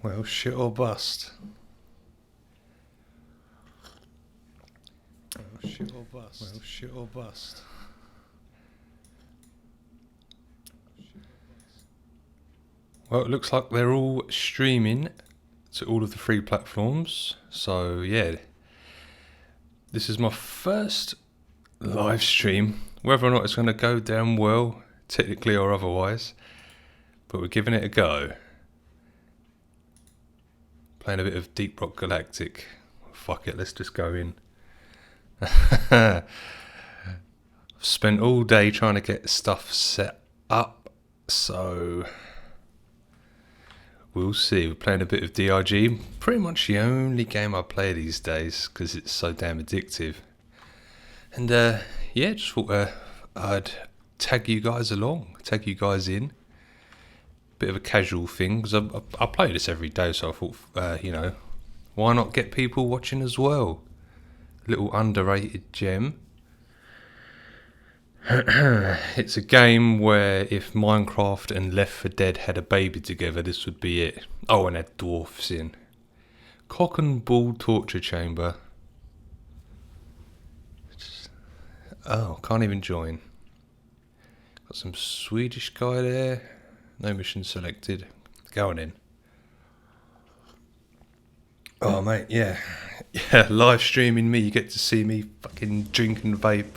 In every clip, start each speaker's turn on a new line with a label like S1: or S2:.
S1: Well, shit or bust. Well, shit or bust. Well, shit or bust. Well, it looks like they're all streaming to all of the free platforms. So, yeah. This is my first live stream. Whether or not it's going to go down well, technically or otherwise. But we're giving it a go. Playing a bit of Deep Rock Galactic. Fuck it, let's just go in. I've spent all day trying to get stuff set up, so we'll see. We're playing a bit of DRG. Pretty much the only game I play these days because it's so damn addictive. And yeah, just thought I'd tag you guys along, tag you guys in. Bit of a casual thing because I play this every day, so I thought, you know, why not get people watching as well? Little underrated gem. It's a game where if Minecraft and Left 4 Dead had a baby together, this would be it. Oh, and had dwarfs in. Cock and Bull Torture Chamber. Oh, can't even join. Got some Swedish guy there. No mission selected. Going in. Oh, mate, yeah. Yeah, live streaming me. You get to see me fucking drink and vape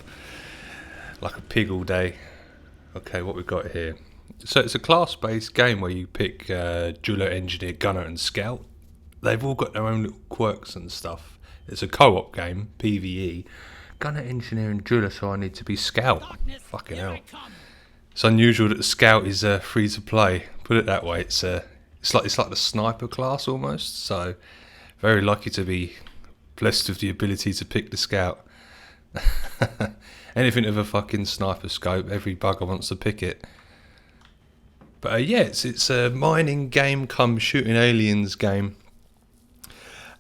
S1: like a pig all day. Okay, what we got here? So it's a class-based game where you pick jeweler, engineer, gunner and scout. They've all got their own little quirks and stuff. It's a co-op game, PvE. Gunner, engineer and jeweler, so I need to be scout. Fucking hell. It's unusual that the scout is free to play. Put it that way. It's like the sniper class almost. So very lucky to be blessed with the ability to pick the scout. Anything with a fucking sniper scope, every bugger wants to pick it. But yeah, it's a mining game come shooting aliens game,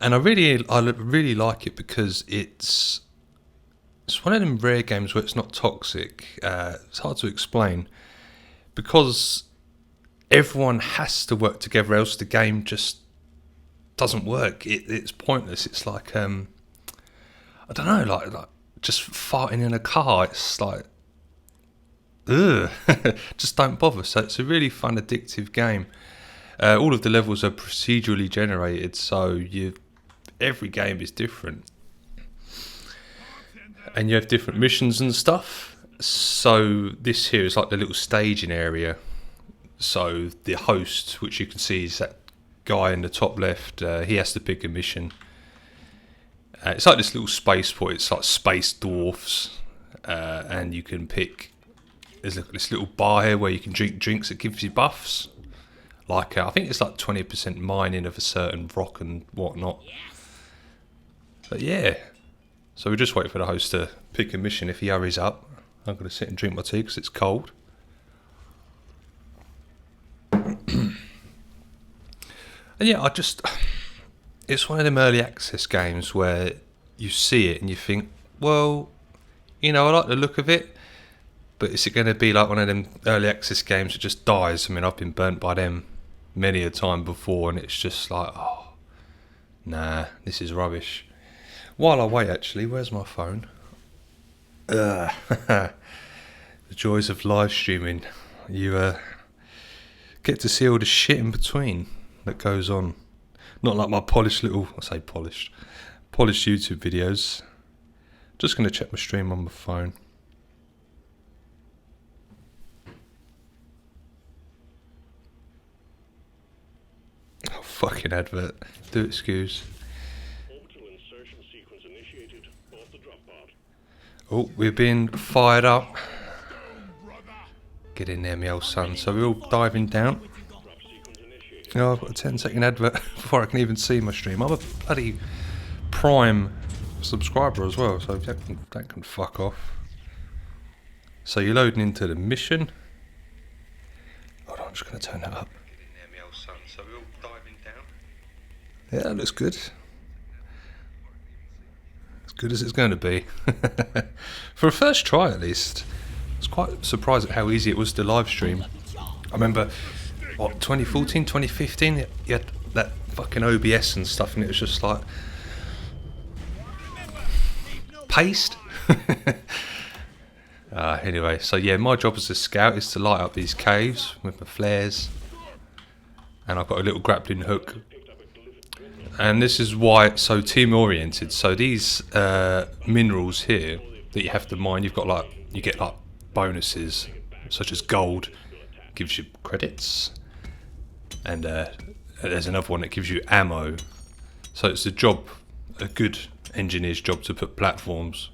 S1: and I really like it because it's one of them rare games where it's not toxic. It's hard to explain because everyone has to work together, else the game just doesn't work. It's pointless. It's like I don't know, like just farting in a car. It's like, ugh, just don't bother. So it's a really fun, addictive game. All of the levels are procedurally generated, so every game is different. And you have different missions and stuff. So this here is like the little staging area. So the host, which you can see is that guy in the top left, he has to pick a mission. It's like this little spaceport. It's like space dwarfs. And you can pick... There's this little bar here where you can drink drinks that gives you buffs. Like, I think it's like 20% mining of a certain rock and whatnot. But yeah... So we just wait for the host to pick a mission. If he hurries up, I'm going to sit and drink my tea because it's cold. And yeah, it's one of them early access games where you see it and you think, well, you know, I like the look of it, but is it going to be like one of them early access games that just dies? I mean, I've been burnt by them many a time before, and it's just like, oh, nah, this is rubbish. While I wait, actually, where's my phone? The joys of live streaming. You get to see all the shit in between that goes on. Not like my polished YouTube videos. Just going to check my stream on my phone. Oh, fucking advert. Do excuse. Oh, we're being fired up. Get in there, me old son. So we're all diving down. Oh, I've got a 10-second advert before I can even see my stream. I'm a bloody Prime subscriber as well, so that can fuck off. So you're loading into the mission. Hold on, I'm just going to turn that up. Get in there, me old son. So we're all diving down. Yeah, that looks good. Good as it's going to be. For a first try at least. I was quite surprised at how easy it was to live stream. I remember, 2014, 2015, you had that fucking OBS and stuff, and it was just like paste. Anyway, so yeah, my job as a scout is to light up these caves with my flares, and I've got a little grappling hook. And this is why it's so team oriented. So these minerals here that you have to mine, you get like bonuses such as gold, gives you credits, and there's another one that gives you ammo. So it's a good engineer's job to put platforms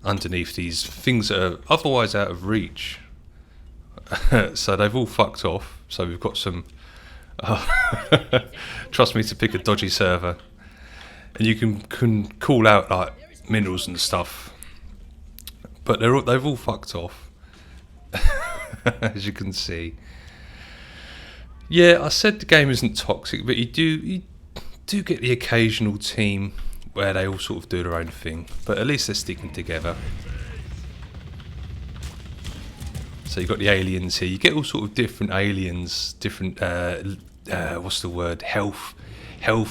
S1: underneath these things that are otherwise out of reach. So they've all fucked off. So we've got some. Trust me to pick a dodgy server, and you can call out like minerals and stuff, but they've all fucked off. As you can see. Yeah, I said the game isn't toxic, but you do get the occasional team where they all sort of do their own thing, but at least they're sticking together. So you've got the aliens here. You get all sort of different aliens, different what's the word? Health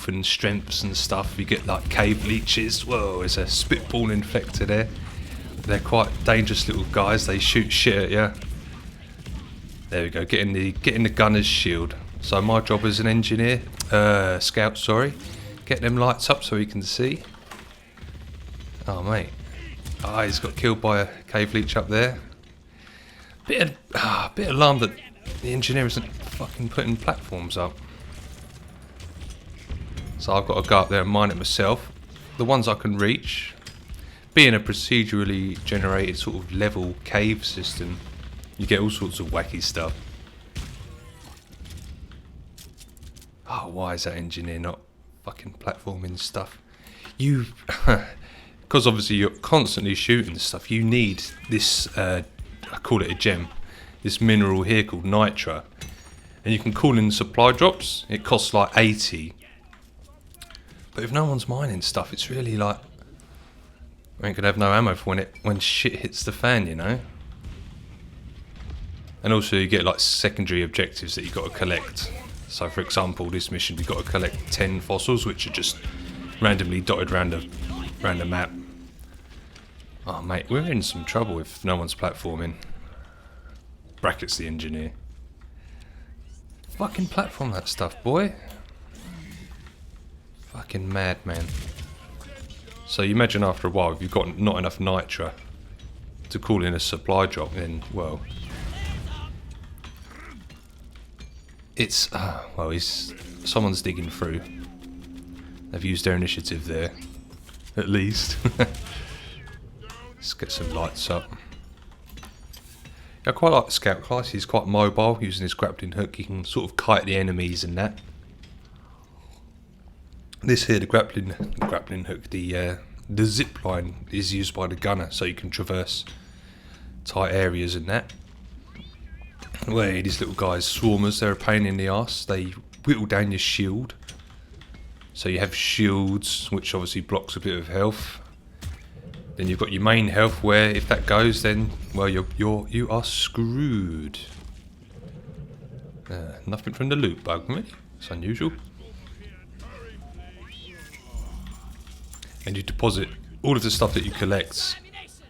S1: and strengths and stuff. You get like cave leeches. Whoa, there's a spitball infector there. They're quite dangerous little guys. They shoot shit at you. There we go. Getting the gunner's shield. So my job as an engineer, scout, sorry, get them lights up so we can see. Oh mate, he's got killed by a cave leech up there. Bit alarmed that the engineer isn't fucking putting platforms up. So I've got to go up there and mine it myself. The ones I can reach, being a procedurally generated sort of level cave system, you get all sorts of wacky stuff. Oh, why is that engineer not fucking platforming stuff? Because obviously you're constantly shooting stuff, you need this, I call it a gem, this mineral here called nitra. And you can call in supply drops, it costs like 80. But if no one's mining stuff, it's really like, we ain't gonna have no ammo for when shit hits the fan, you know? And also you get like secondary objectives that you got to collect. So for example, this mission we got to collect 10 fossils, which are just randomly dotted around the map. Oh mate, we're in some trouble if no one's platforming. Brackets the engineer. Fucking platform that stuff, boy. Fucking madman. So you imagine after a while, if you've got not enough nitra to call in a supply drop, then well, it's someone's digging through. They've used their initiative there, at least. Let's get some lights up. I quite like the scout class. He's quite mobile, using his grappling hook. He can sort of kite the enemies and that. This here, the grappling hook, the zip line is used by the gunner, so you can traverse tight areas and that. Wait, these little guys, swarmers, they're a pain in the arse. They whittle down your shield. So you have shields, which obviously blocks a bit of health. Then you've got your main health, where if that goes, then well, you are screwed. Nothing from the loot bug, really. It's unusual. And you deposit all of the stuff that you collect.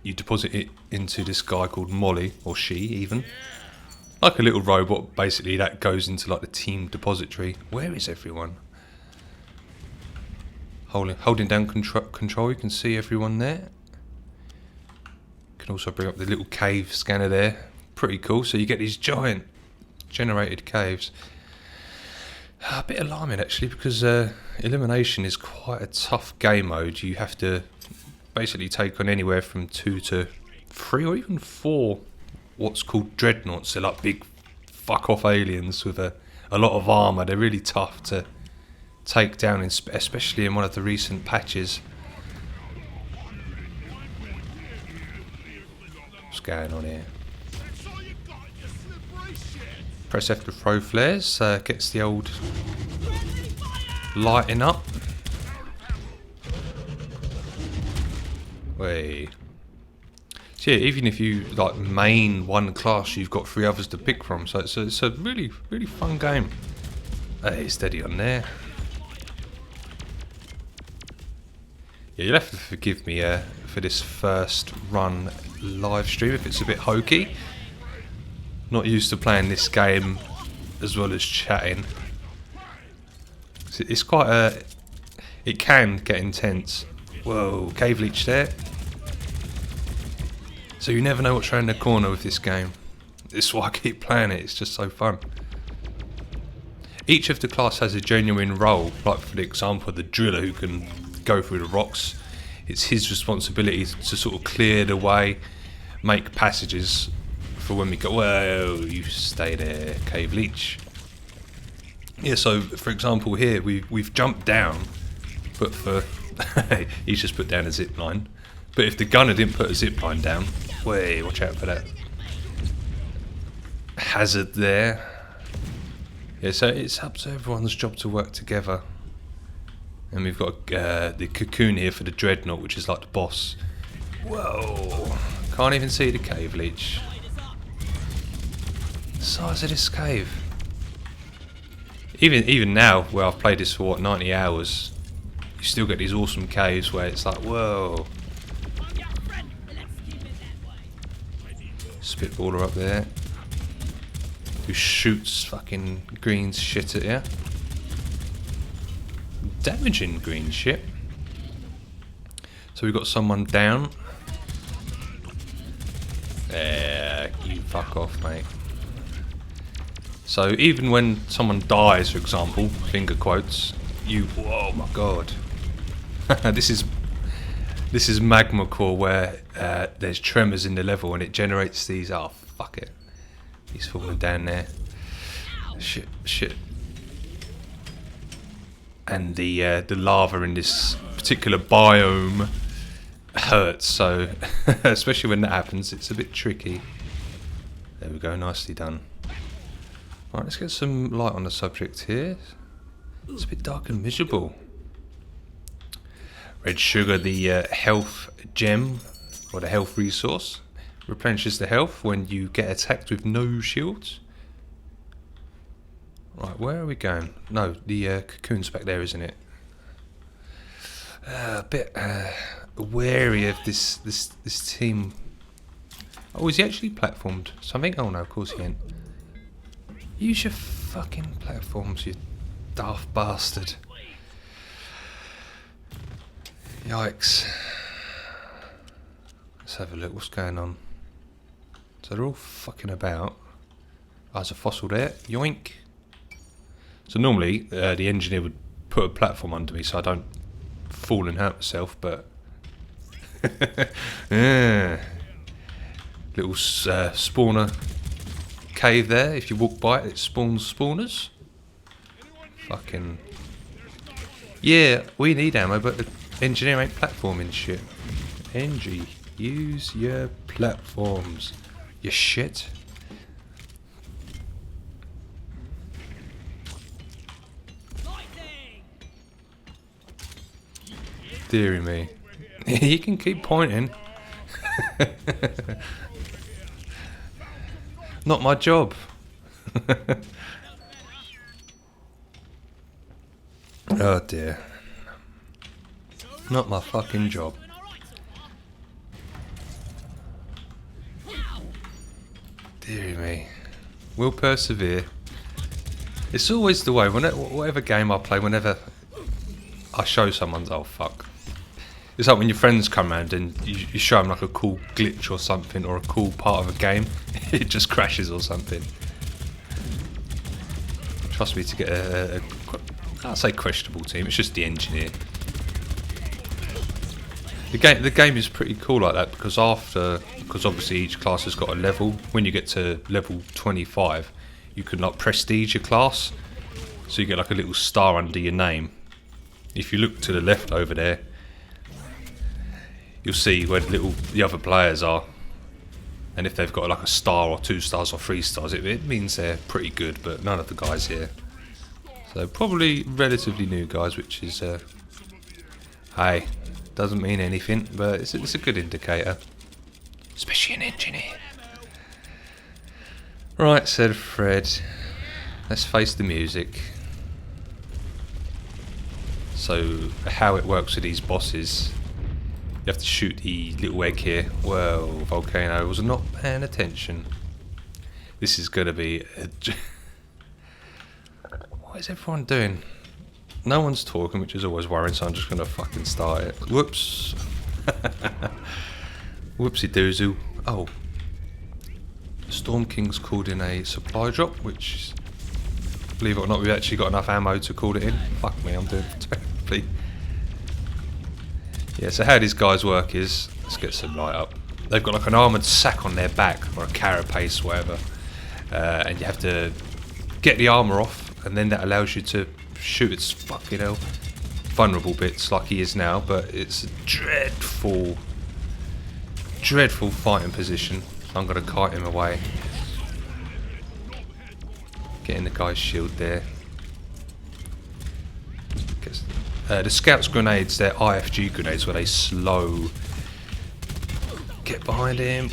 S1: You deposit it into this guy called Molly, or she even. Like a little robot, basically, that goes into like the team depository. Where is everyone? Holding down control, you can see everyone there. You can also bring up the little cave scanner there. Pretty cool. So you get these giant generated caves. A bit alarming actually, because elimination is quite a tough game mode. You have to basically take on anywhere from 2 to 3 or even 4 what's called dreadnoughts. They're like big fuck off aliens with a lot of armour. They're really tough to take down, especially in one of the recent patches. What's going on here? Press F to throw flares, gets the old lighting up. Wait. So yeah, even if you like main one class, you've got 3 others to pick from. So it's a really, really fun game. Hey, steady on there. Yeah, you'll have to forgive me for this first run live stream if it's a bit hokey. Not used to playing this game as well as chatting. It's quite it can get intense. Whoa, cave leech there. So you never know what's around the corner with this game. This is why I keep playing it, it's just so fun. Each of the class has a genuine role, like for example the driller who can go through the rocks. It's his responsibility to sort of clear the way, make passages for when we go, whoa, you stay there, cave leech. Yeah, so for example here, we've jumped down, but for, he's just put down a zip line. But if the gunner didn't put a zip line down, way, watch out for that. Hazard there. Yeah, so it's up to everyone's job to work together. And we've got the cocoon here for the dreadnought, which is like the boss. Whoa! Can't even see the cave leech. The size of this cave. Even now, where I've played this for what, 90 hours, you still get these awesome caves where it's like, whoa. Spitballer up there. Who shoots fucking green shit at you. Damaging green shit. So we've got someone down. You fuck off, mate. So even when someone dies, for example, finger quotes, oh my god. This is magma core where there's tremors in the level and it generates these. Oh fuck it. He's falling down there. Shit. And the lava in this particular biome hurts, so especially when that happens, it's a bit tricky. There we go, nicely done. Right, let's get some light on the subject here. It's a bit dark and miserable. Red sugar, the health gem, or the health resource, replenishes the health when you get attacked with no shields. Right, where are we going? No, the cocoon's back there, isn't it? A bit wary of this team. Oh, is he actually platformed? Something? Oh no, of course he ain't. Use your fucking platforms, you daft bastard. Yikes. Let's have a look, what's going on? So they're all fucking about. Oh, there's a fossil there. Yoink. So normally the engineer would put a platform under me so I don't fall and hurt myself, but yeah. Little spawner cave there. If you walk by it, it spawns spawners. Fucking yeah, we need ammo, but the engineer ain't platforming shit. Engie, use your platforms, you shit. Deary me. You can keep pointing. Not my job. Oh dear. Not my fucking job. Deary me. We'll persevere. It's always the way. Whatever game I play, whenever I show someone, oh fuck. It's like when your friends come around and you show them like a cool glitch or something, or a cool part of a game, it just crashes or something. Trust me, to get I'll say questionable team, it's just the engineer. The game is pretty cool like that, because obviously each class has got a level. When you get to level 25, you can like prestige your class, so you get like a little star under your name. If you look to the left over there, you'll see where the other players are, and if they've got like a star or 2 stars or 3 stars, it means they're pretty good. But none of the guys here, so probably relatively new guys, which is hey, doesn't mean anything, but it's a good indicator, especially an engineer. Right, said Fred, let's face the music. So how it works with these bosses, you have to shoot the little egg here. Well, Volcano was not paying attention. This is gonna be what is everyone doing? No one's talking, which is always worrying, so I'm just gonna fucking start it. Whoops. Whoopsie doozoo. Oh. Storm King's called in a supply drop, which, believe it or not, we've actually got enough ammo to call it in. Fuck me, I'm doing terribly. Yeah, so how these guys work is, let's get some light up. They've got like an armoured sack on their back, or a carapace, whatever. And you have to get the armour off, and then that allows you to shoot its fucking hell vulnerable bits, like he is now, but it's a dreadful fighting position. I'm going to kite him away. Getting the guy's shield there. The Scout's grenades, they're IFG grenades where they slow. Get behind him.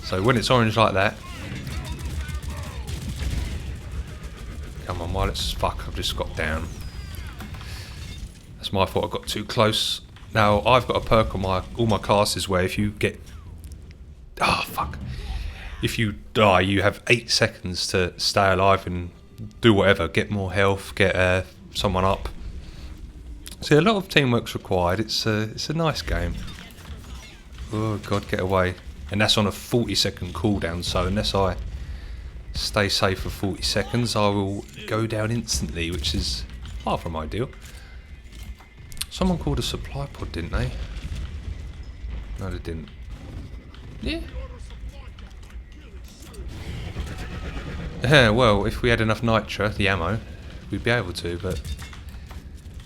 S1: So when it's orange like that. Come on, let's fuck, I've just got down. That's my fault, I got too close. Now, I've got a perk on all my classes where if you get... Oh, fuck. If you die, you have 8 seconds to stay alive and do whatever. Get more health, get someone up. See, a lot of teamwork's required. It's a nice game. Oh, God, get away. And that's on a 40-second cooldown, so unless I stay safe for 40 seconds, I will go down instantly, which is far from ideal. Someone called a supply pod, didn't they? No, they didn't. Yeah. Yeah, well, if we had enough nitro, the ammo, we'd be able to, but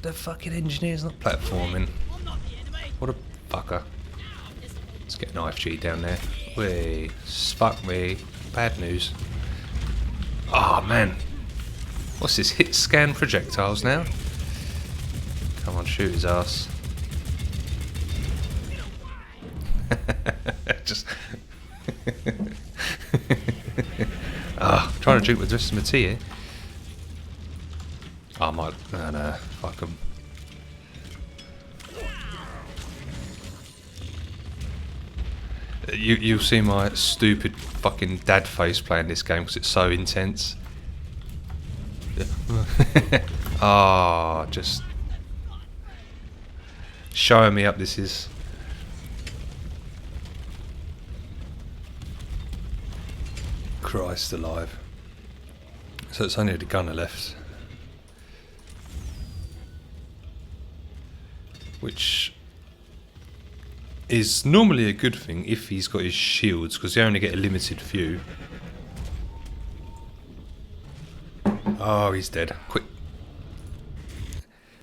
S1: the fucking engineer's not platforming. What a fucker. Let's get an IFG down there. Wait, fuck me. Bad news. Oh, man. What's this? Hit scan projectiles now? Come on, shoot his ass. Just... trying to drink with the rest of my tea here. I might... No, fuck him. You'll see my stupid fucking dad face playing this game because it's so intense. Just... showing me up this is. Christ alive. So it's only the gunner left. Which is normally a good thing if he's got his shields, because they only get a limited few. Oh, he's dead. Quick.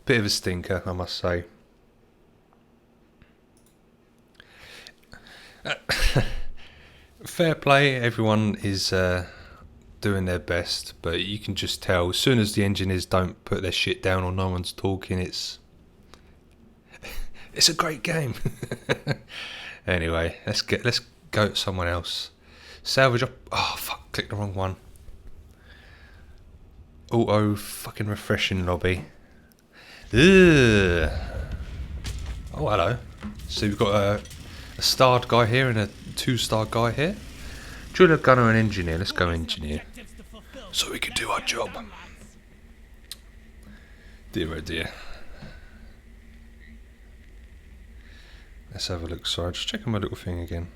S1: Bit of a stinker, I must say. Fair play, everyone is doing their best, but you can just tell as soon as the engineers don't put their shit down or no one's talking, it's a great game. Anyway, let's go to someone else. Salvage up. Oh fuck, clicked the wrong one. Auto fucking refreshing lobby. Ugh. Oh hello. So we've got a starred guy here and a 2-star guy here. Driller, gunner and engineer. Let's go engineer. So we can do our job. Dear oh dear. Let's have a look. Sorry, just checking my little thing again.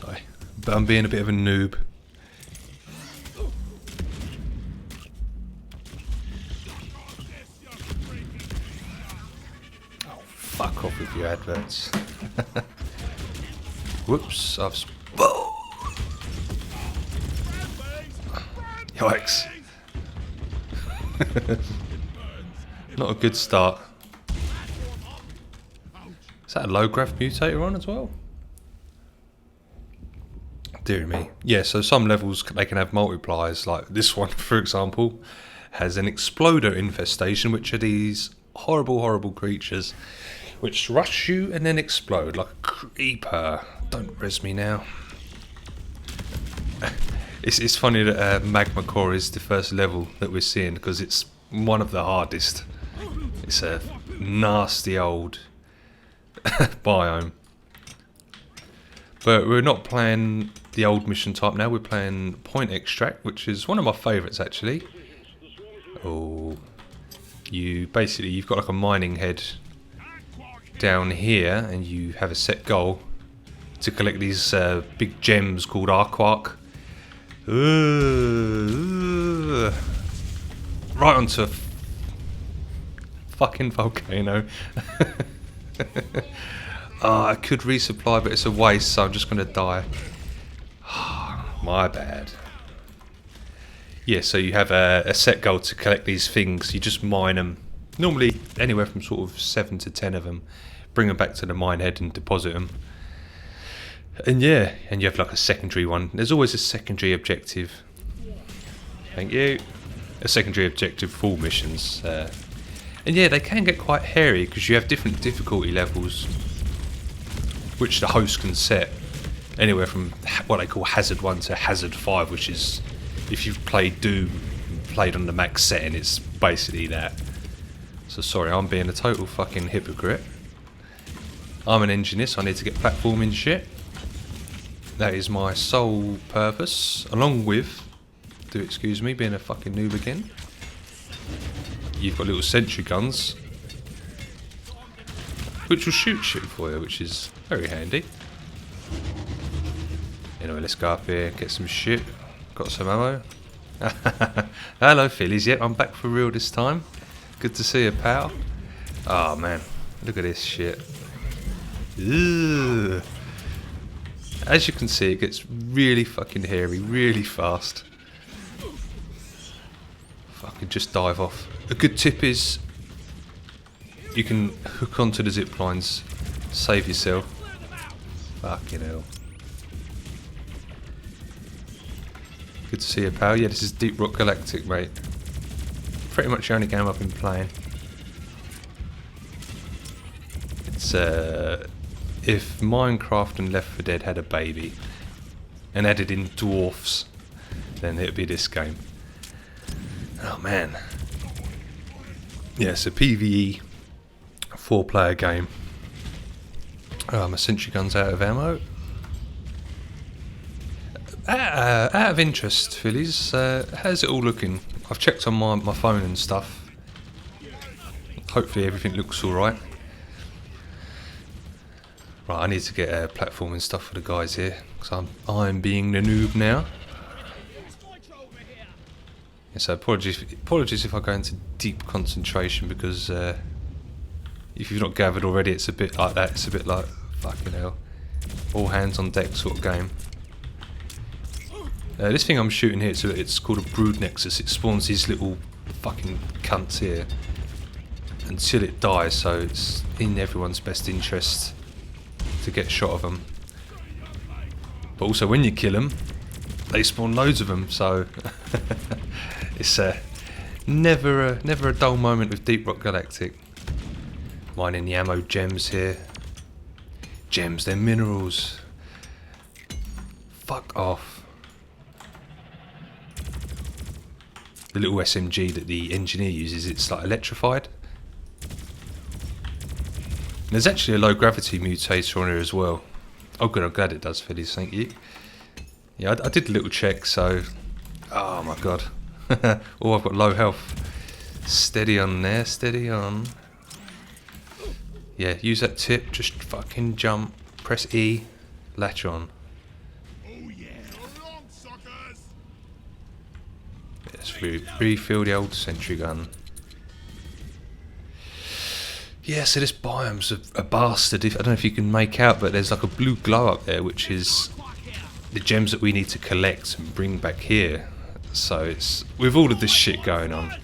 S1: Sorry, but I'm being a bit of a noob. Fuck off with your adverts. Whoops, I've... Whoa! Yikes. Not a good start. Is that a low graph mutator on as well? Dear me. Yeah, so some levels they can have multipliers, like this one, for example, has an exploder infestation, which are these horrible, horrible creatures which rush you and then explode like a creeper. Don't res me now. It's funny that Magma Core is the first level that we're seeing because it's one of the hardest. It's a nasty old biome. But we're not playing the old mission type now, we're playing Point Extract, which is one of my favourites actually. Oh, you've got like a mining head down here and you have a set goal to collect these big gems called Arquark. Right onto a fucking volcano. I could resupply, but it's a waste, so I'm just going to die. My bad. Yeah, so you have a set goal to collect these things. You just mine them. Normally anywhere from sort of 7 to 10 of them. Bring them back to the mine head and deposit them. And yeah, and you have like a secondary one. There's always a secondary objective. Thank you. A secondary objective for all missions. And yeah, they can get quite hairy because you have different difficulty levels which the host can set. Anywhere from what they call Hazard 1 to Hazard 5, which is, if you've played Doom, played on the max setting, it's basically that. So sorry, I'm being a total fucking hypocrite. I'm an engineer, so I need to get platforming shit. That is my sole purpose, along with, do excuse me, being a fucking noob again. You've got little sentry guns, which will shoot shit for you, which is very handy. Anyway, let's go up here, get some shit. Got some ammo. Hello, Phillies. Yep, I'm back for real this time. Good to see you, pal. Oh man, look at this shit. Ugh. As you can see, it gets really fucking hairy, really fast. Fucking just dive off. A good tip is you can hook onto the zip lines, save yourself. Fucking hell. Good to see you, pal. Yeah, this is Deep Rock Galactic, mate. Pretty much the only game I've been playing. It's if Minecraft and Left 4 Dead had a baby and added in dwarfs, then it would be this game. Oh man. Yeah, it's a PvE 4-player game. Oh, my sentry gun's out of ammo. Out of interest, Phillies, how's it all looking? I've checked on my phone and stuff. Hopefully everything looks alright. Right, I need to get platforming stuff for the guys here, because I'm being the noob now. Yeah, so apologies if I go into deep concentration, because if you've not gathered already, it's a bit like that. It's a bit like, fucking hell, all hands on deck sort of game. This thing I'm shooting here, it's called a brood nexus. It spawns these little fucking cunts here until it dies, so it's in everyone's best interest to get shot of them. But also when you kill them, they spawn loads of them, so it's never a dull moment with Deep Rock Galactic. Mining the ammo gems here. Gems, they're minerals. Fuck off. The little SMG that the engineer uses, it's like electrified. And there's actually a low gravity mutator on here as well. Oh good, I'm glad it does, Phillies, thank you. Yeah, I did a little check, so... Oh my god. Oh, I've got low health. Steady on there, steady on. Yeah, use that tip, just fucking jump, press E, latch on. Let's refill the old sentry gun. Yeah, so this biome's a bastard. I don't know if you can make out, but there's like a blue glow up there, which is the gems that we need to collect and bring back here. So it's with all of this shit going on.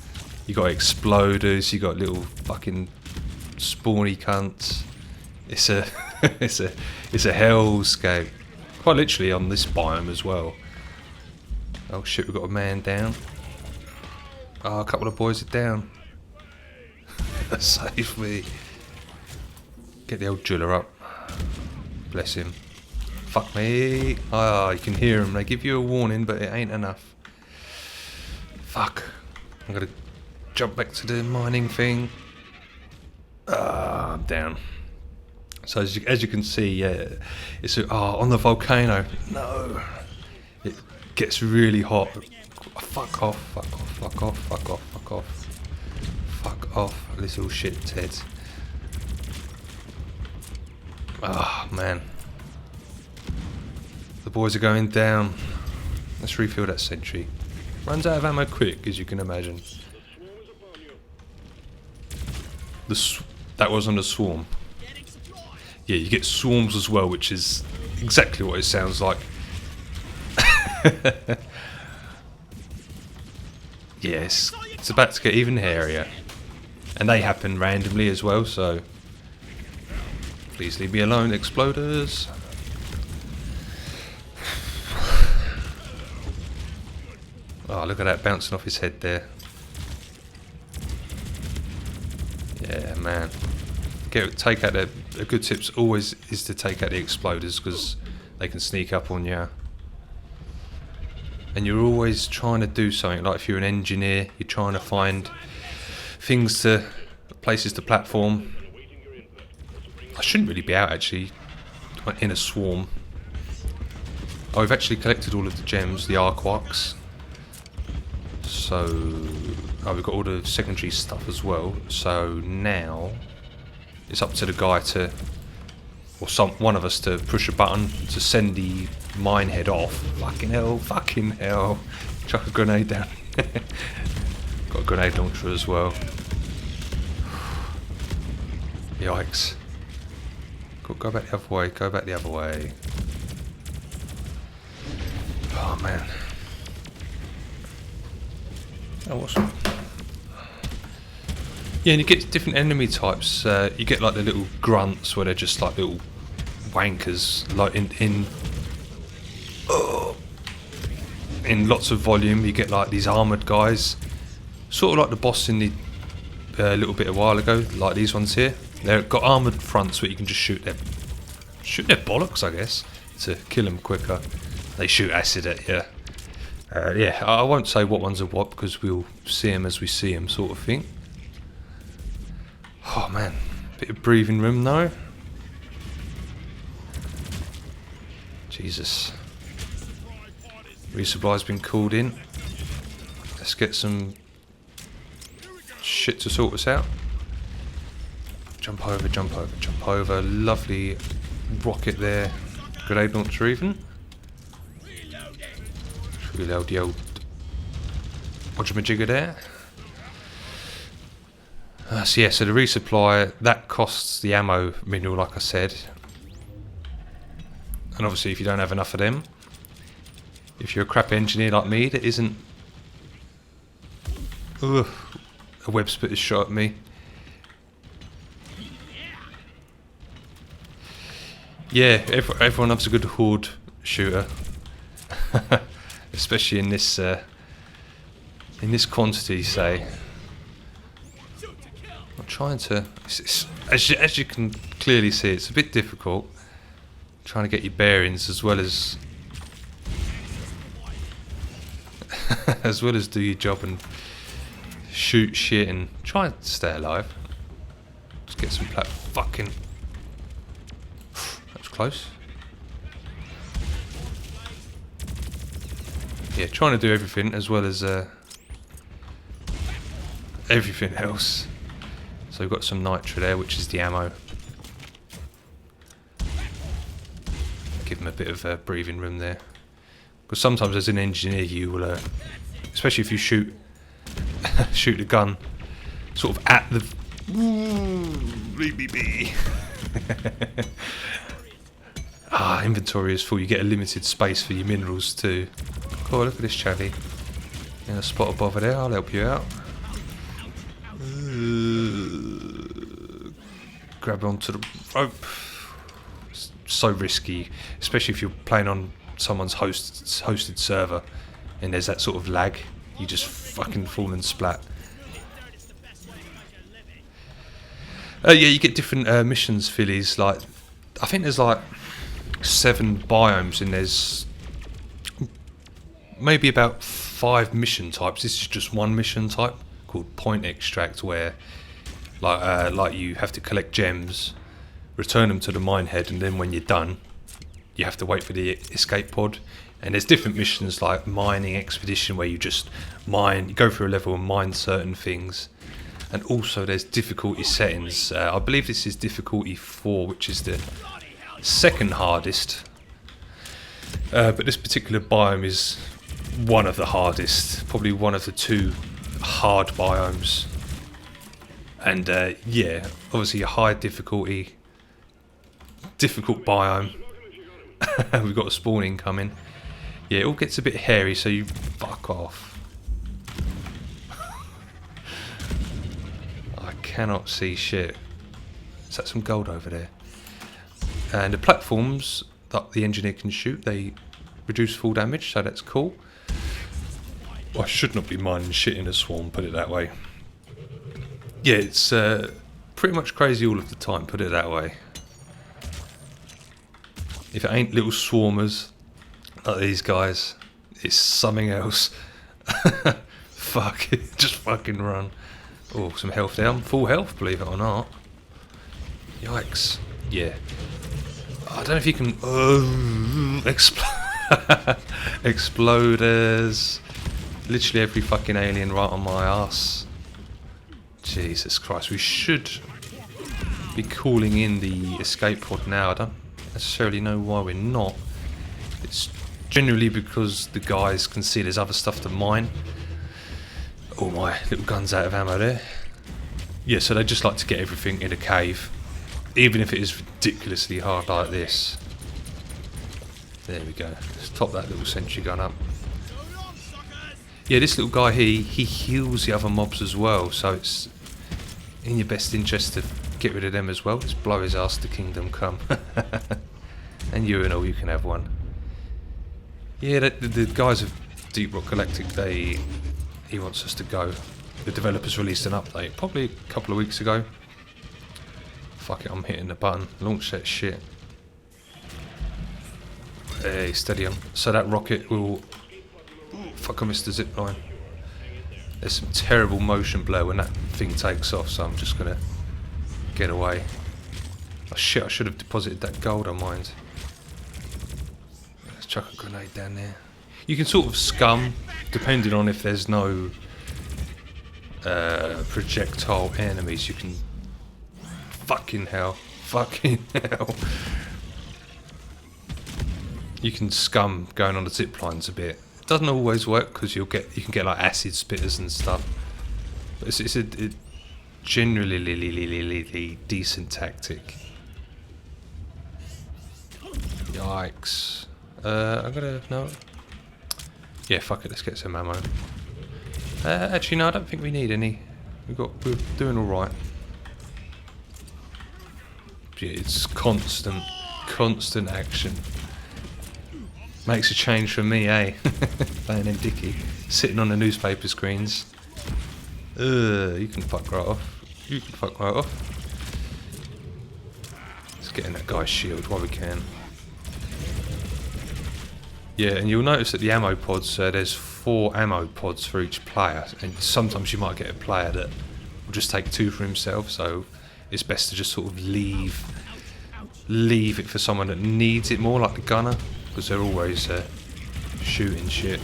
S1: You got exploders, you got little fucking spawny cunts. It's a it's a hellscape. Quite literally on this biome as well. Oh shit, we've got a man down. Oh, a couple of boys are down. Save me. Get the old jeweler up. Bless him. Fuck me. Ah, you can hear them. They give you a warning, but it ain't enough. Fuck. I'm gonna jump back to the mining thing. Ah, I'm down. So as you can see, yeah, it's on the volcano. No, it gets really hot. Fuck off! Fuck off! Fuck off! Fuck off! Fuck off! Fuck off! Little shit, Ted. Ah, man. The boys are going down. Let's refill that sentry. Runs out of ammo quick, as you can imagine. That was on the swarm. Yeah, you get swarms as well, which is exactly what it sounds like. Yes, it's about to get even hairier. And they happen randomly as well, so... Please leave me alone, exploders. Oh, look at that bouncing off his head there. Yeah, man. Take out a good tip's always is to take out the exploders because they can sneak up on you. And you're always trying to do something. Like if you're an engineer, you're trying to find places to platform. I shouldn't really be out actually in a swarm. Oh, we've actually collected all of the gems, the arcwarks. So, we've got all the secondary stuff as well. So now it's up to the guy to, or one of us to push a button to send the mine head off. Fucking hell, fucking hell. Chuck a grenade down. Got a grenade launcher as well. Yikes. Go back the other way, go back the other way. Oh man. Oh, awesome. Yeah, and you get different enemy types. You get like the little grunts where they're just like little wankers, like in lots of volume. You get like these armoured guys, sort of like the boss in the little bit a while ago, like these ones here. They've got armoured fronts where you can just shoot their bollocks, I guess, to kill them quicker. They shoot acid at you. Yeah, I won't say what ones are what because we'll see them as we see them, sort of thing. Oh man, bit of breathing room though. Jesus. Resupply's been called in. Let's get some shit to sort us out. Jump over, jump over, jump over. Lovely rocket there. Grenade launcher even. Reload the old whatchamajigger there. So yeah, so the resupply, that costs the ammo mineral like I said. And obviously if you don't have enough of them, if you're a crap engineer like me that isn't... Ugh, a web splitter's shot at me. Yeah, everyone loves a good horde shooter. Especially in this quantity, say. I'm trying to... as you can clearly see, it's a bit difficult. Trying to get your bearings as well as... as well as do your job and shoot shit and try and stay alive. Just get some fucking... That was close. Yeah, trying to do everything as well as everything else. So we've got some nitro there, which is the ammo. Give them a bit of breathing room there. Because sometimes as an engineer you will, especially if you shoot shoot the gun sort of at the... inventory is full. You get a limited space for your minerals too. Oh, look at this chavvy. In a spot above there, I'll help you out. Grab onto the rope. It's so risky, especially if you're playing on someone's hosted server and there's that sort of lag. You just fucking fall and splat. Yeah, you get different missions for these. Like, I think there's like 7 biomes, and there's maybe about 5 mission types. This is just one mission type called Point Extract, where like you have to collect gems, return them to the mine head, and then when you're done, you have to wait for the escape pod. And there's different missions like mining expedition, where you just mine, you go through a level and mine certain things. And also there's difficulty settings. I believe this is difficulty 4, which is the second hardest. But this particular biome is one of the hardest, probably one of the 2 hard biomes. And yeah, obviously a high difficulty, difficult biome. We've got a spawning coming. Yeah, it all gets a bit hairy, so you fuck off. I cannot see shit. Is that some gold over there? And the platforms that the engineer can shoot, they reduce full damage, so that's cool. Well, I should not be mining shit in a swarm, put it that way. Yeah, it's pretty much crazy all of the time, put it that way. If it ain't little swarmers like these guys, it's something else. Fuck it, just fucking run. Oh, some health there. I'm full health, believe it or not. Yikes. Yeah. I don't know if you can... Exploders. Literally every fucking alien right on my ass. Jesus Christ, we should be calling in the escape pod now. I don't necessarily know why we're not. It's generally because the guys can see there's other stuff to mine. Oh, my little gun's out of ammo there. Yeah, so they just like to get everything in a cave, even if it is ridiculously hard like this. There we go. Let's top that little sentry gun up. Yeah, this little guy here, he heals the other mobs as well, so it's in your best interest to get rid of them as well. Just blow his ass to kingdom come. And urinal, you can have one. Yeah, the guys of Deep Rock Galactic, he wants us to go. The developers released an update probably a couple of weeks ago. Fuck it, I'm hitting the button. Launch that shit. Hey, steady on. So that rocket will... Fuck, I missed the zip line. There's some terrible motion blur when that thing takes off, so I'm just gonna get away. Oh shit, I should have deposited that gold on mine. Let's chuck a grenade down there. You can sort of scum, depending on if there's no projectile enemies. You can... Fucking hell. Fucking hell. You can scum going on the zip lines a bit. It doesn't always work because you can get like acid spitters and stuff. But it's a generally decent tactic. Yikes. I'm gonna... No. Yeah, fuck it, let's get some ammo. Actually, no, I don't think we need any. We're doing alright. Yeah, it's constant action. Makes a change for me, eh? Playing them Dicky. Sitting on the newspaper screens. You can fuck right off. You can fuck right off. Let's get in that guy's shield while we can. Yeah, and you'll notice that the ammo pods, there's 4 ammo pods for each player, and sometimes you might get a player that will just take 2 for himself, so it's best to just sort of leave it for someone that needs it more, like the gunner, because they're always shooting shit.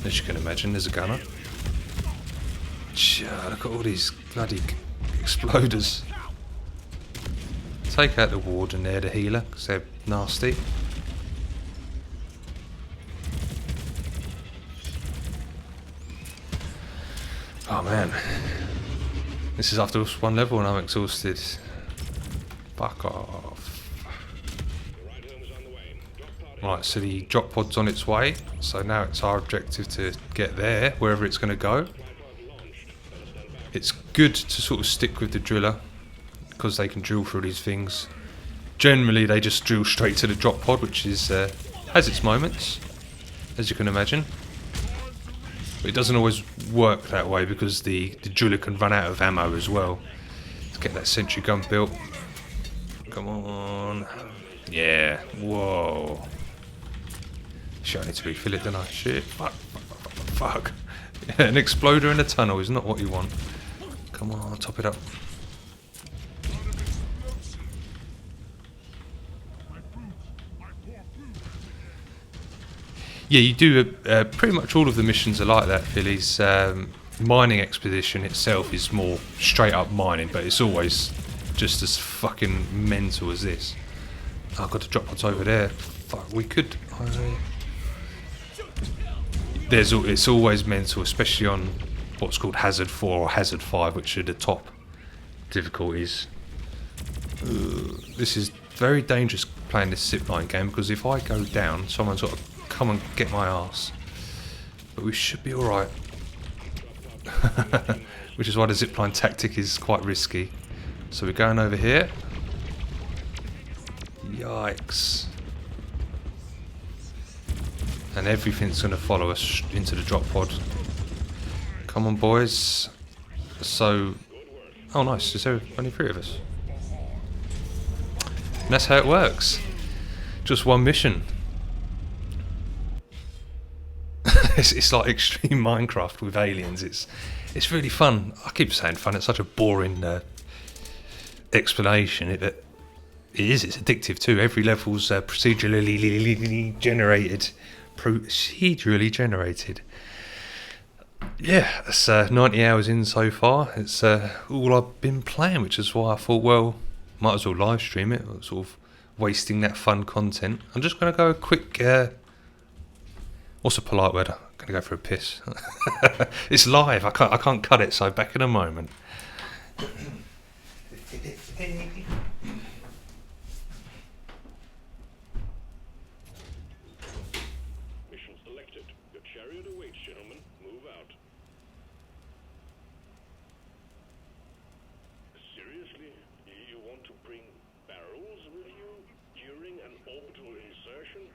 S1: As you can imagine, there's a gunner. Look at all these bloody exploders. Take out the warden there, the healer, because they're nasty. Oh man, this is after one level and I'm exhausted. Fuck off. Right, so the drop pod's on its way, so now it's our objective to get there, wherever it's going to go. It's good to sort of stick with the driller, because they can drill through these things. Generally they just drill straight to the drop pod, which is has its moments, as you can imagine. But it doesn't always work that way because the driller can run out of ammo as well. get that sentry gun built. Come on. Yeah. Whoa. Shit, I need to refill it, don't I? Shit. Fuck. Yeah, an exploder in a tunnel is not what you want. Come on, top it up. Yeah, you do. Pretty much all of the missions are like that, Phillies. Mining expedition itself is more straight up mining, but it's always just as fucking mental as this. Oh, I've got to drop what's over there. Fuck, we could. It's always mental, especially on what's called Hazard 4 or Hazard 5, which are the top difficulties. This is very dangerous playing this zipline game, because if I go down, someone's got to come and get my ass. But we should be alright. Which is why the zipline tactic is quite risky. So we're going over here. Yikes. And everything's going to follow us into the drop pod. Come on, boys. So... Oh, nice. There's only 3 of us. And that's how it works. Just one mission. It's like extreme Minecraft with aliens. It's really fun. I keep saying fun. It's such a boring explanation. It is. It's addictive too. Every level's procedurally generated. Yeah, it's 90 hours in so far. It's all I've been playing, which is why I thought, well, might as well live stream it. Sort of wasting that fun content. I'm just going to go a quick. What's a polite word? I'm going to go for a piss. It's live. I can't cut it. So back in a moment.
S2: Mission selected. Your chariot awaits, gentlemen. Move out. Seriously? You want to bring barrels with you during an orbital insertion?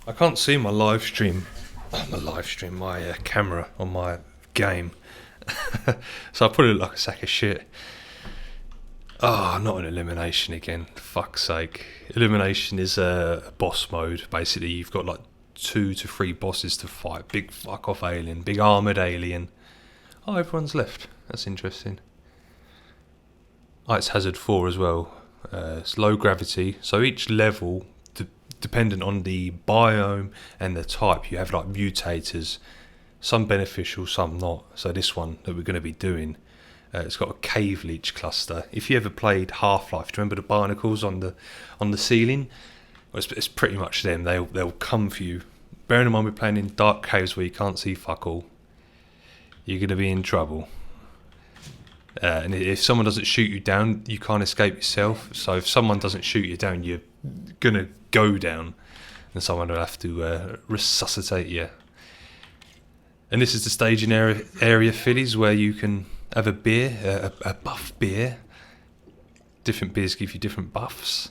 S1: I can't see my live stream. My camera on my game. So I put it like a sack of shit. Oh, not an elimination again. Fuck's sake. Elimination is a boss mode. Basically, you've got like 2 to 3 bosses to fight. Big fuck off alien. Big armoured alien. Oh, everyone's left. That's interesting. Oh, it's Hazard 4 as well. It's low gravity. So each level, dependent on the biome and the type, you have like mutators. Some beneficial, some not. So this one that we're going to be doing, it's got a cave leech cluster. If you ever played Half-Life, do you remember the barnacles on the ceiling? Well, it's pretty much them. They'll come for you. Bearing in mind we're playing in dark caves where you can't see fuck all. You're going to be in trouble. And if someone doesn't shoot you down, you can't escape yourself. So if someone doesn't shoot you down, you're going to go down. And someone will have to resuscitate you. And this is the staging area Phillies, where you can have a beer, a buff beer. Different beers give you different buffs.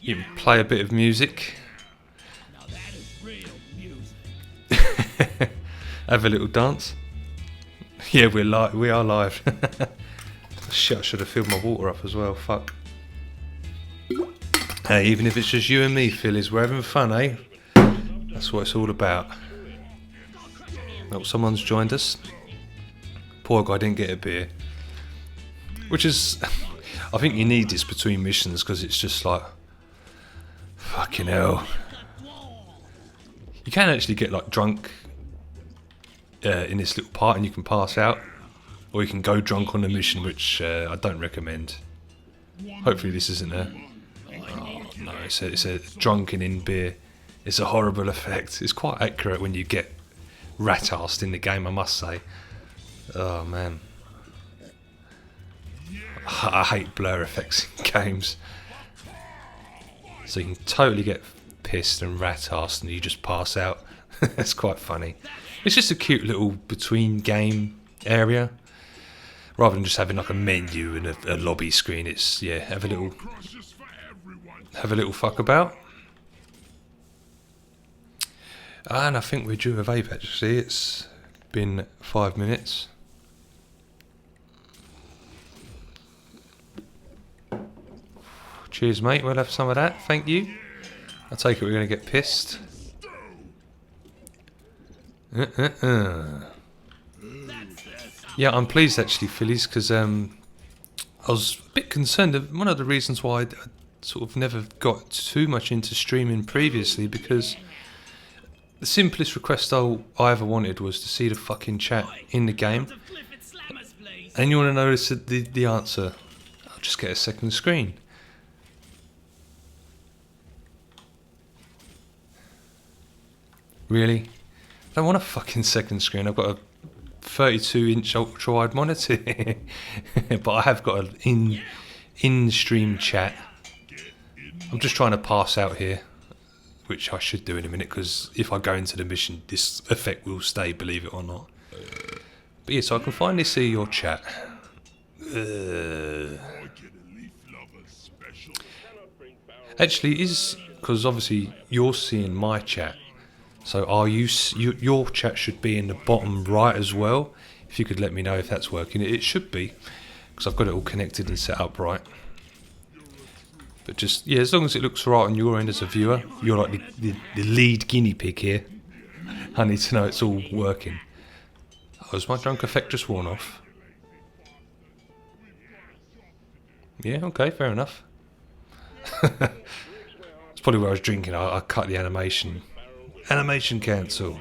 S1: You can play a bit of music.
S3: Now that is real music.
S1: Have a little dance. Yeah, we are live. Shit, I should have filled my water up as well. Fuck. Hey, even if it's just you and me, Phillies, we're having fun, eh? That's what it's all about. Well, someone's joined us. Poor guy didn't get a beer. Which is... I think you need this between missions, because it's just like... Fucking hell. You can actually get like drunk in this little part and you can pass out. Or you can go drunk on the mission, which I don't recommend. Hopefully this isn't a... Oh, no, it's a drunken in beer. It's a horrible effect. It's quite accurate when you get rat-arsed in the game, I must say. Oh, man. I hate blur effects in games. So you can totally get pissed and rat-assed and you just pass out. That's quite funny. It's just a cute little between game area. Rather than just having like a menu and a lobby screen, it's, yeah, have a little fuck about. And I think we're due a vape actually. It's been 5 minutes. Cheers, mate. We'll have some of that. Thank you. I take it we're going to get pissed. Yeah, I'm pleased actually, Phillies, because I was a bit concerned. One of the reasons why I sort of never got too much into streaming previously, because the simplest request I ever wanted was to see the fucking chat in the game. And you want to know the answer? I'll just get a second screen. Really? I don't want a fucking second screen. I've got a 32-inch ultra-wide monitor. But I have got an in-stream chat. I'm just trying to pass out here, which I should do in a minute, because if I go into the mission, this effect will stay, believe it or not. But yeah, so I can finally see your chat. Actually, because obviously you're seeing my chat. So your chat should be in the bottom right as well. If you could let me know if that's working. It should be, because I've got it all connected and set up right. But just, yeah, as long as it looks right on your end as a viewer, you're like the lead guinea pig here. I need to know it's all working. Oh, has my drunk effect just worn off? Yeah, okay, fair enough. It's probably where I was drinking. I cut the animation. Animation cancel.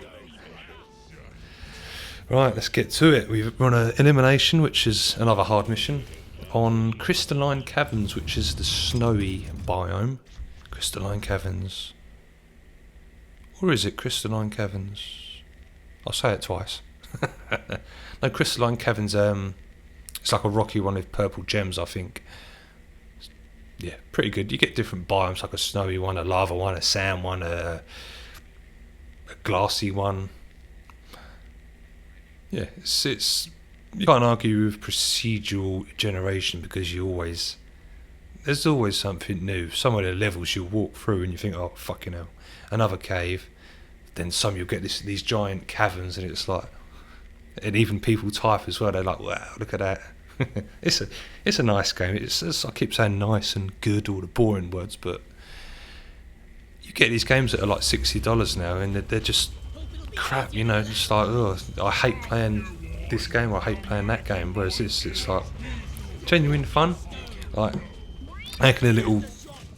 S1: Right, let's get to it. We're on an elimination, which is another hard mission, on crystalline caverns, which is the snowy biome. Crystalline caverns. Or is it crystalline caverns? I'll say it twice. No, crystalline caverns, it's like a rocky one with purple gems, I think. Yeah, pretty good. You get different biomes, like a snowy one, a lava one, a sand one, a glassy one. Yeah, it's you can't argue with procedural generation, because there's always something new. Some of the levels you'll walk through and you think, oh fucking hell, another cave. Then some you'll get these giant caverns, and it's like, and even people type as well. They're like, wow, look at that. It's a nice game. It's I keep saying nice and good, all the boring words, but you get these games that are like $60 now, and they're just crap, you know. Just like, oh, I hate playing this game, or I hate playing that game. Whereas this, it's like genuine fun. Like, making a little,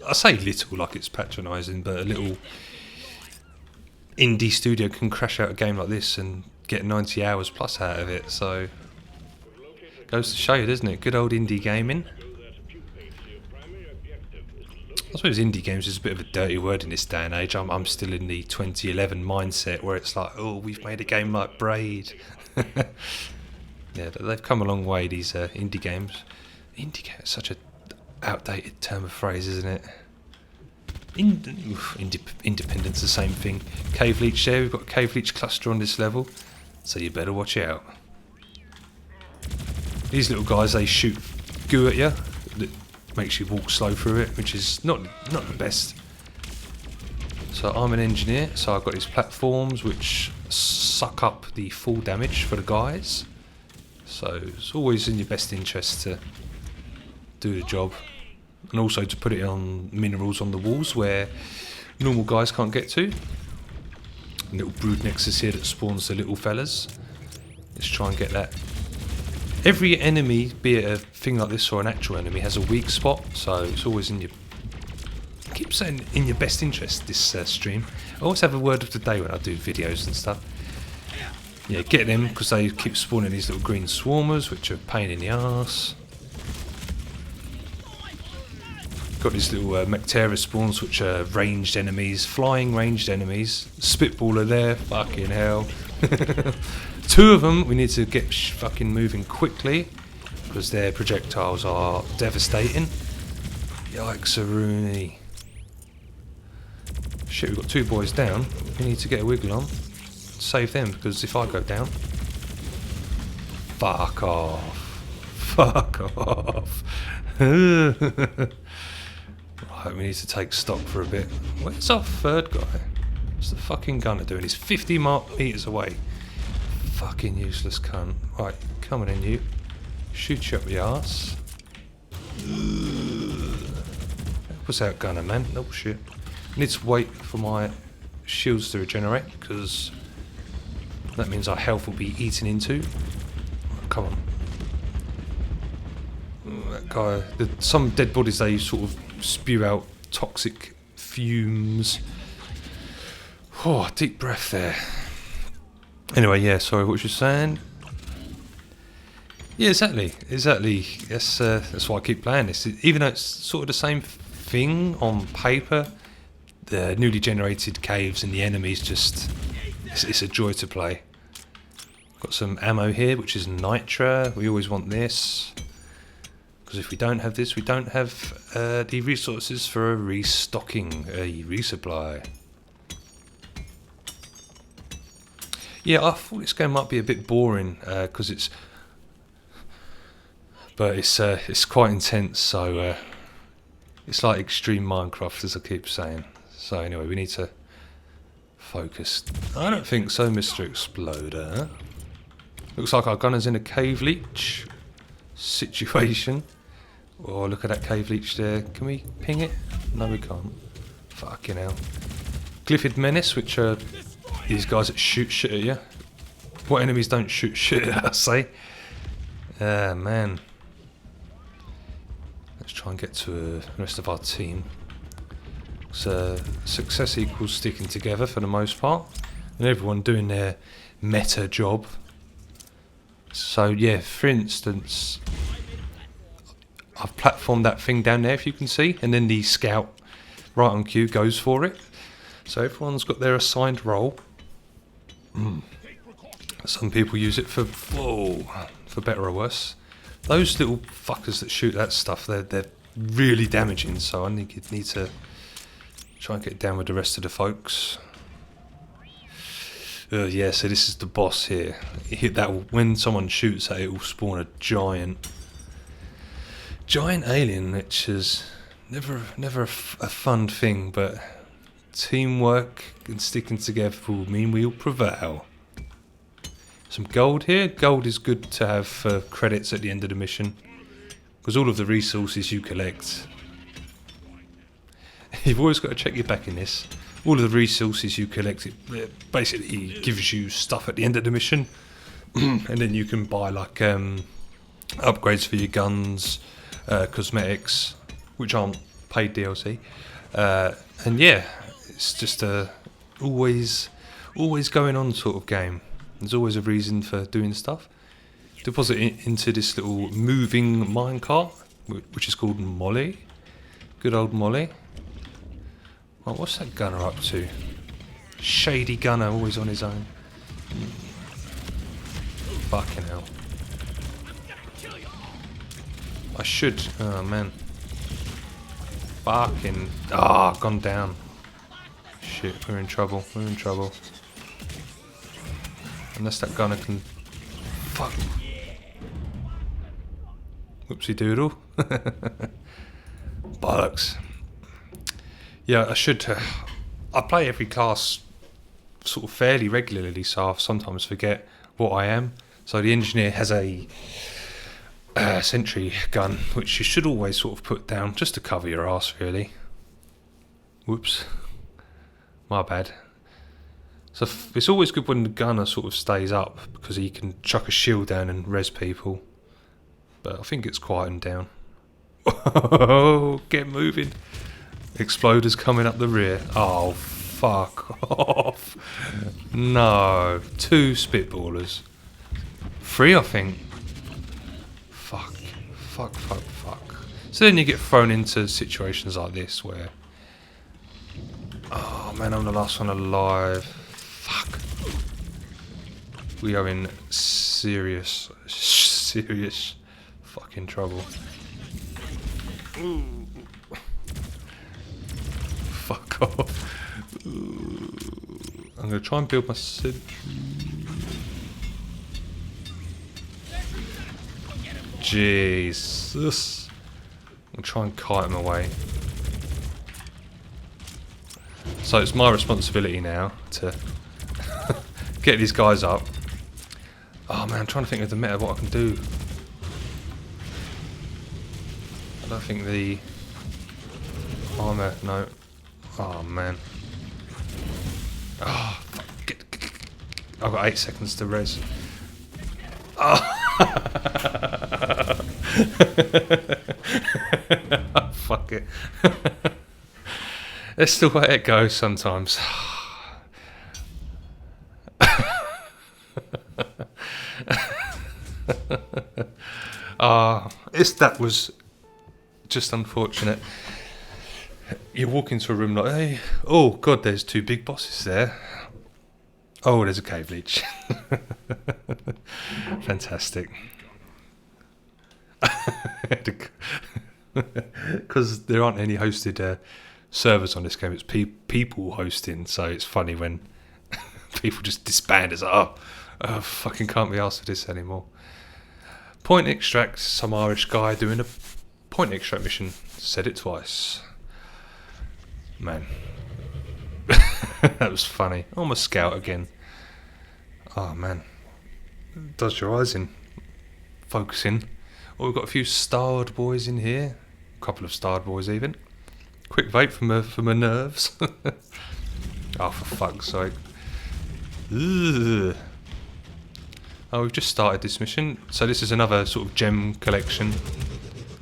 S1: I say little like it's patronising, but a little indie studio can crash out a game like this and get 90 hours plus out of it. So goes to show you, doesn't it? Good old indie gaming. I suppose indie games is a bit of a dirty word in this day and age. I'm still in the 2011 mindset where it's like, oh, we've made a game like Braid. Yeah, they've come a long way, these indie games. Indie game is such a outdated term of phrase, isn't it? Independent's the same thing. Cave leech there, we've got a cave leech cluster on this level, so you better watch out. These little guys, they shoot goo at you that makes you walk slow through it, which is not the best. So I'm an engineer, so I've got these platforms which suck up the full damage for the guys. So it's always in your best interest to do the job, and also to put it on minerals on the walls where normal guys can't get to. A little brood nexus here that spawns the little fellas. Let's try and get that. Every enemy, be it a thing like this or an actual enemy, has a weak spot, so it's always in your, I keep saying in your best interest, this stream. I always have a word of the day when I do videos and stuff. Yeah, get them, because they keep spawning these little green swarmers, which are a pain in the arse. Got these little Mectera spawns, which are ranged enemies, flying ranged enemies. Spitballer there, fucking hell. 2 of them, we need to get fucking moving quickly. because their projectiles are devastating. Yikes-a-rooney. Shit, we've got 2 boys down. We need to get a wiggle on. Save them, because if I go down... Fuck off. Fuck off. Right, we need to take stock for a bit. Where's our 3rd guy? What's the fucking gunner doing? He's 50 metres away. Fucking useless cunt. Right, coming in you. Shoot you up the arse. What's out gunner, man? Oh shit. I need to wait for my shields to regenerate, because that means our health will be eaten into. Come on. That guy, some dead bodies, they sort of spew out toxic fumes. Oh, deep breath there. Anyway, yeah, sorry, what was you saying? Yeah, exactly. That's why I keep playing this. Even though it's sort of the same thing on paper, the newly generated caves and the enemies just... It's a joy to play. Got some ammo here, which is nitra. We always want this. Because if we don't have this, we don't have the resources for a restocking, a resupply. Yeah, I thought this game might be a bit boring because it's... But it's quite intense, so... it's like extreme Minecraft, as I keep saying. So anyway, we need to focus. I don't think so, Mr. Exploder. Looks like our gunner's in a cave leech situation. Oh, look at that cave leech there. Can we ping it? No, we can't. Fucking hell. Glyphid Menace, which are these guys that shoot shit at you. What enemies don't shoot shit at, I say. Man. Let's try and get to the rest of our team. So, success equals sticking together for the most part. And everyone doing their meta job. So, yeah, for instance... I've platformed that thing down there, if you can see, and then the scout right on cue goes for it. So everyone's got their assigned role. Some people use it for better or worse. Those little fuckers that shoot that stuff, they're really damaging. So I need to try and get down with the rest of the folks. Yeah, so this is the boss here. When someone shoots at it, it will spawn a giant alien, which is never a fun thing, but teamwork and sticking together will mean we'll prevail. Some gold here. Gold is good to have for credits at the end of the mission, because all of the resources you collect, you've always got to check your back in this. All of the resources you collect, it basically gives you stuff at the end of the mission, and then you can buy like upgrades for your guns, cosmetics, which aren't paid DLC, and yeah, it's just a always going on sort of game. There's always a reason for doing stuff. Deposit it into this little moving minecart, which is called Molly. Good old Molly. Right, what's that gunner up to? Shady gunner, always on his own. Fucking hell. I should. Oh man. Fucking. Ah, gone down. Shit, we're in trouble. Unless that gunner can. Fuck. Whoopsie doodle. Bollocks. Yeah, I should. I play every class sort of fairly regularly, so I sometimes forget what I am. So the engineer has a sentry gun, which you should always sort of put down just to cover your ass, really. Whoops. My bad. So it's always good when the gunner sort of stays up, because he can chuck a shield down and res people. But I think it's quieting down. Oh, get moving. Exploders coming up the rear. Oh, fuck off. No. 2 spitballers. 3, I think. Fuck. So then you get thrown into situations like this where... Oh man, I'm the last one alive. Fuck. We are in serious fucking trouble. Fuck off. I'm gonna try and build my sim. Jesus. I'm gonna try and kite him away. So it's my responsibility now to get these guys up. Oh man, I'm trying to think of the meta, what I can do. I don't think the armor, no. Oh man. Oh, fuck. I've got 8 seconds to res. Oh. Fuck it. That's the way it goes sometimes. That was just unfortunate. You walk into a room like, hey, oh god, there's 2 big bosses there. Oh, there's a cave leech. Fantastic. Because there aren't any hosted servers on this game, it's people hosting, so it's funny when people just disband. It's like, oh, fucking can't be asked for this anymore. Point extract, some Irish guy doing a point extract mission. Said it twice. Man. That was funny. I'm a scout again. Oh man. Does your eyes in. Focusing. Oh, we've got a few starred boys in here. A couple of starred boys even. Quick vape for my nerves. Oh, for fuck's sake. Ugh. Oh, we've just started this mission. So this is another sort of gem collection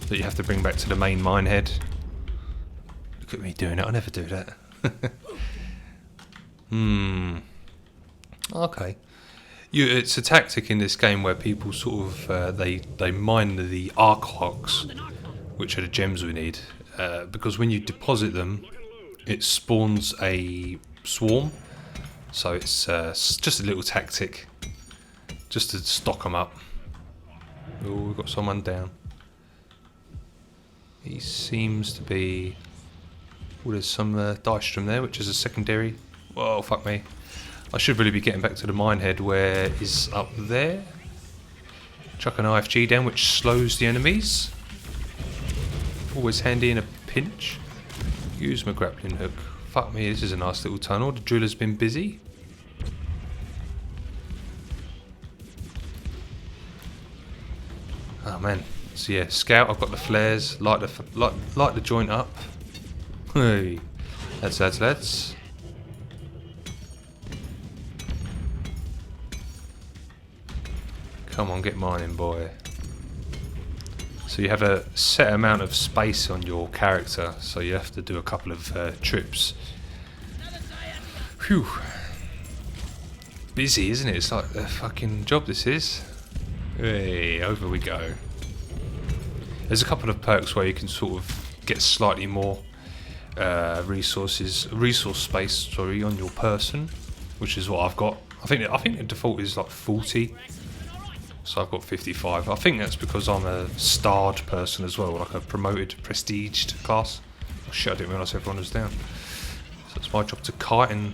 S1: that you have to bring back to the main mine head. Look at me doing it. I never do that. Okay. It's a tactic in this game where people sort of they mine the archhogs, which are the gems we need, because when you deposit them, it spawns a swarm. So it's just a little tactic, just to stock them up. Oh, we've got someone down. He seems to be. Oh, there's some diastrom there, which is a secondary. Whoa, fuck me. I should really be getting back to the mine head where is up there. Chuck an IFG down, which slows the enemies. Always handy in a pinch. Use my grappling hook. Fuck me, this is a nice little tunnel. The driller's been busy. Oh man. So yeah, scout. I've got the flares. Light the joint up. Hey, lads. Come on, get mining, boy. So you have a set amount of space on your character, so you have to do a couple of trips. Phew. Busy, isn't it? It's like a fucking job, this is. Hey, over we go. There's a couple of perks where you can sort of get slightly more resource space, on your person, which is what I've got. I think the default is like 40. So I've got 55. I think that's because I'm a starred person as well, like a promoted, prestiged class. Oh shit, I didn't realise everyone was down. So it's my job to kite and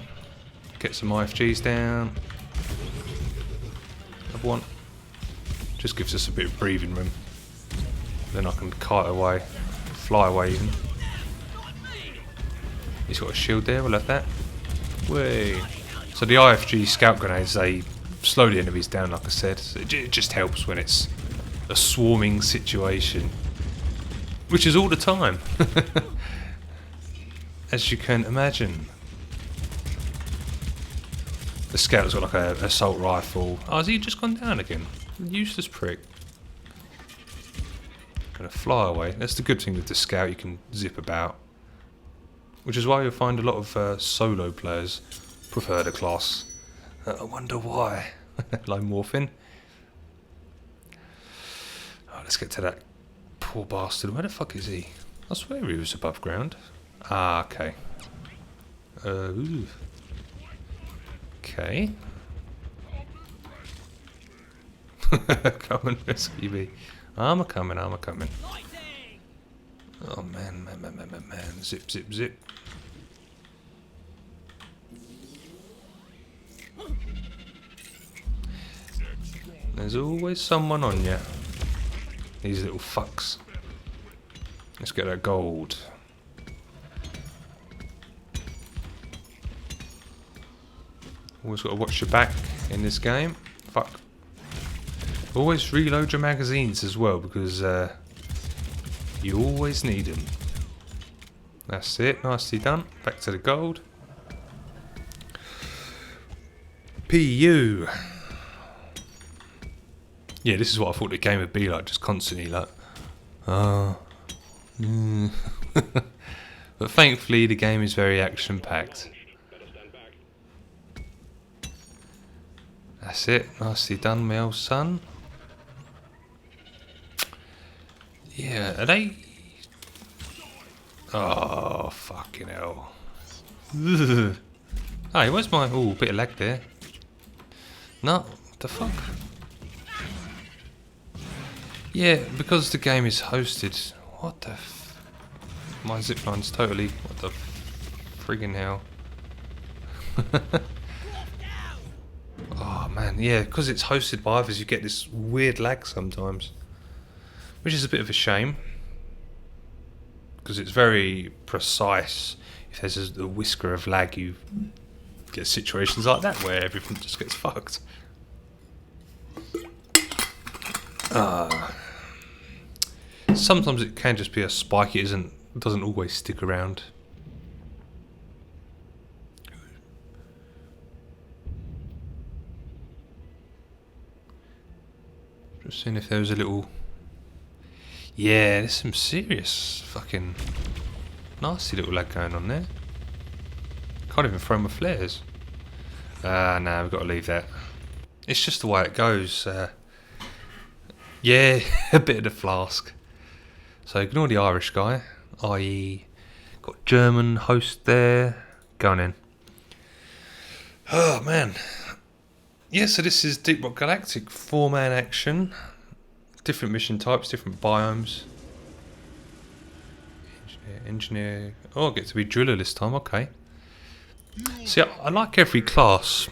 S1: get some IFGs down. Another one. Just gives us a bit of breathing room. Then I can kite away, fly away even. He's got a shield there, we'll have that. Way. So the IFG scout grenades, they slow the enemies down, like I said. It just helps when it's a swarming situation, which is all the time, as you can imagine. The scout's got like an assault rifle. Oh, has he just gone down again? Useless prick. Gonna fly away. That's the good thing with the scout, you can zip about, which is why you'll find a lot of solo players prefer the class. I wonder why. Lone morphing. Oh, let's get to that poor bastard. Where the fuck is he? I swear he was above ground. Ah, okay. Ooh. Okay. Come and rescue me. I'm a coming, I'm a coming.
S3: Lighting!
S1: Oh man, man, man, man, man, man. Zip, zip, zip. There's always someone on you. These little fucks. Let's get that gold. Always got to watch your back in this game. Fuck. Always reload your magazines as well, because you always need them. That's it. Nicely done. Back to the gold. PU. Yeah, this is what I thought the game would be like, just constantly like, but thankfully the game is very action-packed.
S2: Better stand back.
S1: That's it, nicely done, my old son. Yeah, are they... Oh, fucking hell. Ugh. Hey, where's my... Oh, bit of lag there. No, what the fuck? Yeah, because the game is hosted. What the f... My zipline's totally... What the friggin' hell? Oh man, yeah, because it's hosted by others, you get this weird lag sometimes. Which is a bit of a shame. Because it's very precise. If there's a whisker of lag, you get situations like that where everything just gets fucked. Sometimes it can just be a spike. It doesn't always stick around. Just seeing if there was a little. Yeah, there's some serious fucking nasty little lag going on there. Can't even throw my flares. No, we've got to leave that. It's just the way it goes. Yeah, a bit of the flask. So ignore the Irish guy, i.e. got German host there. Going in. Oh man. Yeah, so this is Deep Rock Galactic 4-man action. Different mission types, different biomes. Engineer. Oh, I get to be driller this time, okay. See, I like every class.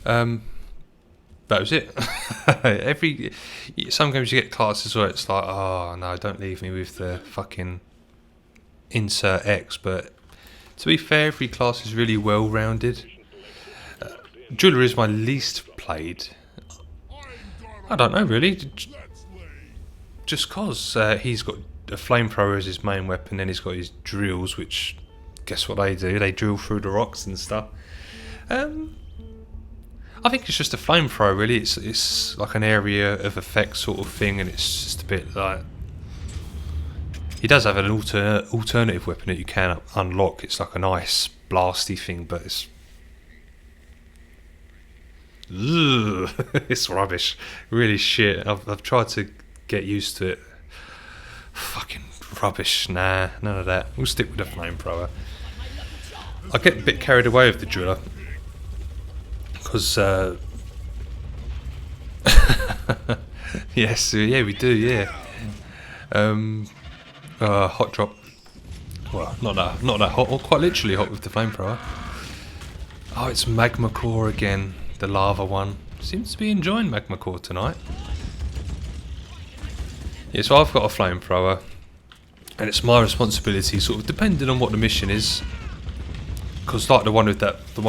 S1: That was it. Some games you get classes where it's like, oh no, don't leave me with the fucking insert X. But to be fair, every class is really well rounded. Driller is my least played. I don't know really. Just cause he's got a flamethrower as his main weapon, then he's got his drills, which guess what they do? They drill through the rocks and stuff. I think it's just a flamethrower really. It's like an area of effect sort of thing, and it's just a bit like... He does have an alternative weapon that you can unlock. It's like a nice blasty thing, but it's... Ugh, it's rubbish. Really shit. I've tried to get used to it. Fucking rubbish. Nah, none of that. We'll stick with the flamethrower. I get a bit carried away with the driller. Because, yes, yeah, we do, yeah. Hot drop. Well, not that hot, or quite literally hot with the flamethrower. Oh, it's Magma Core again, the lava one. Seems to be enjoying Magma Core tonight. Yeah, so I've got a flamethrower, and it's my responsibility, sort of depending on what the mission is. Because like the one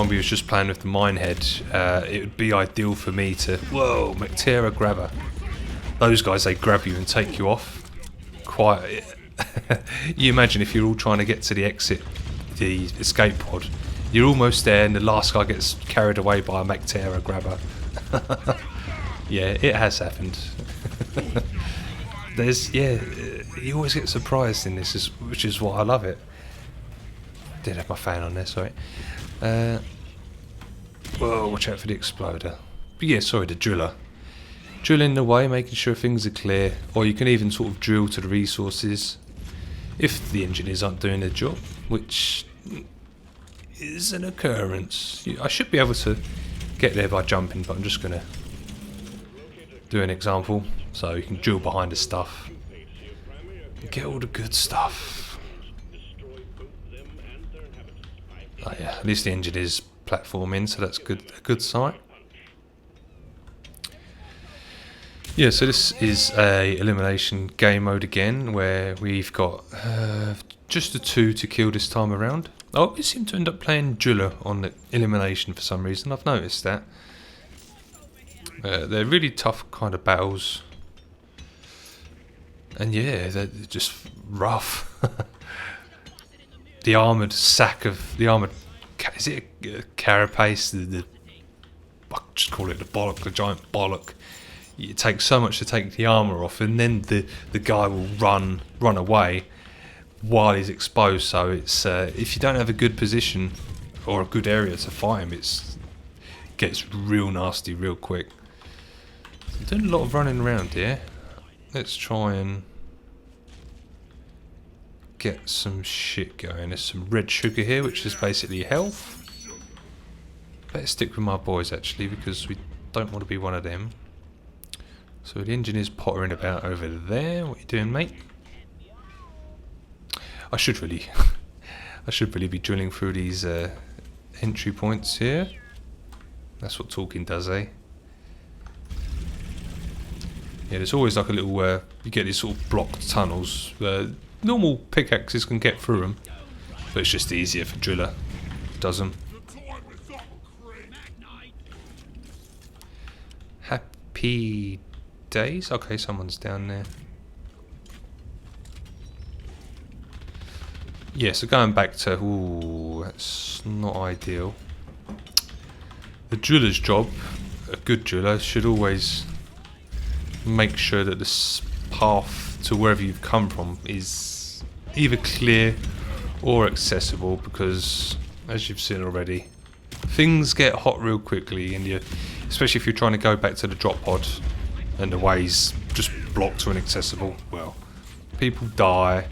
S1: we was just playing with the minehead, it would be ideal for me to... Whoa, Mactera grabber. Those guys, they grab you and take you off. Quite... You imagine if you're all trying to get to the exit, the escape pod. You're almost there and the last guy gets carried away by a Mactera grabber. Yeah, it has happened. You always get surprised in this, which is why I love it. Did have my fan on there, sorry. Whoa, watch out for the exploder. But yeah, sorry, the driller. Drilling away, making sure things are clear, or you can even sort of drill to the resources if the engineers aren't doing their job, which is an occurrence. I should be able to get there by jumping, but I'm just gonna do an example, so you can drill behind the stuff, get all the good stuff. Oh yeah, at least the engine is platforming, so that's good. A good sight. Yeah, so this is a elimination game mode again, where we've got just the 2 to kill this time around. Oh, we seem to end up playing Jula on the elimination for some reason. I've noticed that. They're really tough kind of battles, and yeah, they're just rough. The armoured sack of the armoured, is it a carapace? I just call it the bollock, the giant bollock. It takes so much to take the armour off, and then the guy will run away while he's exposed. So it's if you don't have a good position or a good area to fight him, it gets real nasty real quick. I'm doing a lot of running around here. Let's try and get some shit going. There's some red sugar here, which is basically health. Better stick with my boys actually, because we don't want to be one of them. So the engineer's pottering about over there. What are you doing, mate? I should really be drilling through these entry points here. That's what talking does, eh? Yeah, there's always like a little you get these sort of blocked tunnels. Normal pickaxes can get through them, but it's just easier for driller. Does them. Happy days. Okay, someone's down there. Yeah, so going back to, ooh, that's not ideal. The driller's job, a good driller, should always make sure that this path to wherever you've come from is either clear or accessible, because as you've seen already, things get hot real quickly, and especially if you're trying to go back to the drop pod and the way's just blocked or inaccessible, well, people die.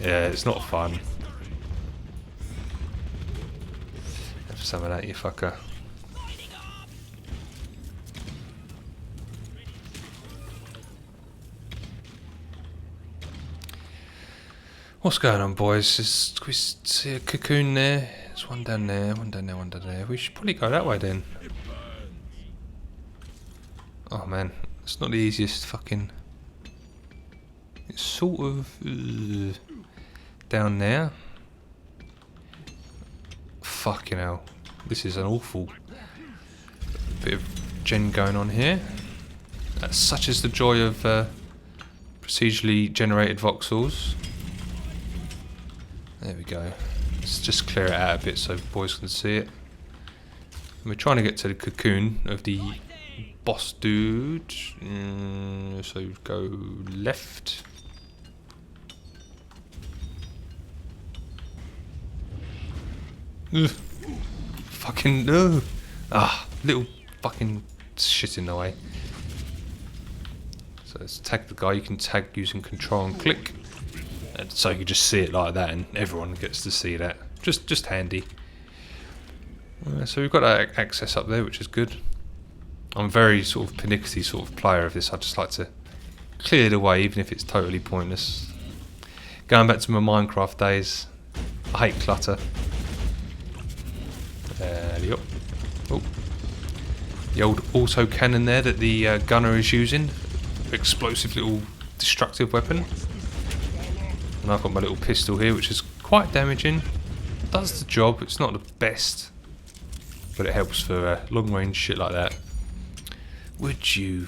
S1: Yeah, it's not fun. Have some of that, you fucker. What's going on, boys? Can we see a cocoon there? There's one down there, one down there, one down there. We should probably go that way then. Oh man, it's not the easiest fucking... It's sort of down there. Fucking hell. This is an awful bit of gen going on here. Such is the joy of procedurally generated voxels. There we go. Let's just clear it out a bit so boys can see it. And we're trying to get to the cocoon of the boss dude. So go left. Ugh. Fucking no. Little fucking shit in the way. So let's tag the guy. You can tag using control and click. And so you just see it like that, and everyone gets to see that. Just handy. So we've got access up there, which is good. I'm a very sort of pernickety sort of player of this. I just like to clear the way, even if it's totally pointless. Going back to my Minecraft days, I hate clutter. Yep. Oh. The old auto cannon there that the gunner is using. Explosive little destructive weapon. And I've got my little pistol here, which is quite damaging. Does the job. It's not the best, but it helps for long range shit like that. Would you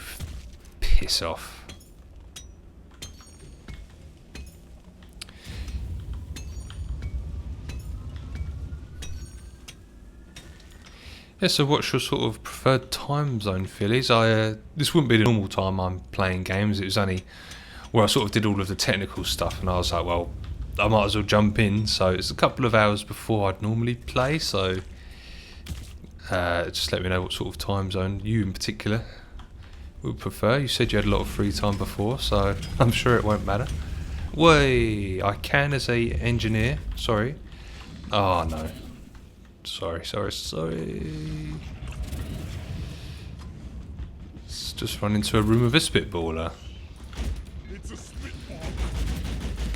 S1: piss off? Yeah, so what's your sort of preferred time zone, Phillies? This wouldn't be the normal time I'm playing games. It was only where I sort of did all of the technical stuff, and I was like, well, I might as well jump in. So it's a couple of hours before I'd normally play, so just let me know what sort of time zone you in particular would prefer. You said you had a lot of free time before, so I'm sure it won't matter. Way, I can as a engineer. Sorry. Oh no. Sorry. Let's Just run into a room with a spitballer.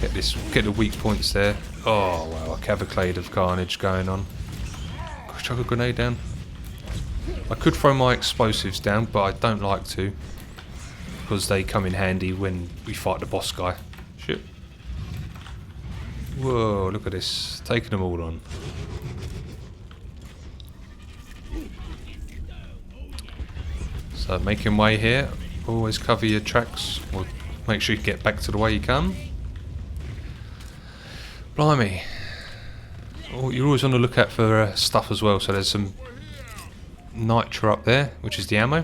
S1: Get the weak points there. Oh wow, a cavalcade of carnage going on. Gosh, chuck a grenade down. I could throw my explosives down, but I don't like to, because they come in handy when we fight the boss guy. Shit. Whoa, look at this. Taking them all on. So making way here. Always cover your tracks. Or make sure you get back to the way you come. Blimey. Oh, you're always on the lookout for stuff as well. So there's some nitro up there, which is the ammo.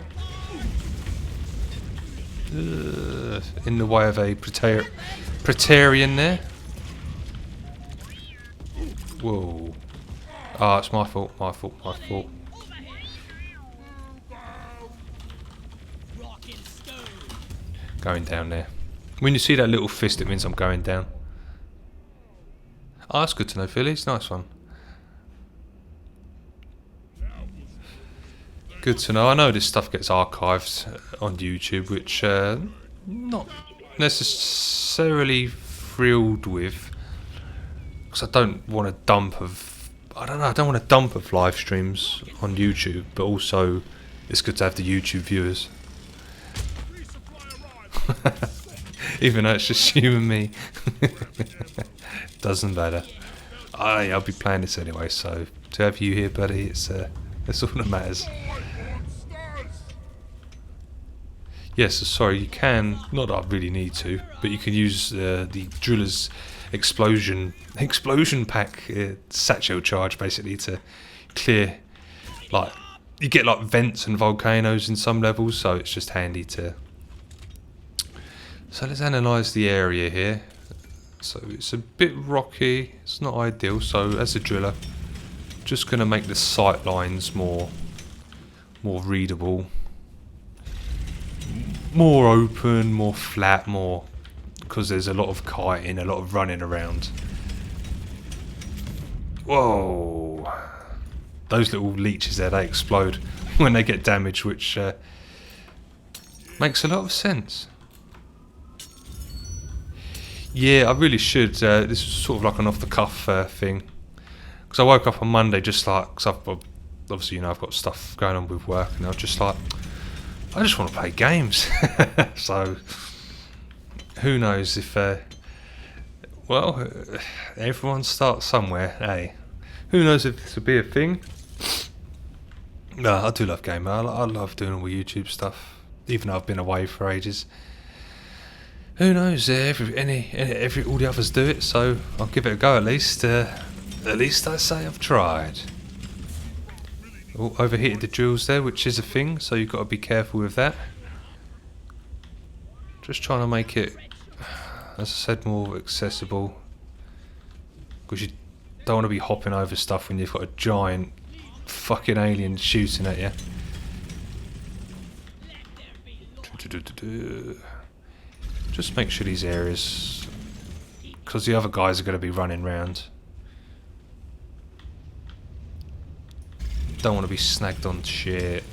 S1: In the way of a Praetorian there. Whoa. Ah, it's my fault, my fault, my fault. Going down there. When you see that little fist, it means I'm going down. Ah, that's good to know, Phillies. Nice one. Good to know. I know this stuff gets archived on YouTube, which not necessarily thrilled with, because I don't want a dump of. I don't know. I don't want a dump of live streams on YouTube, but also it's good to have the YouTube viewers. Even though it's just you and me. Doesn't matter. I'll be playing this anyway, so to have you here, buddy, it's all that matters. Yes, sorry, you can, not that I really need to, but you can use the driller's explosion pack satchel charge basically to clear, like, you get like vents and volcanoes in some levels, so it's just handy to. So let's analyse the area here. So it's a bit rocky, it's not ideal, so as a driller, just going to make the sight lines more readable, more open, more flat, more, because there's a lot of kiting, a lot of running around. Whoa! Those little leeches there, they explode when they get damaged, which makes a lot of sense. Yeah, I really should. This was sort of like an off-the-cuff thing, because I woke up on Monday just like, because obviously, you know, I've got stuff going on with work, and I was just like, I just want to play games. So who knows if well, everyone starts somewhere, hey. Who knows if this will be a thing. No, I do love gaming. I love doing all the YouTube stuff, even though I've been away for ages. Who knows? All the others do it, so I'll give it a go at least. At least I say I've tried. Oh, overheated the drills there, which is a thing, so you've got to be careful with that. Just trying to make it, as I said, more accessible. Because you don't want to be hopping over stuff when you've got a giant fucking alien shooting at you. Just make sure these areas, because the other guys are going to be running around. Don't want to be snagged on shit.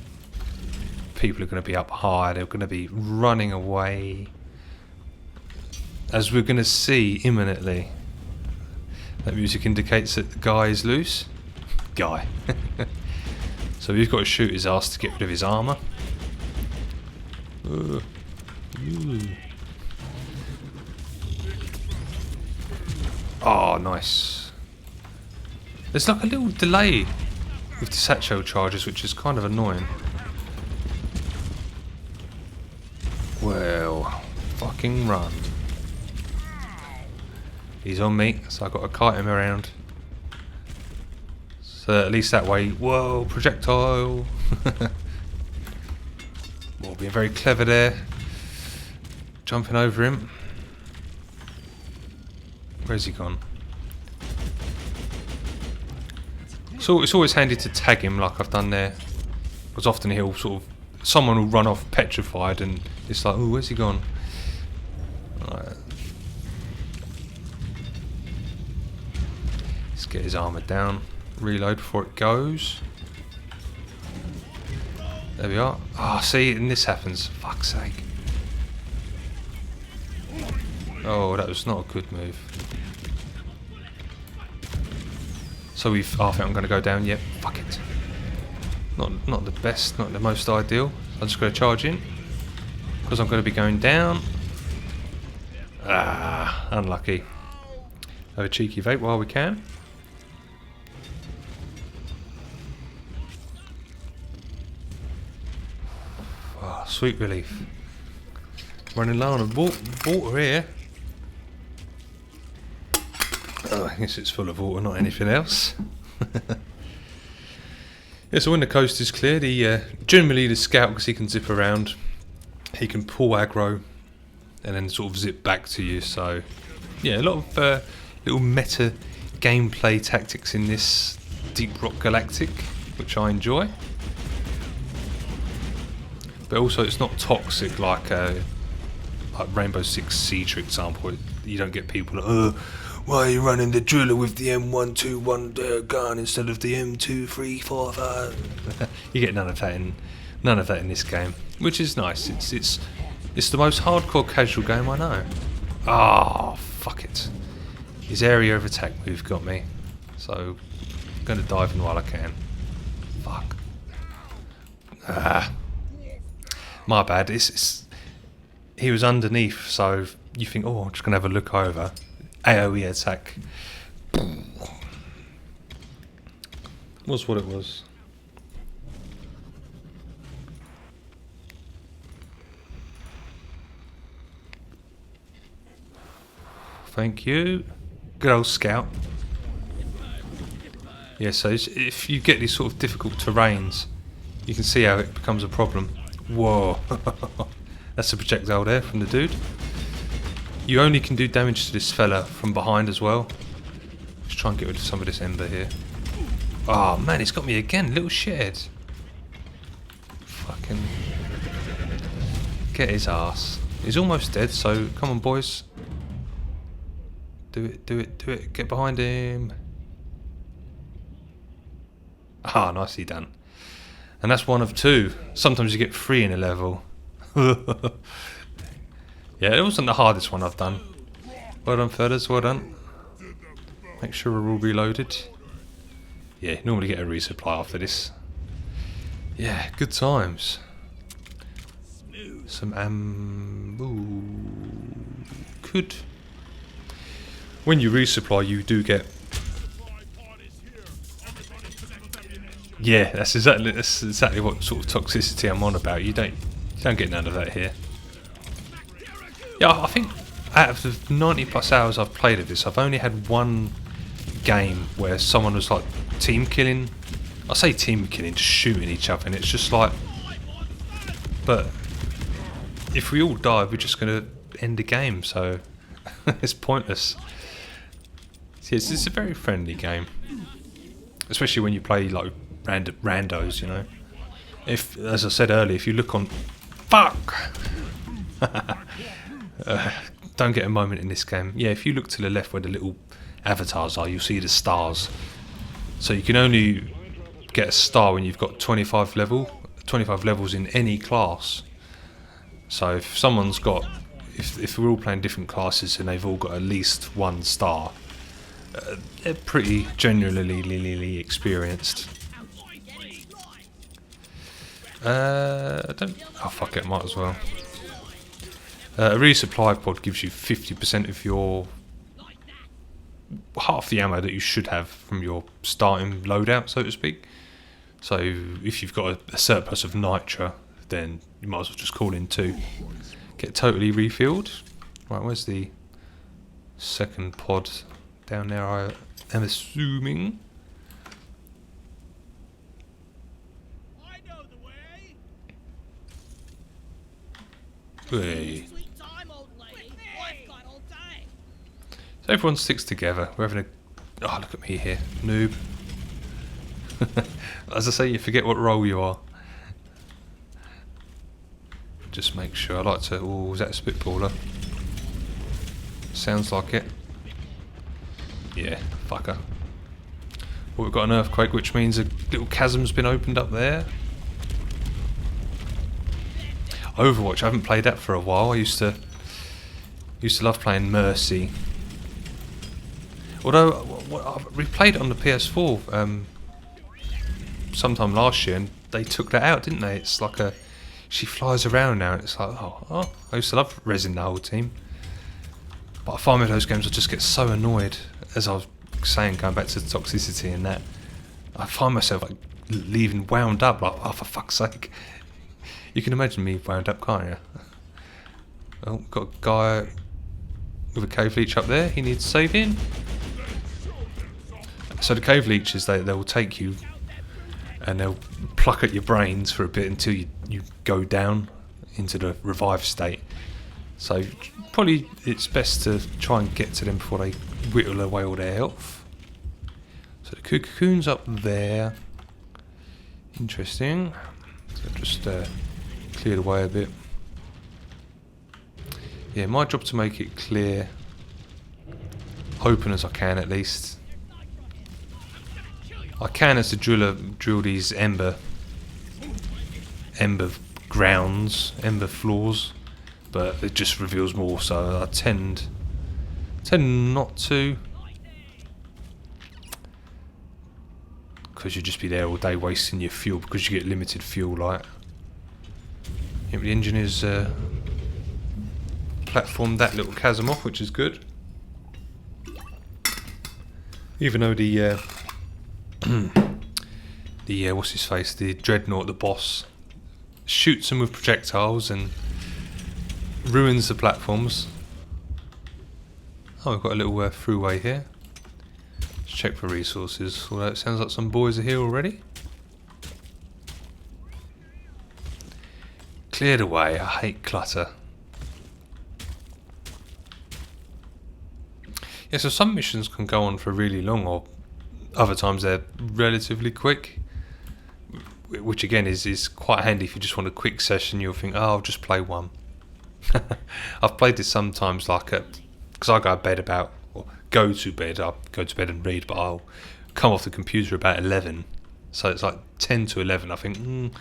S1: People are going to be up high, they're going to be running away. As we're going to see imminently. That music indicates that the guy is loose. Guy. So we've got to shoot his ass to get rid of his armour. Oh, nice. There's like a little delay with the satchel charges, which is kind of annoying. Well, fucking run. He's on me, so I've got to kite him around. So at least that way, whoa, projectile. Well, being very clever there. Jumping over him. Where's he gone? So it's always handy to tag him like I've done there. Because often he'll sort of, someone will run off petrified and it's like, oh, where's he gone? Right. Let's get his armour down. Reload before it goes. There we are. Ah, see, and this happens. Fuck's sake. Oh, that was not a good move. So we've. Oh, I think I'm going to go down. Yep. Fuck it. Not the best. Not the most ideal. I'm just going to charge in because I'm going to be going down. Ah, unlucky. Have a cheeky vape while we can. Oh, sweet relief. Running low on water here. Oh, I guess it's full of water, not anything else. Yeah, so when the coast is clear, generally the scout, because he can zip around, he can pull aggro and then sort of zip back to you. So yeah, a lot of little meta gameplay tactics in this Deep Rock Galactic, which I enjoy. But also it's not toxic like Rainbow Six Siege, for example. You don't get people like, why are you running the driller with the M121 gun instead of the M2345? You get none of that in this game, which is nice. It's the most hardcore casual game I know. Oh, fuck it. His area of attack move got me, so I'm going to dive in while I can. Fuck. My bad. He was underneath, so you think, oh, I'm just going to have a look over. AoE attack. Was what it was. Thank you. Good old scout. Yeah, so if you get these sort of difficult terrains, you can see how it becomes a problem. Whoa. That's a projectile there from the dude. You only can do damage to this fella from behind as well. Let's try and get rid of some of this ember here. Oh man, it's got me again, little shithead. Fucking get his ass. He's almost dead, so come on boys. Do it, do it, do it. Get behind him. Ah, nicely done. And that's one of two. Sometimes you get 3 in a level. Yeah, it wasn't the hardest one I've done. Well done, fellas, well done. Make sure we're all reloaded. Yeah, normally get a resupply after this. Yeah, good times. Some could. When you resupply, you do get. Yeah, that's exactly what sort of toxicity I'm on about. You don't get none of that here. Yeah, I think out of the 90 plus hours I've played of this, I've only had one game where someone was like team killing. I say team killing, just shooting each other, and it's just like. But if we all die, we're just going to end the game, so it's pointless. So yes, it's a very friendly game, especially when you play like randos, you know. If, as I said earlier, if you look on, fuck. Don't get a moment in this game. Yeah, if you look to the left where the little avatars are, you'll see the stars. So you can only get a star when you've got 25 levels in any class. So if someone's got, if we're all playing different classes and they've all got at least 1 star, they're pretty generally experienced. Oh fuck it, might as well. A resupply pod gives you 50% of your half the ammo that you should have from your starting loadout, so to speak. So if you've got a surplus of nitra, then you might as well just call in 2. Get totally refilled. Right, where's the second pod? Down there, I am assuming.
S3: I know the way.
S1: Hey.
S3: Sweet time, old lady. I've got all day.
S1: So everyone sticks together. We're having a. Oh, look at me here, noob. As I say, you forget what role you are. Just make sure. I like to. Oh, is that a spitballer? Sounds like it. Yeah, fucker. Well, we've got an earthquake, which means a little chasm's been opened up there. Overwatch, I haven't played that for a while. I used to love playing Mercy. Although we played it on the PS4 sometime last year, and they took that out, didn't they? It's like she flies around now, and it's like, oh, I used to love rezzing the whole team. But I find with those games, I just get so annoyed, as I was saying, going back to the toxicity and that. I find myself like leaving wound up, like, oh, for fuck's sake. You can imagine me wound up, can't you? Well, got a guy with a cave leech up there, he needs saving. So the cave leeches, they will take you and they'll pluck at your brains for a bit until you go down into the revive state. So probably it's best to try and get to them before they whittle away all their health. So the cocoon's up there. Interesting. So just cleared away a bit. Yeah, my job to make it clear, open as I can at least. I can, as a driller, drill these ember grounds, ember floors, but it just reveals more, so I tend not to, because you'd just be there all day wasting your fuel because you get limited fuel light. Yeah, the engineers platformed that little chasm off, which is good. Even though the what's his face, the dreadnought, the boss, shoots them with projectiles and ruins the platforms. Oh, we've got a little throughway here. Let's check for resources, although it sounds like some boys are here already. Cleared away. I hate clutter. Yeah, so some missions can go on for really long, or other times they're relatively quick, which again is quite handy if you just want a quick session. You'll think, oh, I'll just play one. I've played this sometimes, like because I go to bed I'll go to bed and read, but I'll come off the computer about 11, so it's like 10 to 11. I think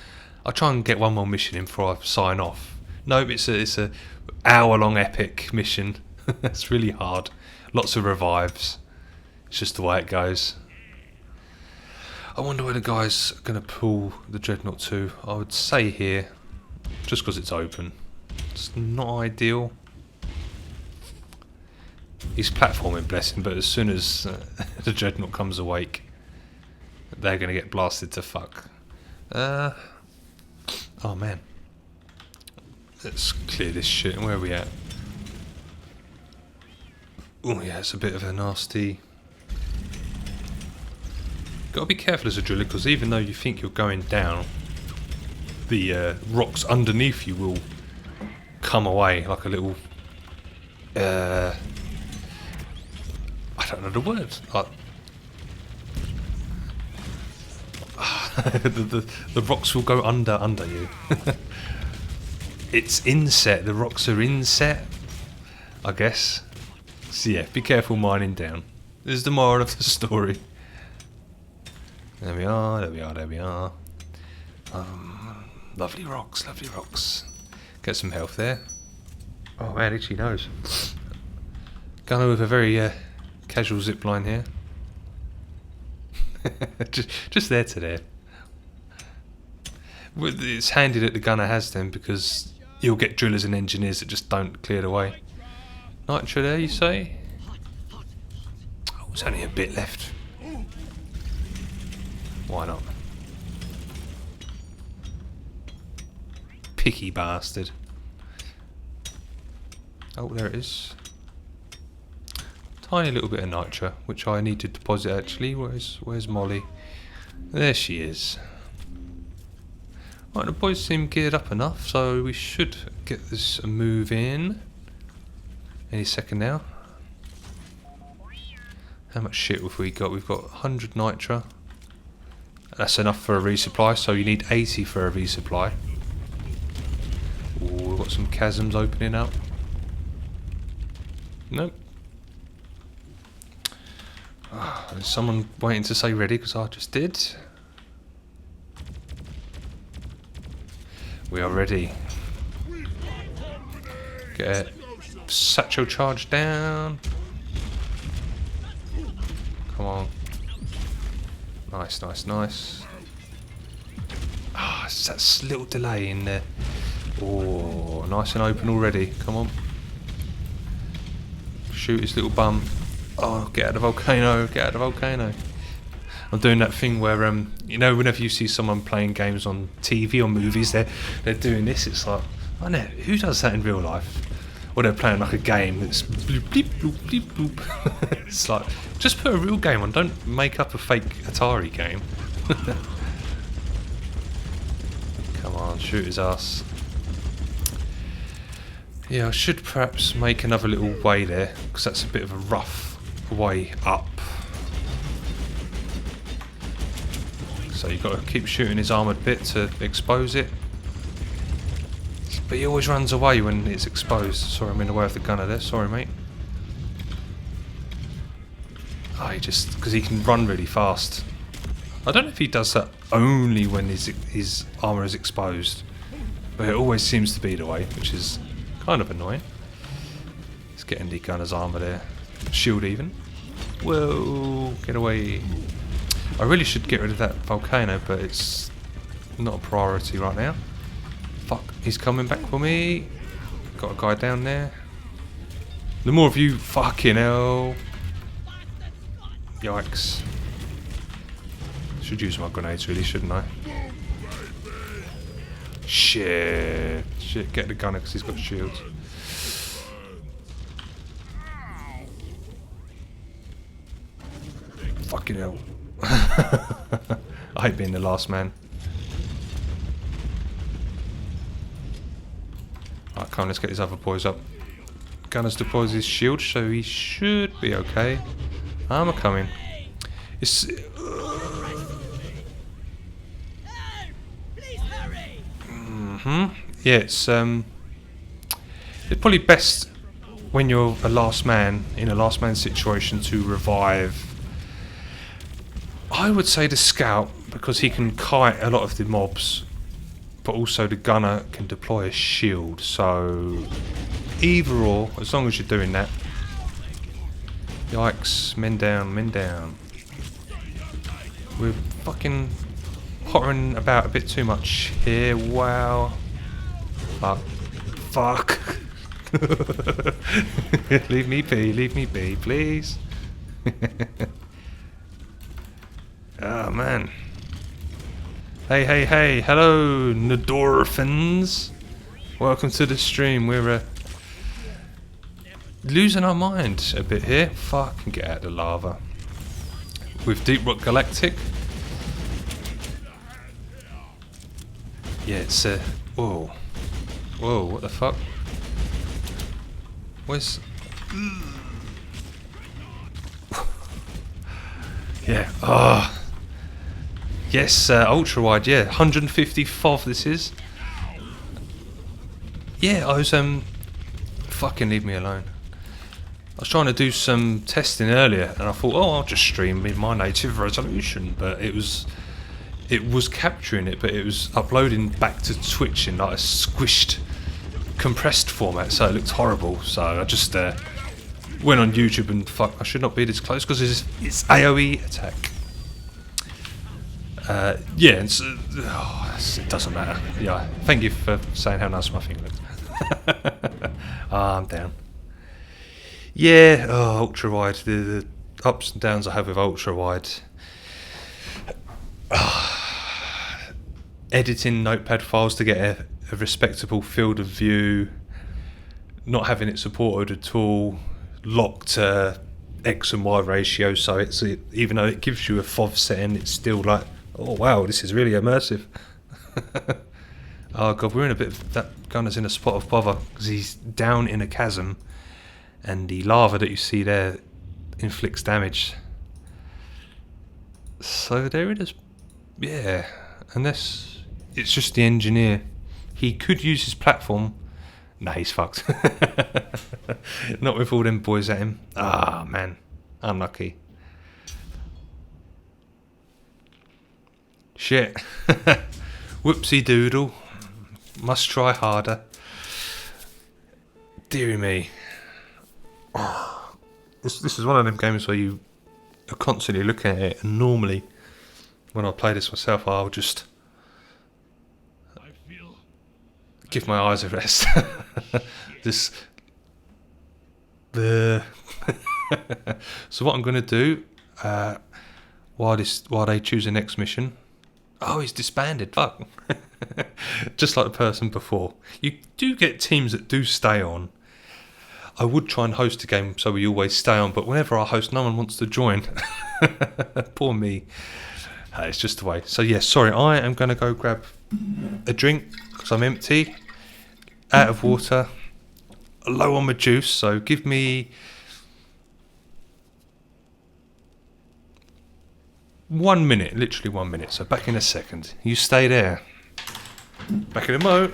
S1: I'll try and get one more mission in before I sign off. No, it's a hour-long epic mission. It's really hard. Lots of revives. It's just the way it goes. I wonder where the guy's going to pull the Dreadnought to. I would say here, just because it's open. It's not ideal. He's platforming, bless him, but as soon as the Dreadnought comes awake, they're going to get blasted to fuck. Oh man. Let's clear this shit. Where are we at? Oh yeah, it's a bit of a nasty... Got to be careful as a driller, because even though you think you're going down, the rocks underneath you will come away like a little... I don't know the word. Like, the rocks will go under you. It's inset. The rocks are inset, I guess. So yeah, be careful mining down. This is the moral of the story. There we are, there we are, there we are. Lovely rocks, lovely rocks. Get some health there. Oh man, itchy nose. Going with a very casual zip line here. just there to there. It's handy that the gunner has them, because you'll get drillers and engineers that just don't clear the way. Nitro there, you say? Oh, there's only a bit left. Why not? Picky bastard. Oh, there it is. Tiny little bit of nitro, which I need to deposit actually. Where's Molly? There she is. Right, the boys seem geared up enough, so we should get this a move in any second now. How much shit have we got? We've got 100 nitro. That's enough for a resupply, so you need 80 for a resupply. Ooh, we've got some chasms opening up. Nope. There's someone waiting to say ready, because I just did. We are ready. Get a satchel charge down. Come on. Nice, nice, nice. Ah, it's that little delay in there. Oh, nice and open already. Come on. Shoot his little bum. Oh, get out of the volcano. Get out of the volcano. I'm doing that thing where, you know, whenever you see someone playing games on TV or movies, they're doing this. It's like, I know, who does that in real life? Or they're playing like a game that's bloop, bleep, bloop, bleep, bloop. It's like, just put a real game on. Don't make up a fake Atari game. Come on, shoot his ass. Yeah, I should perhaps make another little way there, because that's a bit of a rough way up. So you've got to keep shooting his armoured bit to expose it. But he always runs away when it's exposed. Sorry, I'm in the way of the gunner there. Sorry, mate. Oh, he just... because he can run really fast. I don't know if he does that only when his armour is exposed. But it always seems to be the way, which is kind of annoying. Let's get in the gunner's armour there. Shield even. Whoa, get away. I really should get rid of that volcano, but it's not a priority right now. Fuck, he's coming back for me. Got a guy down there. The more of you, fucking hell. Yikes. Should use my grenades really, shouldn't I? Shit. Shit, get the gunner because he's got shields. Fucking hell. I hate being the last man. Alright, come on, let's get these other boys up. Gunner's deploys his shield, so he should be okay. Armor coming. It's...
S3: Please hurry!
S1: Yeah, it's probably best when you're a last man, in a last man situation, to revive, I would say, the scout, because he can kite a lot of the mobs, but also the gunner can deploy a shield, so either or, as long as you're doing that. Yikes, men down, men down. We're fucking hottering about a bit too much here, wow. Fuck. Fuck. Leave me be, please. Oh man. Hey, hey, hey, hello, Nadorphins. Welcome to the stream. We're losing our mind a bit here. Fucking get out of the lava. With Deep Rock Galactic. Yeah, it's whoa. Whoa, what the fuck? Where's... yeah, ah. Yes, ultra wide, yeah. 150 FOV this is. Yeah, I was fucking leave me alone. I was trying to do some testing earlier and I thought, oh, I'll just stream in my native resolution, but it was capturing it, but it was uploading back to Twitch in like a squished, compressed format, so it looked horrible. So I just went on YouTube and fuck, I should not be this close because it's AOE attack. Yeah, it's, it doesn't matter. Yeah, thank you for saying how nice my thing looked. I'm down. Yeah, ultra wide. The ups and downs I have with ultra wide. Editing notepad files to get a respectable field of view. Not having it supported at all. Locked X and Y ratio, so it's even though it gives you a FOV setting, it's still like, oh wow, this is really immersive. Oh god, we're in a bit of... that gunner's in a spot of bother because he's down in a chasm and the lava that you see there inflicts damage. So there it is. Yeah, unless it's just the engineer. He could use his platform. Nah, he's fucked. Not with all them boys at him. Ah, man. Unlucky. Shit. Whoopsie doodle. Must try harder. Deary me. This is one of them games where you are constantly looking at it, and normally when I play this myself, I'll just give my eyes a rest. This. So what I'm going to do, while they choose the next mission. Oh, he's disbanded. Fuck. Just like the person before. You do get teams that do stay on. I would try and host a game so we always stay on, but whenever I host, no one wants to join. Poor me. It's just the way. So yeah, sorry, I am going to go grab a drink because I'm empty, out of water, low on my juice, so give me 1 minute, literally 1 minute, so back in a second. You stay there. Back in a mo.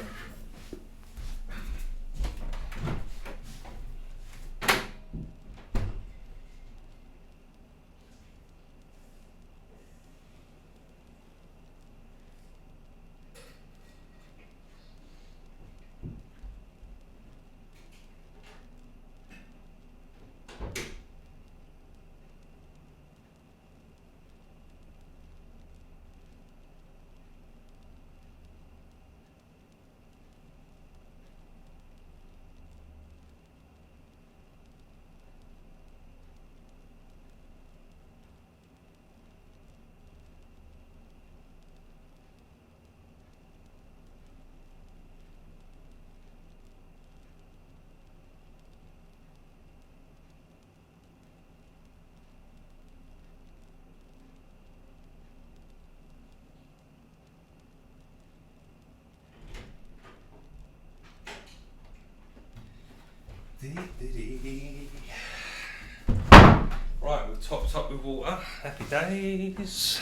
S1: Right, we're topped up with water. Happy days.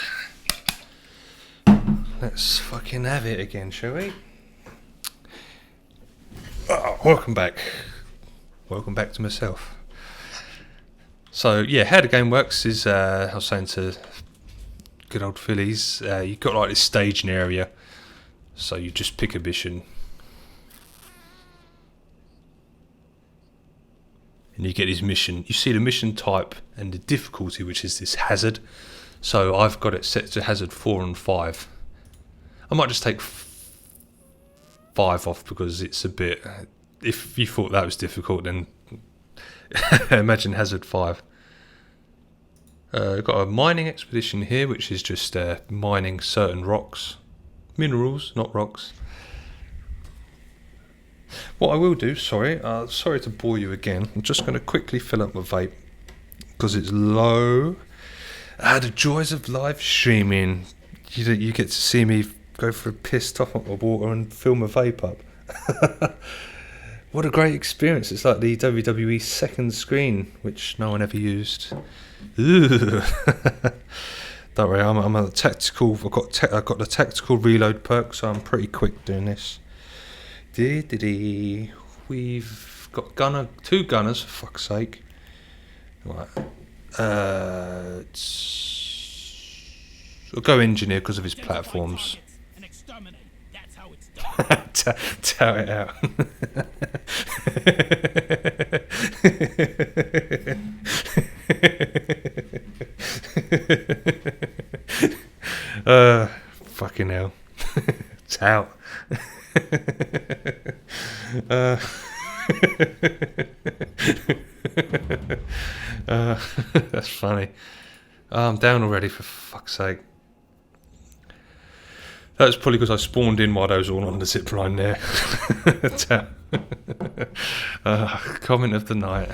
S1: Let's fucking have it again, shall we? Oh, welcome back. Welcome back to myself. So yeah, how the game works is, I was saying to good old Phillies, you've got like this staging area. So you just pick a mission. And you get his mission. You see the mission type and the difficulty, which is this hazard. So I've got it set to hazard 4 and 5. I might just take 5 off because it's a bit. If you thought that was difficult, then imagine hazard 5. Got a mining expedition here, which is just mining certain rocks, minerals, not rocks. What I will do, sorry to bore you again. I'm just going to quickly fill up my vape because it's low. The joys of live streaming. You get to see me go for a piss, top up my water, and fill my vape up. What a great experience! It's like the WWE second screen, which no one ever used. Don't worry, I'm a tactical. I've got the tactical reload perk, so I'm pretty quick doing this. We've got two gunners, for fuck's sake. Right. We'll go engineer because of his platforms. Tow it out. Fucking hell. Tow. That's funny. I'm down already, for fuck's sake. That's probably because I spawned in while I was all on the zip line there. Comment of the night.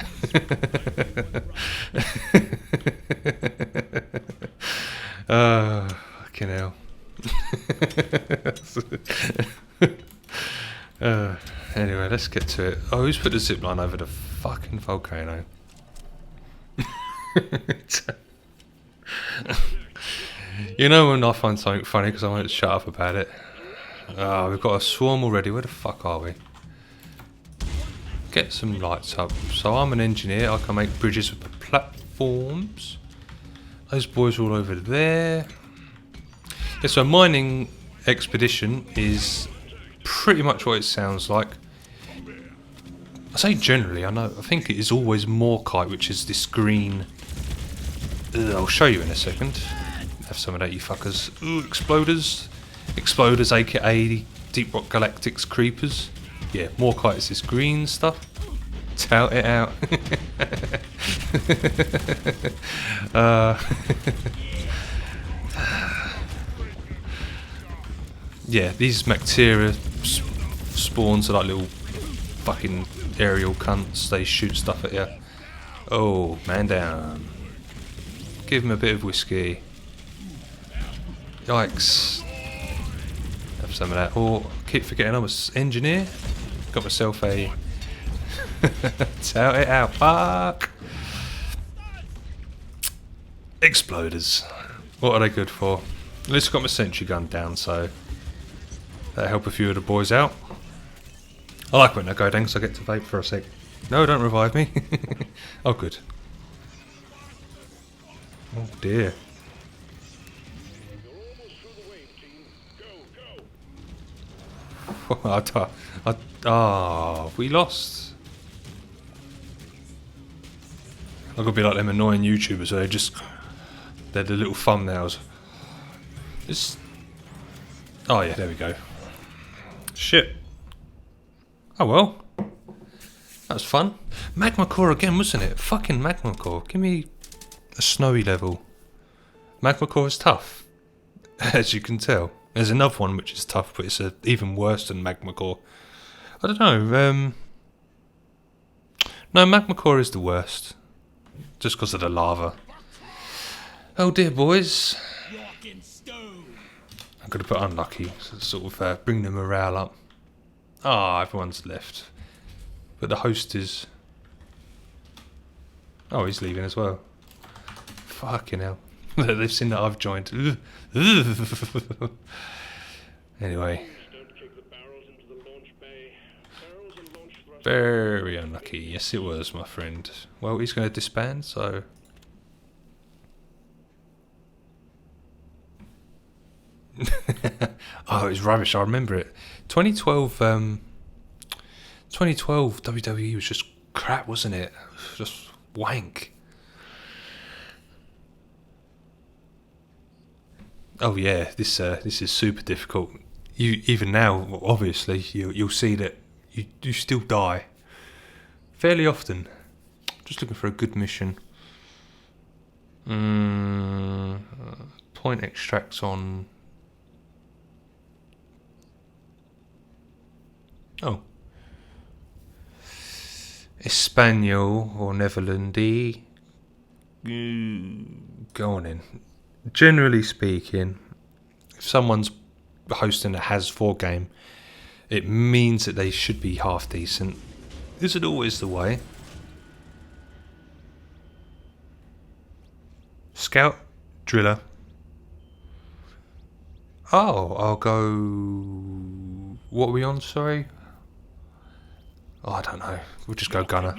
S1: Fucking hell. Anyway, let's get to it. Oh, who's put the zip line over the fucking volcano? You know when I find something funny because I won't shut up about it. We've got a swarm already. Where the fuck are we? Get some lights up. So I'm an engineer. I can make bridges with the platforms. Those boys are all over there. Yeah, so a mining expedition is pretty much what it sounds like. I say generally, I think it is always Morkite, which is this green. I'll show you in a second. Have some of that, you fuckers. Ooh, exploders. Exploders, aka Deep Rock Galactic's creepers. Yeah, Morkite is this green stuff. Tout it out. Yeah, these Macteria spawns are like little fucking aerial cunts. They shoot stuff at you. Oh, man down. Give him a bit of whiskey. Yikes. Have some of that. Oh, keep forgetting I was engineer. Got myself a... Tout it out. Fuck. Exploders. What are they good for? At least I got my sentry gun down, so that'll help a few of the boys out. I like when I go down because I get to vape for a sec. No, don't revive me. Oh, good. Oh dear. We lost. I've got to be like them annoying YouTubers where they're the little thumbnails. Oh yeah, there we go. Shit. Oh well. That was fun. Magma core again, wasn't it? Fucking magma core. Give me a snowy level. Magma core is tough, as you can tell. There's another one which is tough, but it's even worse than magma core. I don't know. No, magma core is the worst, just because of the lava. Oh dear, boys. I'm going to put unlucky, so sort of bring the morale up. Ah, everyone's left. But the host is... Oh, he's leaving as well. Fucking hell. They've seen that I've joined. Anyway. Very unlucky. Yes, it was, my friend. Well, he's going to disband, so... Oh, it was rubbish. I remember it. 2012 WWE was just crap, wasn't it? Just wank. Oh yeah, this is super difficult. You even now, obviously, you'll see that you still die fairly often. Just looking for a good mission. Point extracts on. Oh. Espanol or Netherlandy. Go on in. Generally speaking, if someone's hosting a Has4 game, it means that they should be half decent. Is it always the way? Scout, driller. Oh, I'll go... What are we on, sorry? Oh, I don't know. We'll just go gunner.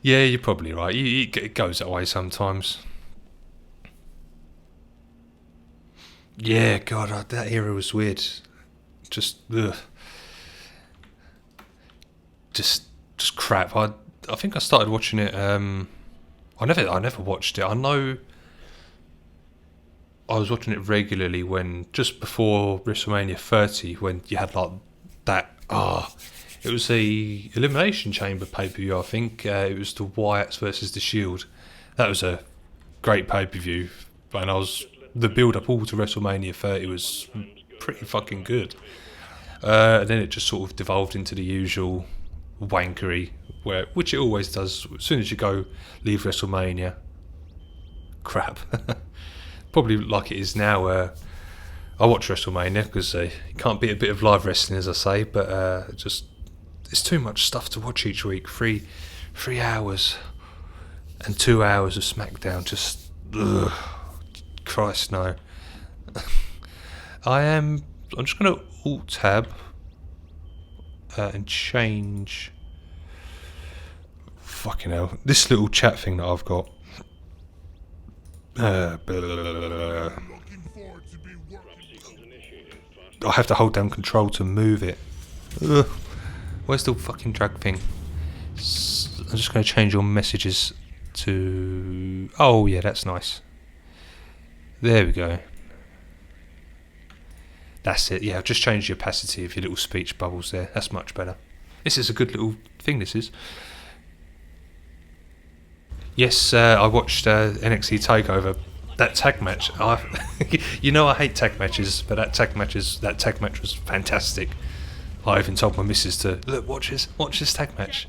S1: Yeah, you're probably right. It goes that way sometimes. Yeah, God, that era was weird. Just, ugh. Just crap. I think I started watching it. I never watched it. I know I was watching it regularly when just before WrestleMania 30, when you had like that. It was a Elimination Chamber pay-per-view. I think it was the Wyatts versus the Shield. That was a great pay-per-view, and the build-up all to WrestleMania 30 was pretty fucking good. And then it just sort of devolved into the usual wankery, which it always does. As soon as you leave WrestleMania, crap. Probably like it is now. I watch WrestleMania because you can't beat a bit of live wrestling, as I say, but just it's too much stuff to watch each week. 3 hours and 2 hours of SmackDown. Just Christ no. I'm just going to Alt Tab and change. Fucking hell, this little chat thing that I've got I have to hold down control to move it. Ugh. Where's the fucking drag thing? I'm just going to change your messages to... Oh yeah, that's nice. There we go. That's it. Yeah, I've just changed the opacity of your little speech bubbles there. That's much better. This is a good little thing, this is. Yes, I watched NXT TakeOver. That tag match. You know I hate tag matches, but that tag match was fantastic. I even told my missus to look, watch this tag match,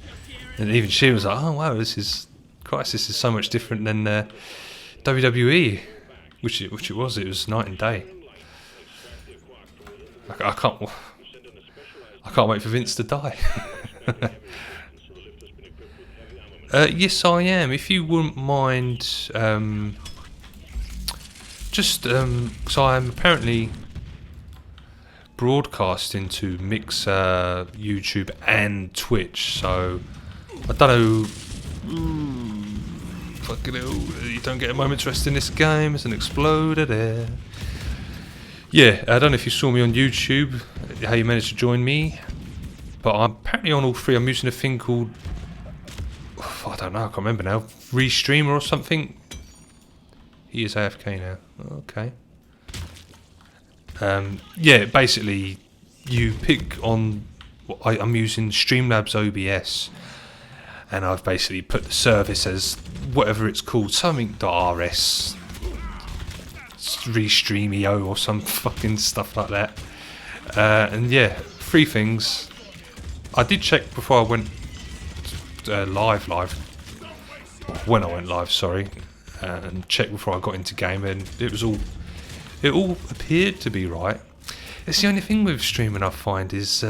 S1: and even she was like, "Oh wow, this is so much different than WWE," which it was. It was night and day. I can't wait for Vince to die. Yes, I am. If you wouldn't mind, so I am apparently broadcasting to Mixer, YouTube, and Twitch. So I don't know. Fucking hell! You don't get a moment's rest in this game. It's an exploder there. Yeah, I don't know if you saw me on YouTube, how you managed to join me, but I'm apparently on all three. I'm using a thing called, I don't know, I can't remember now, Restreamer or something. He is AFK now. Okay. Yeah, basically, you pick on, I'm using Streamlabs OBS, and I've basically put the service as whatever it's called, something.rs. Restreamio or some fucking stuff like that, and yeah, three things. I did check before I went live when I went live, sorry, and check before I got into game, and it all appeared to be right. It's the only thing with streaming I find is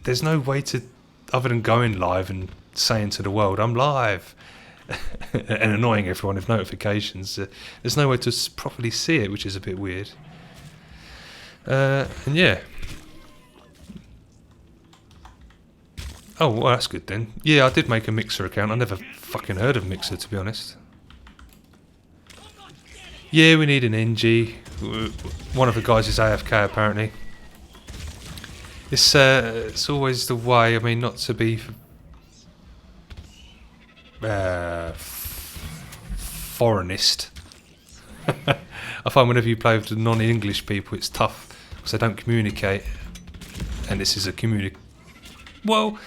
S1: there's no way to, other than going live and saying to the world I'm live and annoying everyone with notifications. There's no way to properly see it, which is a bit weird. And yeah. Oh, well, that's good then. Yeah, I did make a Mixer account. I never fucking heard of Mixer, to be honest. Yeah, we need an NG. One of the guys is AFK, apparently. It's always the way. I mean, not to be foreignist. I find whenever you play with non-English people, it's tough because they don't communicate, and this is a well,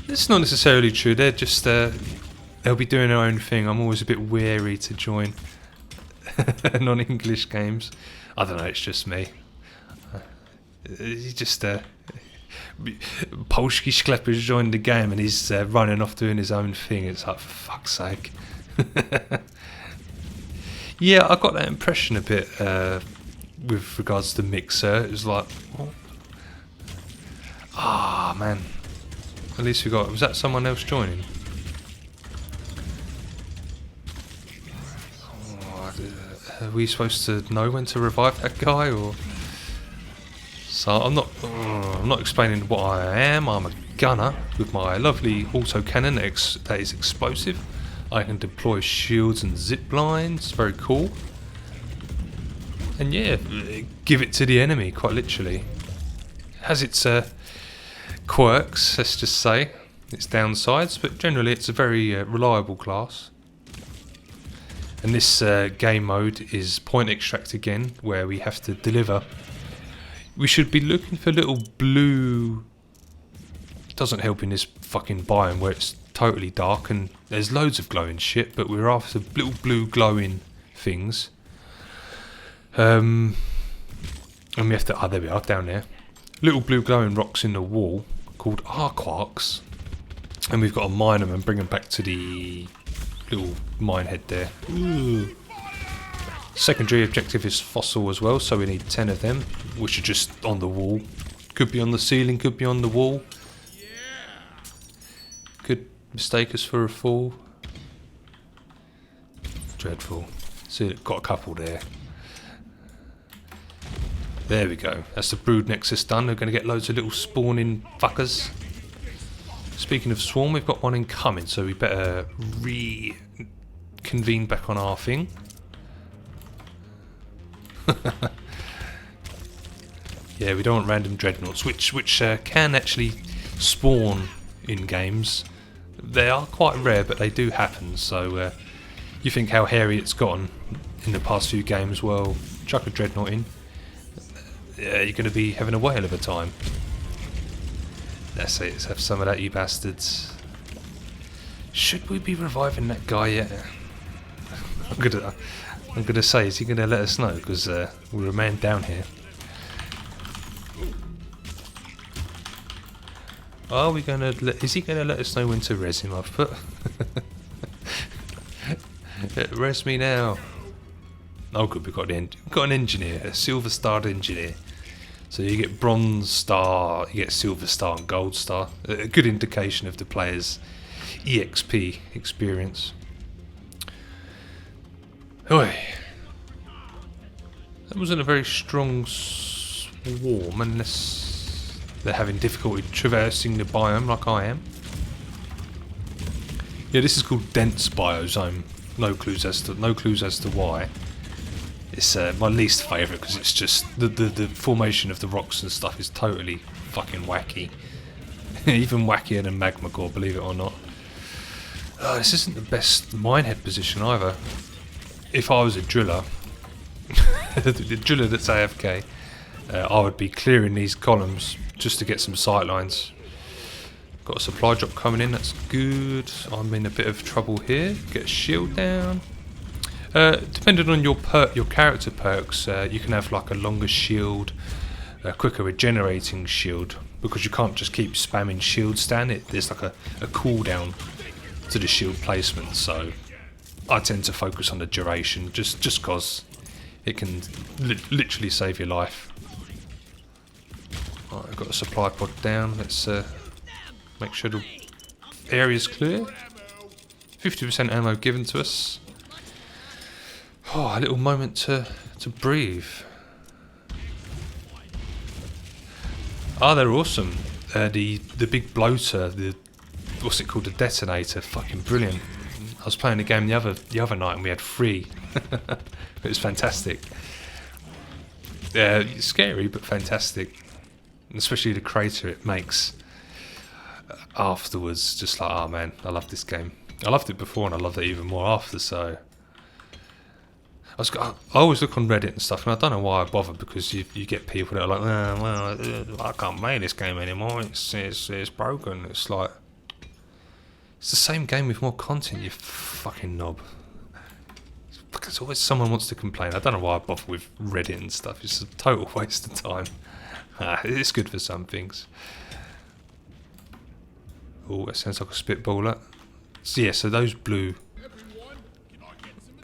S1: it's not necessarily true. They're just they'll be doing their own thing. I'm always a bit wary to join non-English games. I don't know. It's just me. He's just Polski Sklepper's joined the game and he's running off doing his own thing. It's like, for fuck's sake. Yeah, I got that impression a bit with regards to Mixer. It was like, man. At least we got. Was that someone else joining? Are we supposed to know when to revive that guy, or? So I'm not explaining what I am. I'm a gunner with my lovely autocannon that is explosive. I can deploy shields and zip lines. Very cool. And yeah, give it to the enemy, quite literally. It has its quirks, let's just say, its downsides, but generally it's a very reliable class. And this game mode is point extract again, where we have to deliver. We should be looking for little blue... Doesn't help in this fucking biome where it's totally dark and there's loads of glowing shit, but we're after little blue glowing things. And we have to... there we are, down there. Little blue glowing rocks in the wall called arcquarks, and we've got to mine them and bring them back to the little mine head there. Ooh. Secondary objective is fossil as well, so we need 10 of them, which are just on the wall. Could be on the ceiling, could be on the wall. Could mistake us for a fool. Dreadful. See, got a couple there. There we go. That's the brood nexus done. We're going to get loads of little spawning fuckers. Speaking of swarm, we've got one incoming, so we better convene back on our thing. Yeah, we don't want random dreadnoughts, which can actually spawn in games. They are quite rare, but they do happen. So you think how hairy it's gotten in the past few games? Well, chuck a dreadnought in. Yeah, you're going to be having a whale of a time. That's it. Let's have some of that, you bastards. Should we be reviving that guy yet? I'm gonna say, is he gonna let us know? Because we remain down here. Are we gonna? Is he gonna let us know when to res him? I've put. Res me now. Oh, good. We've got an engineer, a silver starred engineer. So you get bronze star, you get silver star, and gold star. A good indication of the player's EXP experience. Oi. That wasn't a very strong swarm, unless they're having difficulty traversing the biome like I am. Yeah, this is called dense biozone. No clues as to why. It's my least favourite because it's just the formation of the rocks and stuff is totally fucking wacky. Even wackier than magma core, believe it or not. Oh, this isn't the best minehead position either. If I was a driller, the driller that's AFK, I would be clearing these columns just to get some sight lines. Got a supply drop coming in, that's good. I'm in a bit of trouble here. Get a shield down. Depending on your character perks, you can have like a longer shield, a quicker regenerating shield, because you can't just keep spamming shields down. There's like a cooldown to the shield placement, so I tend to focus on the duration, just because it can literally save your life. Right, I've got a supply pod down. Let's make sure the area's clear. 50% ammo given to us. Oh, a little moment to breathe. Oh, they're awesome. The big bloater, what's it called, the detonator, fucking brilliant. I was playing the game the other night and we had 3. It was fantastic. Scary but fantastic. And especially the crater it makes afterwards. Just like, oh man, I love this game. I loved it before and I loved it even more after. So I always look on Reddit and stuff, and I don't know why I bother, because you get people that are like, oh, well, I can't play this game anymore. It's broken. It's like, it's the same game with more content, you fucking knob. There's always someone wants to complain. I don't know why I bother with Reddit and stuff. It's a total waste of time. It's good for some things. Oh, that sounds like a spitballer. So yeah, so those blue.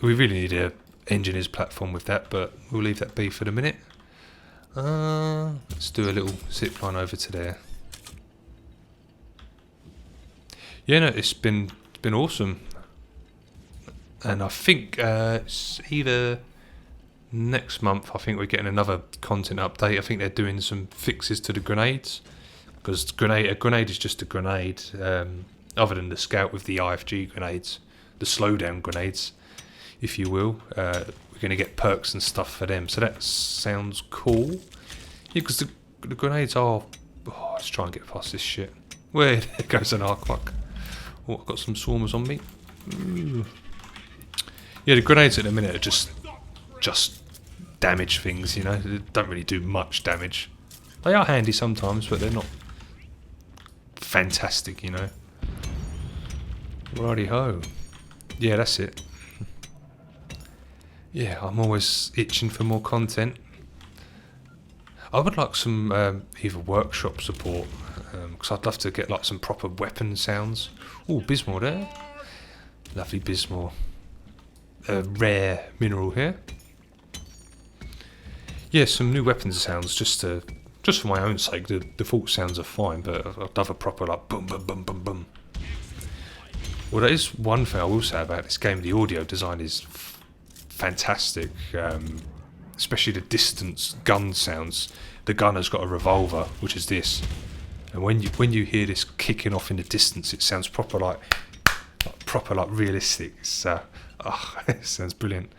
S1: We really need a engineer's platform with that, but we'll leave that be for the minute. Let's do a little zip line over to there. Yeah, no, it's been awesome, and I think it's either next month. I think we're getting another content update. I think they're doing some fixes to the grenades, because a grenade is just a grenade. Other than the scout with the IFG grenades, the slowdown grenades, if you will, we're going to get perks and stuff for them. So that sounds cool. Yeah, because the grenades are. Oh, let's try and get past this shit. Where there goes an Arclock. Oh, I've got some swarmers on me. Ooh. Yeah, the grenades at the minute are just damage things, you know. They don't really do much damage. They are handy sometimes, but they're not fantastic, you know. Righty ho. Yeah, that's it. Yeah, I'm always itching for more content. I would like some either workshop support, because I'd love to get like some proper weapon sounds. Oh, Bismore there. Lovely Bismore. A rare mineral here. Yeah, some new weapon sounds just for my own sake. The default sounds are fine, but I'd love a proper like boom, boom, boom, boom, boom. Well, that is one thing I will say about this game. The audio design is fantastic, especially the distance gun sounds. The gunner's got a revolver, which is this, and when you hear this kicking off in the distance, it sounds proper like realistic. It's Oh, it sounds brilliant.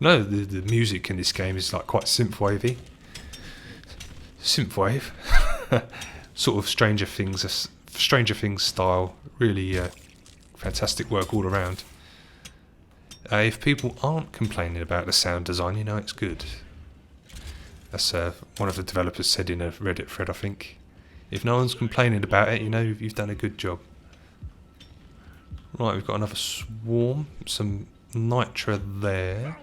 S1: No, the music in this game is like quite synthwavy. Synthwave. Sort of Stranger Things style. Really fantastic work all around. If people aren't complaining about the sound design, you know it's good. That's one of the developers said in a Reddit thread, I think. If no one's complaining about it, you know you've done a good job. Right, we've got another swarm. Some nitra there.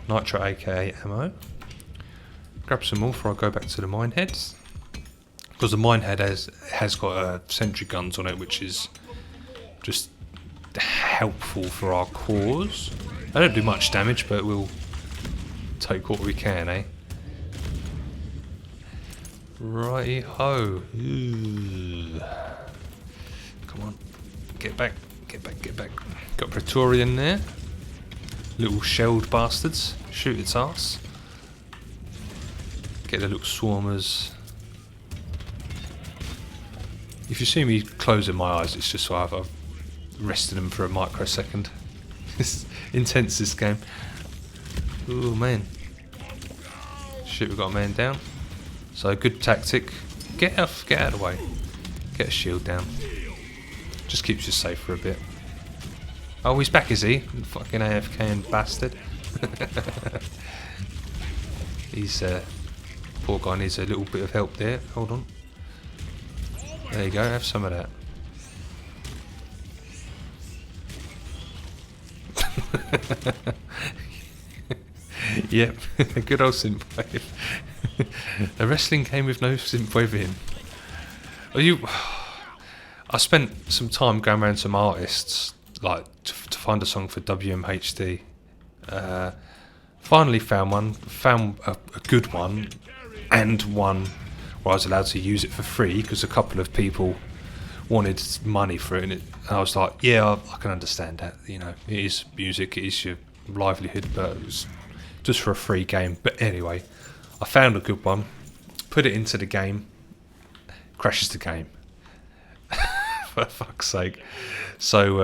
S1: Nitra, aka ammo. Grab some more before I go back to the mineheads. Because the minehead has got sentry guns on it, which is just helpful for our cause. They don't do much damage, but we'll take what we can, eh? Righty ho. Come on. Get back. Get back. Get back. Got Praetorian there. Little shelled bastards. Shoot its ass. Get the little swarmers. If you see me closing my eyes, it's just so I've rested them for a microsecond. It's intense, this game. Oh man. Shit, we've got a man down. So good tactic. Get out of the way. Get a shield down. Just keeps you safe for a bit. Oh, he's back, is he? Fucking AFK bastard. He's poor guy needs a little bit of help there. Hold on. There you go, have some of that. Yep, good old synthwave. A wrestling game with no synthwave in. I spent some time going around some artists, like to find a song for WMHD. Finally found a good one, and one where I was allowed to use it for free because a couple of people wanted money for it, and I was like, yeah, I can understand that. You know, it is music, it is your livelihood, but it was just for a free game. But anyway, I found a good one, put it into the game, crashes the game. For fuck's sake. So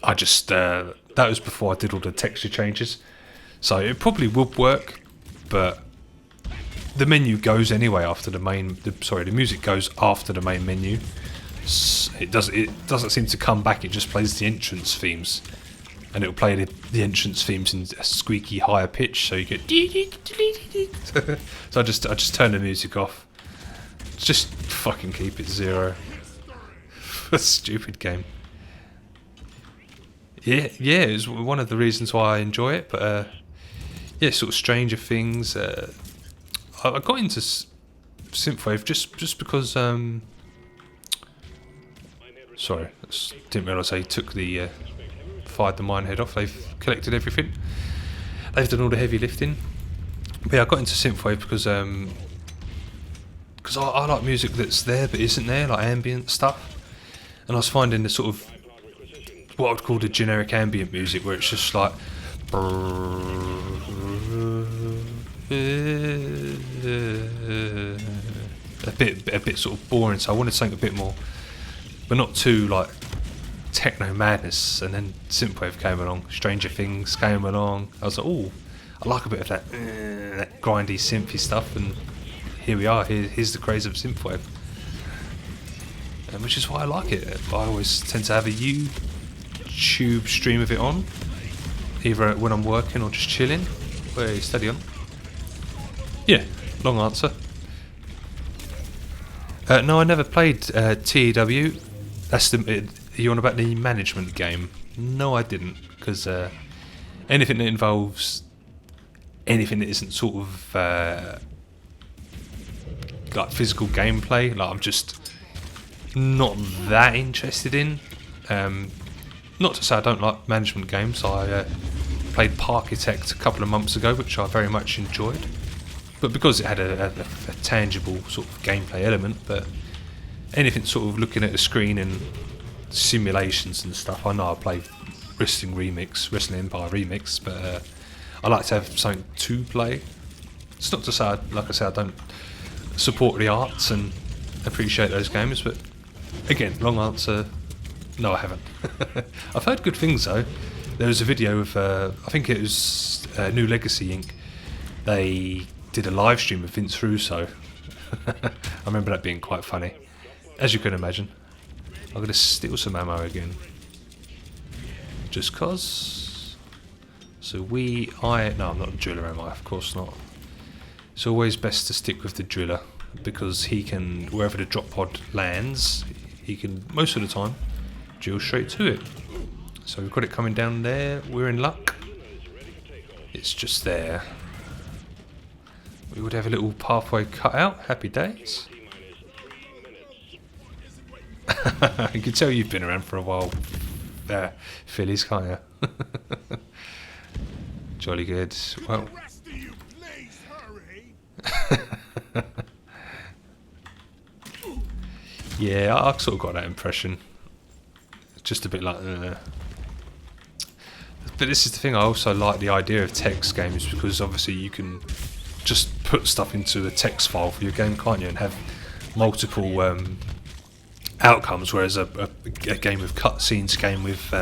S1: I just that was before I did all the texture changes, so it probably would work, but the menu goes anyway after the main. The music goes after the main menu. It doesn't seem to come back. It just plays the entrance themes, and it'll play the entrance themes in a squeaky higher pitch, so you get. So I just turn the music off. Just fucking keep it zero. Stupid game. Yeah, it's one of the reasons why I enjoy it. But yeah, sort of Stranger Things. I got into synthwave just because. Sorry, didn't realise they took fired the minehead off. They've collected everything. They've done all the heavy lifting. But yeah, I got into synthwave because I like music that's there but isn't there, like ambient stuff. And I was finding the sort of what I would call the generic ambient music, where it's just like a bit sort of boring. So I wanted something a bit more, but not too like techno madness. And then synthwave came along, Stranger Things came along. I was like, oh, I like a bit of that grindy synthy stuff, and here we are. Here's the craze of synthwave. Which is why I like it. I always tend to have a YouTube stream of it on, either when I'm working or just chilling. Wait, steady on. Yeah, long answer. No, I never played TEW. That's you on about the management game? No, I didn't, because anything that involves anything that isn't sort of like physical gameplay, like I'm just not that interested in. Not to say I don't like management games. I played Parkitect a couple of months ago, which I very much enjoyed, but because it had a tangible sort of gameplay element. But anything sort of looking at the screen and simulations and stuff, I know I play Wrestling Empire Remix, but I like to have something to play. It's not to say, like I said, I don't support the arts and appreciate those games, but again, long answer, no I haven't. I've heard good things though. There was a video of, I think it was New Legacy Inc. They did a live stream of Vince Russo. I remember that being quite funny, as you can imagine. I'm going to steal some ammo again. Just cause. So no, I'm not a driller, am I? Of course not. It's always best to stick with the driller, because he can, wherever the drop pod lands, he can, most of the time, drill straight to it. So we've got it coming down there, we're in luck. It's just there. We would have a little pathway cut out, happy days. You can tell you've been around for a while, Phillies, can't you? Jolly good. Well, yeah, I sort of got that impression. Just a bit like, But this is the thing, I also like the idea of text games, because obviously you can just put stuff into a text file for your game, can't you, and have multiple outcomes, whereas a game with cutscenes, game with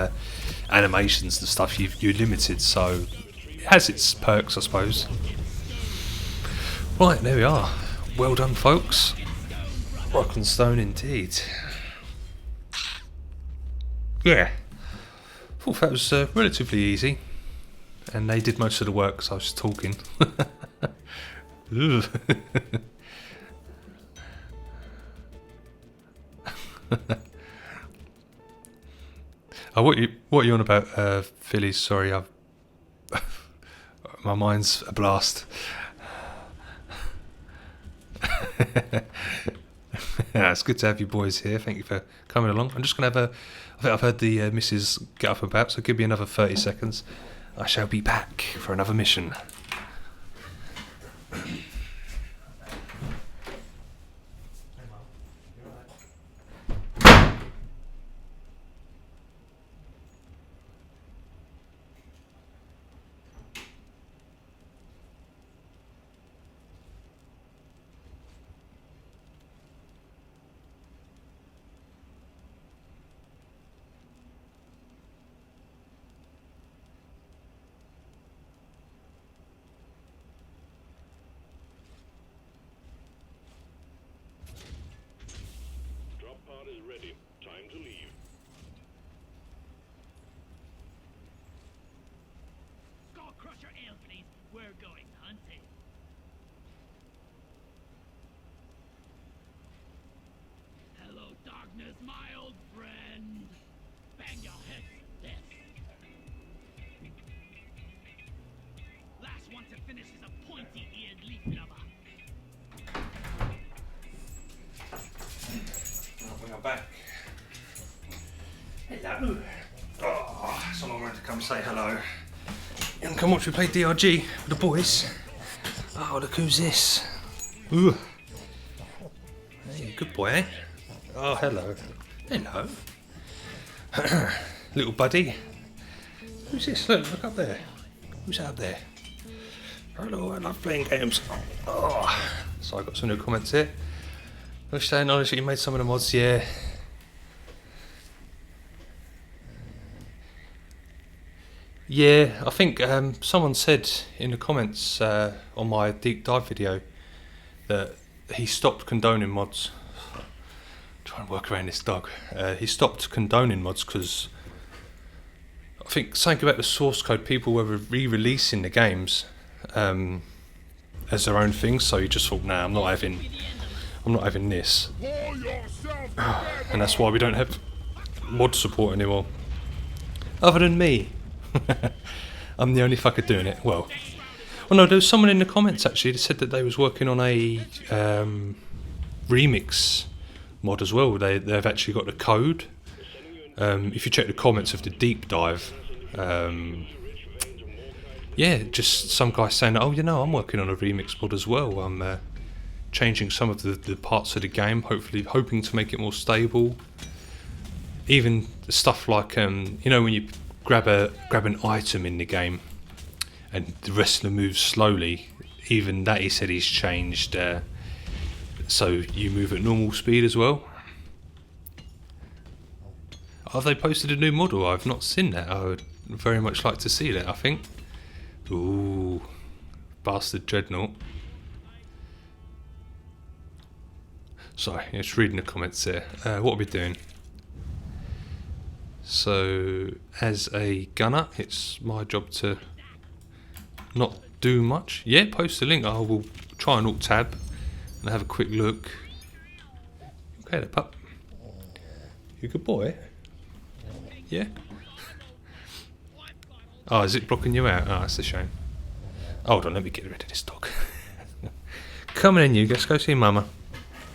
S1: animations and stuff, you're limited, so it has its perks, I suppose. Right, there we are. Well done, folks. Rock and stone indeed. Yeah. Thought that was relatively easy. And they did most of the work, so I was just talking. Oh, what are you on about, Phillies? Sorry, my mind's a blast. Yeah, it's good to have you boys here. Thank you for coming along. I'm just going to have I think I've heard the missus get up and about, so give me another 30 seconds. I shall be back for another mission.
S2: Drop pod is ready. Time to leave.
S3: Skull Crusher Ale, please. We're going hunting. Hello, darkness, my old friend. Bang your head with this. Last one to finish is a pointy-eared leaf lover.
S1: We are back. Hello. Oh, someone wanted to come say hello. You want to come watch me play DRG with the boys? Oh, look who's this. Ooh. Hey, good boy, eh? Oh, hello. Hello. Little buddy. Who's this? Look up there. Who's up there? Hello, I love playing games. Oh. So I got some new comments here. I wish they acknowledged that you made some of the mods, yeah. Yeah, I think someone said in the comments on my deep dive video that he stopped condoning mods. Try and work around this dog. He stopped condoning mods because I think something about the source code, people were re-releasing the games as their own thing, so he just thought, nah, I'm not having this. And that's why we don't have mod support anymore. Other than me. I'm the only fucker doing it. Well, no, there was someone in the comments actually that said that they was working on a remix mod as well. They've actually got the code. If you check the comments of the deep dive, yeah, just some guy saying, oh, you know, I'm working on a remix mod as well. I'm changing some of the parts of the game, hoping to make it more stable. Even stuff like, you know, when you grab an item in the game and the wrestler moves slowly, even that he said he's changed, so you move at normal speed as well. Have they posted a new model? I've not seen that. Oh, very much like to see that, I think. Ooh, bastard dreadnought. Sorry, just reading the comments there. What are we doing? So, as a gunner, it's my job to not do much. Yeah, post a link. I will try and alt tab and have a quick look. Okay, there, pup. You a good boy? Yeah? Oh, is it blocking you out? Oh, that's a shame. Hold on, let me get rid of this dog. Come on in, you. Let's go see Mama.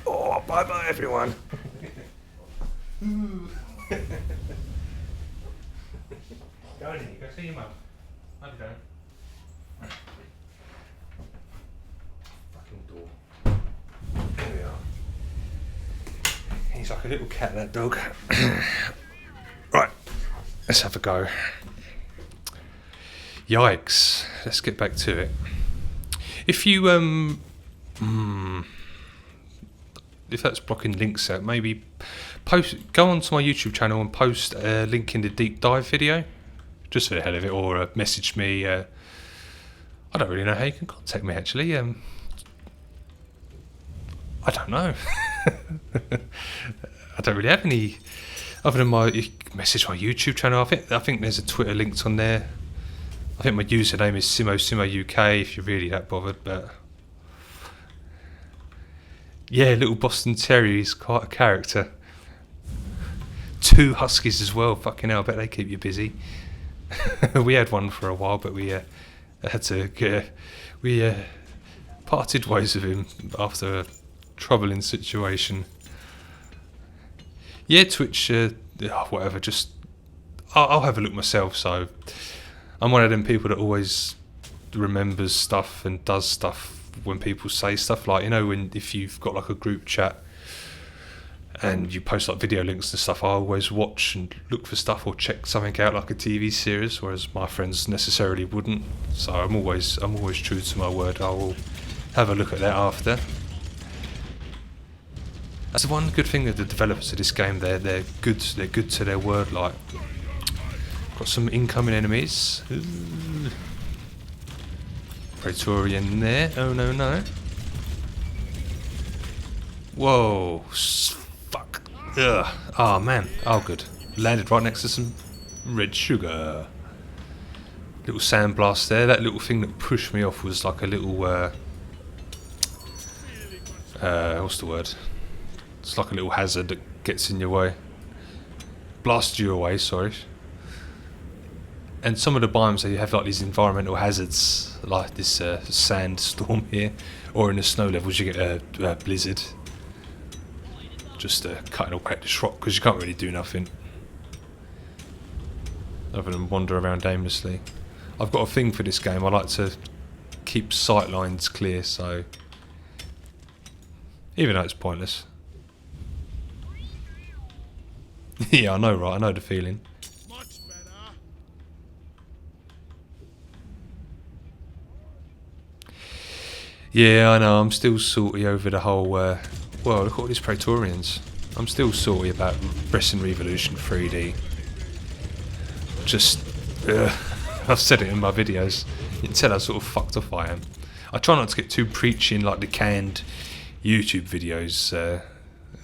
S1: Oh, bye-bye, everyone. Go in, go see your mum. How's it going? Fucking door. There we are. He's like a little cat, that dog. Right, let's have a go. Yikes. Let's get back to it. If you, if that's blocking links out, maybe go onto my YouTube channel and post a link in the deep dive video. Just for the hell of it, or message me. I don't really know how you can contact me, actually. I don't know. I don't really have any other than my message my YouTube channel. I think there's a Twitter linked on there. I think my username is SIMOSIMO UK if you're really that bothered. But yeah, little Boston Terrier is quite a character. 2 huskies as well. Fucking hell, I bet they keep you busy. We had one for a while, but we had to we parted ways with him after a troubling situation. Yeah, Twitch, whatever. Just I'll have a look myself. So I'm one of them people that always remembers stuff and does stuff when people say stuff. Like, you know, if you've got like a group chat and you post like video links and stuff, I always watch and look for stuff or check something out like a TV series, whereas my friends necessarily wouldn't. So I'm always true to my word. I will have a look at that after. That's the one good thing of the developers of this game. They're good to their word. Like, got some incoming enemies. Ooh. Praetorian there. Oh no. Whoa. Fuck. Ugh. Oh man. Oh good. Landed right next to some red sugar. Little sandblast there. That little thing that pushed me off was like a little what's the word? It's like a little hazard that gets in your way. Blast you away, sorry. And some of the biomes, they have like these environmental hazards, like this sandstorm here, or in the snow levels you get a blizzard. Just cutting all back this rock because you can't really do nothing other than wander around aimlessly. I've got a thing for this game. I like to keep sight lines clear, so even though it's pointless. Yeah, I know, right? I know the feeling.
S2: Much better.
S1: Yeah, I know. I'm still salty over the whole. Well, look at all these Praetorians. I'm still salty about Wrestling Revolution 3D. Just, I've said it in my videos. You can tell how sort of fucked off I am. I try not to get too preachy in like the canned YouTube videos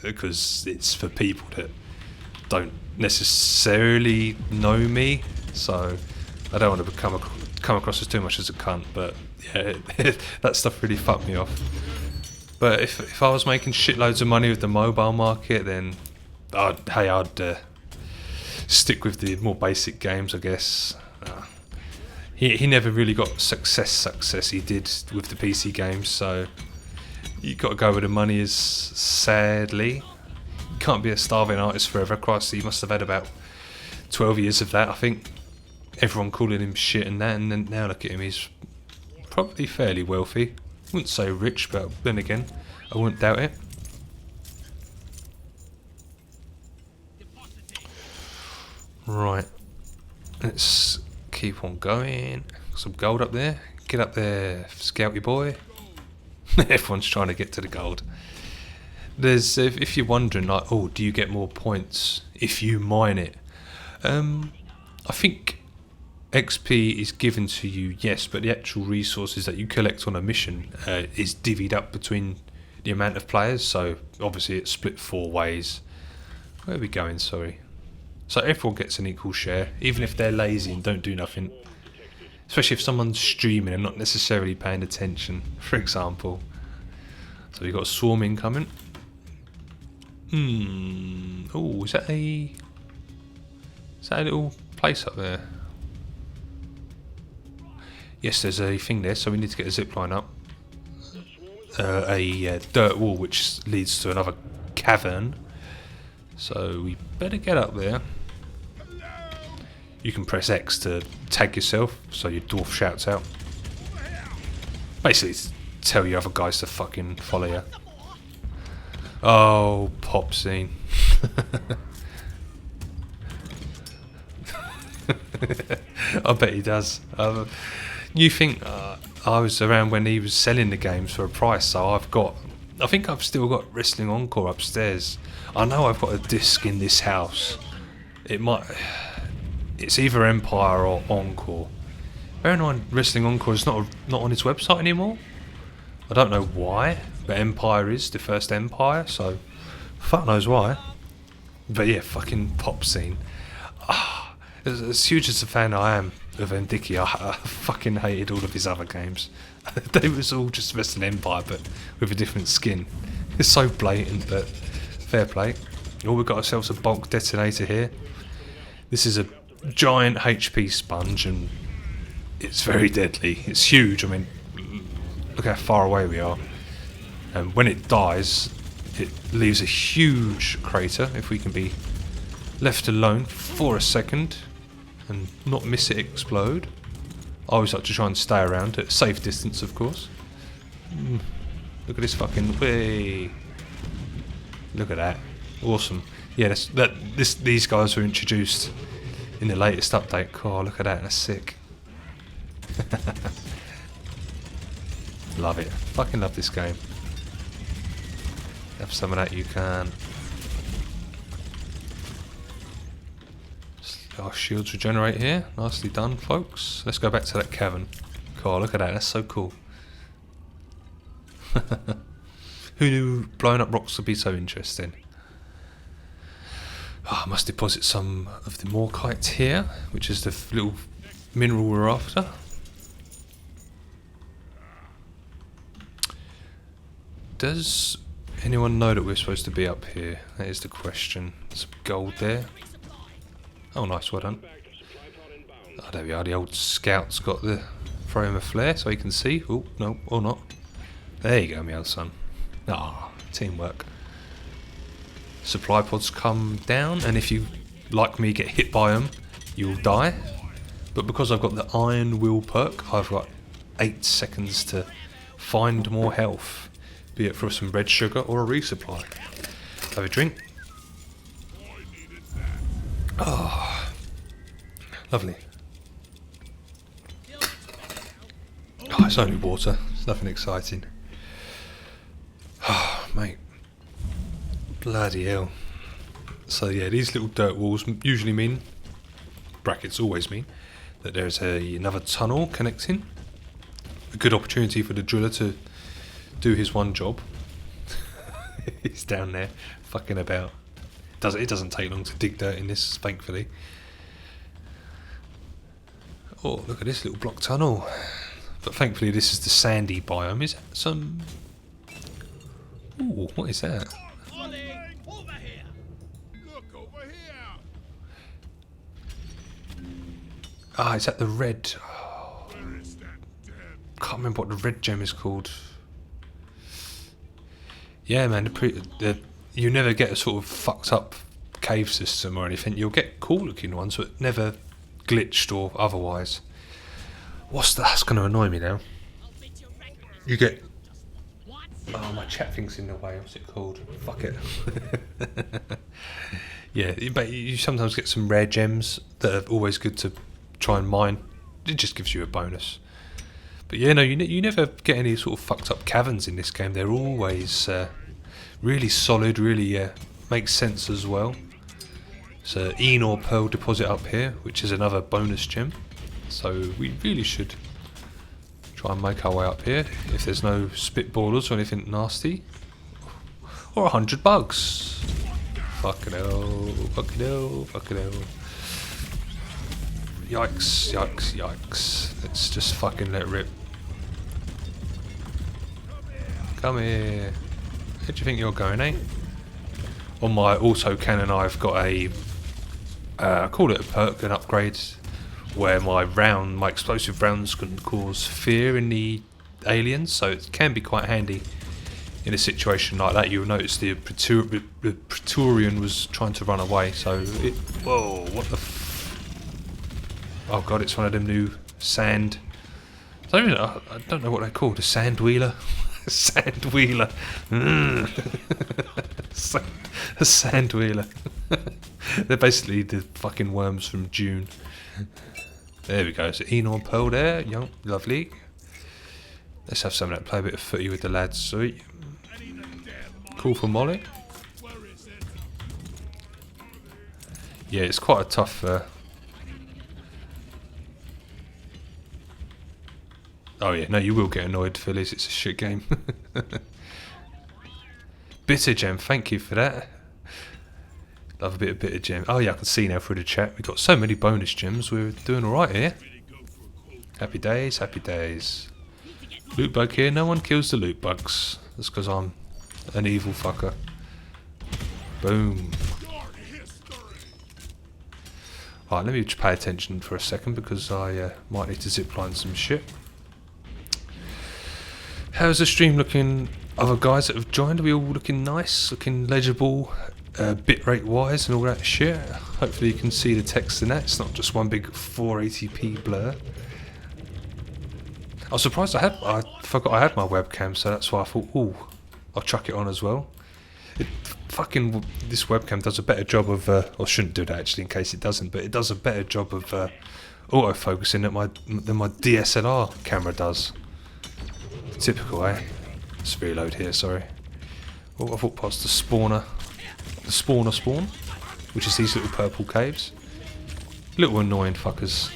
S1: because it's for people that don't necessarily know me, so I don't want to come across as too much as a cunt. But yeah, that stuff really fucked me off. But if I was making shitloads of money with the mobile market, then I'd stick with the more basic games, I guess. He never really got success he did with the PC games, so you got to go where the money is, sadly. You can't be a starving artist forever. Christ, he must have had about 12 years of that, I think. Everyone calling him shit and that, and then now look at him, he's probably fairly wealthy. Wouldn't say rich, but then again, I wouldn't doubt it. Right, let's keep on going. Some gold up there. Get up there, Scouty boy. Everyone's trying to get to the gold. There's, if you're wondering, like, oh, do you get more points if you mine it? I think XP is given to you, yes, but the actual resources that you collect on a mission is divvied up between the amount of players, so obviously it's split 4 ways. Where are we going, sorry? So everyone gets an equal share, even if they're lazy and don't do nothing. Especially if someone's streaming and not necessarily paying attention, for example. So we've got a swarm incoming. Oh, is that a little place up there? Yes, there's a thing there, so we need to get a zip line up. A dirt wall which leads to another cavern. So we better get up there. You can press X to tag yourself, so your dwarf shouts out. Basically, to tell your other guys to fucking follow you. Oh, pop scene. I bet he does. You think I was around when he was selling the games for a price, so I think I've still got Wrestling Encore upstairs. I know I've got a disc in this house. It's either Empire or Encore. Bear in mind, Wrestling Encore is not on its website anymore. I don't know why, but Empire is the first Empire, so fuck knows why. But yeah, fucking pop scene. As huge as a fan I am of Ndiki, I fucking hated all of his other games. They was all just Wrestling Empire, but with a different skin. It's so blatant, but fair play. Oh, we've got ourselves a bulk detonator here. This is a giant HP sponge, and it's very deadly. It's huge. I mean, look how far away we are. And when it dies, it leaves a huge crater. If we can be left alone for a second and not miss it explode. I always like to try and stay around at a safe distance, of course. Look at this fucking way. Look at that. Awesome. Yeah, these guys were introduced in the latest update. Oh, look at that. That's sick. Love it. Fucking love this game. Have some of that, you can. Our shields regenerate here. Nicely done, folks. Let's go back to that cavern. Oh, look at that. That's so cool. Who knew blowing up rocks would be so interesting? I must deposit some of the morkite here, which is the little mineral we're after. Does anyone know that we're supposed to be up here? That is the question. Some gold there. Oh, nice, well done. Oh, there we are. The old scout's got the throw him a flare so he can see. Oh, no, or not. There you go, my old son. Ah, teamwork. Supply pods come down, and if you, like me, get hit by them, you'll die. But because I've got the Iron Will perk, I've got 8 seconds to find more health, be it for some red sugar or a resupply. Have a drink. Oh, lovely. Oh, it's only water. It's nothing exciting. Oh, mate. Bloody hell. So yeah, these little dirt walls usually mean, brackets always mean, that there's another tunnel connecting. A good opportunity for the driller to do his one job. He's down there, fucking about. It doesn't take long to dig dirt in this, thankfully. Oh, look at this little block tunnel. But thankfully this is the sandy biome. Is that some... Ooh, what is that?
S3: Over here.
S4: Look over here.
S1: Ah, is that the red... Oh,
S4: Where is that dead?
S1: can't remember what the red gem is called. Yeah, man, you never get a sort of fucked up cave system or anything. You'll get cool looking ones, but never glitched or otherwise. What's that? That's going to annoy me now. You get... Oh, my chat thing's in the way. What's it called? Fuck it. Yeah, but you sometimes get some rare gems that are always good to try and mine. It just gives you a bonus. But yeah, no, you never get any sort of fucked up caverns in this game. They're always really solid, really makes sense as well. So Enor Pearl deposit up here, which is another bonus gem. So we really should try and make our way up here if there's no spitballers or anything nasty. Or 100 bugs. Fucking hell, fucking hell, fucking hell. Yikes, yikes, yikes. Let's just fucking let rip. Come here. Where do you think you're going, eh? On my auto cannon I've got a I call it a perk, an upgrade, where my explosive rounds can cause fear in the aliens, so it can be quite handy in a situation like that. You'll notice the Praetorian was trying to run away, so it... Whoa, what the oh god, it's one of them new sand... I don't know what they're called, a sand wheeler? A sand wheeler. A sand wheeler. They're basically the fucking worms from June. There we go, so Enon Pearl there, young, lovely. Let's have some of that, play a bit of footy with the lads, sweet. Cool for Molly. Yeah, it's quite a tough... Oh yeah, no, you will get annoyed, Phillies, it's a shit game. Bitter Gem, thank you for that. Love a bit of Bitter Gem. Oh yeah, I can see now through the chat. We've got so many bonus gems, we're doing alright here. Happy days, happy days. Loot bug here, no one kills the loot bugs. That's because I'm an evil fucker. Boom. Alright, let me just pay attention for a second because I might need to zipline some shit. How's the stream looking? Other guys that have joined, are we all looking nice, looking legible, bitrate wise and all that shit? Hopefully you can see the text in that, it's not just one big 480p blur. I was surprised I forgot I had my webcam, so that's why I thought, ooh, I'll chuck it on as well. This webcam does a better job of, or shouldn't do that actually in case it doesn't, but it does a better job of autofocusing than my DSLR camera does. Typical, eh? Let's reload here, sorry. Oh, I thought past the spawner spawn, which is these little purple caves. Little annoying fuckers.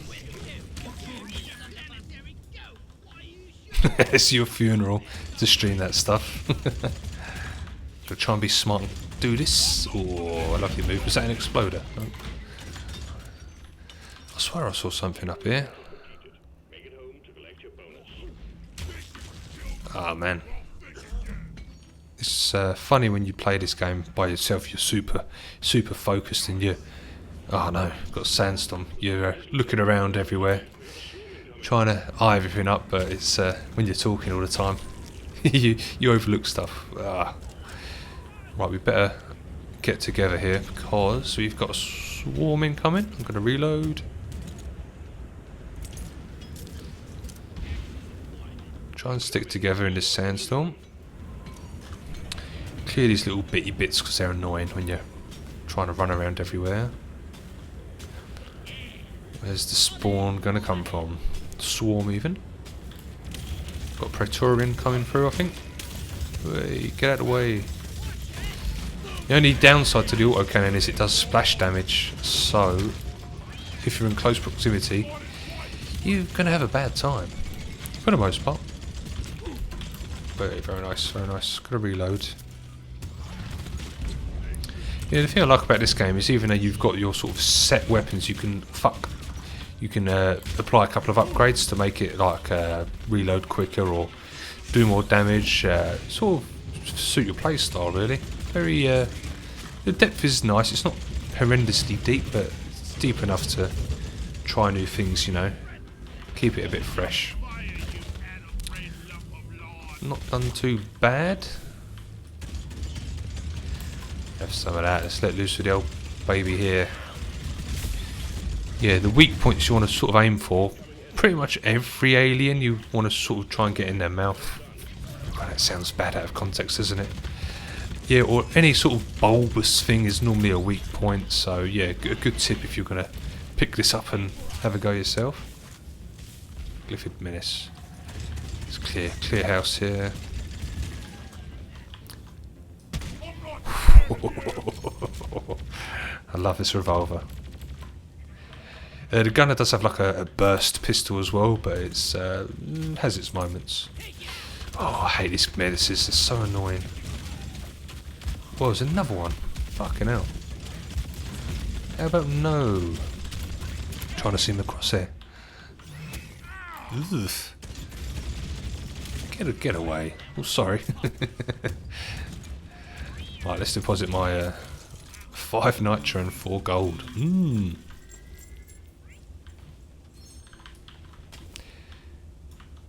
S1: It's your funeral to stream that stuff. Gotta try and be smart and do this. Oh, I love your move. Was that an exploder? No. I swear I saw something up here. Ah, man. It's funny when you play this game by yourself. You're super focused and you... Oh no, got a sandstorm. You're looking around everywhere, trying to eye everything up, but it's when you're talking all the time, you overlook stuff. Right, we better get together here because we've got a swarm incoming. I'm going to reload. Try and stick together in this sandstorm. Clear these little bitty bits because they're annoying when you're trying to run around everywhere. Where's the spawn going to come from? Swarm even. Got Praetorian coming through, I think. Hey, get out of the way. The only downside to the autocannon is it does splash damage, so if you're in close proximity, you're going to have a bad time. For the most part. Very, very nice, very nice. Got to reload. Yeah, the thing I like about this game is even though you've got your sort of set weapons, you can apply a couple of upgrades to make it like reload quicker or do more damage. Sort of suit your play style, really. Very, the depth is nice. It's not horrendously deep, but it's deep enough to try new things. You know, keep it a bit fresh. Not done too bad. Have some of that. Let's let loose with the old baby here. Yeah, the weak points you want to sort of aim for. Pretty much every alien you want to sort of try and get in their mouth. Oh, that sounds bad out of context, doesn't it? Yeah, or any sort of bulbous thing is normally a weak point. So yeah, a good tip if you're going to pick this up and have a go yourself. Glyphid Menace. It's clear house here. I love this revolver. The gunner does have like a burst pistol as well, but it's has its moments. Oh, I hate this medicine. It's so annoying. Well, there's another one. Fucking hell. How about no? Trying to see my crosshair. Ugh. Get away. Oh, sorry. Right, let's deposit my 5 nitro and 4 gold.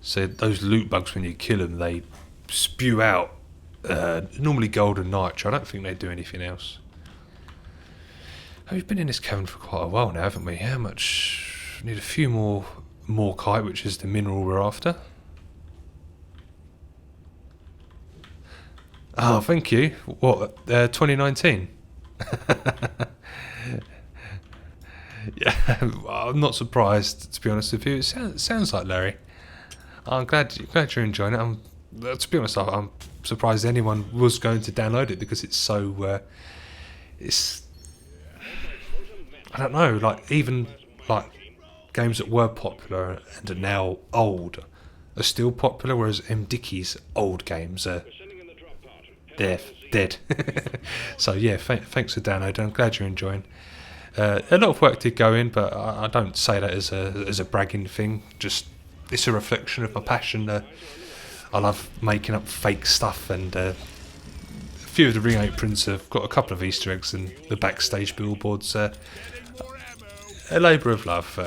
S1: So those loot bugs, when you kill them, they spew out normally gold and nitro. I don't think they do anything else. Oh, we've been in this cavern for quite a while now, haven't we? How much? Need a few more kite, which is the mineral we're after. Oh, thank you. What? 2019? Yeah, I'm not surprised, to be honest with you. It sounds like Larry. I'm glad you're enjoying it. To be honest, I'm surprised anyone was going to download it, because it's so. It's. I don't know. Like, even like games that were popular and are now old are still popular, whereas M. Dickey's old games are. They're dead. So yeah, thanks for downloading. I'm glad you're enjoying. A lot of work did go in, but I don't say that as a bragging thing. Just it's a reflection of my passion. I love making up fake stuff, and a few of the ring aprons have got a couple of Easter eggs, and the backstage billboards. A labour of love.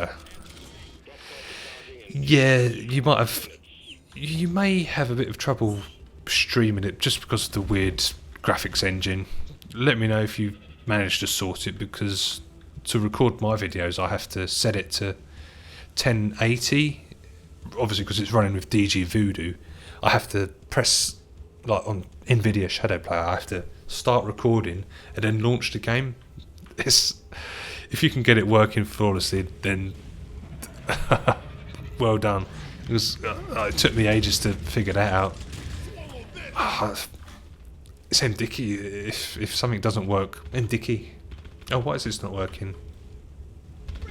S1: Yeah, you may have a bit of trouble streaming it just because of the weird graphics engine. Let me know if you manage to sort it, because to record my videos I have to set it to 1080, obviously because it's running with DG Voodoo. I have to press, like on NVIDIA Shadow Player, I have to start recording and then launch the game. If you can get it working flawlessly, then well done, because it took me ages to figure that out. It's M. Dickey. If something doesn't work, M. Dickey. Oh, why is this not working?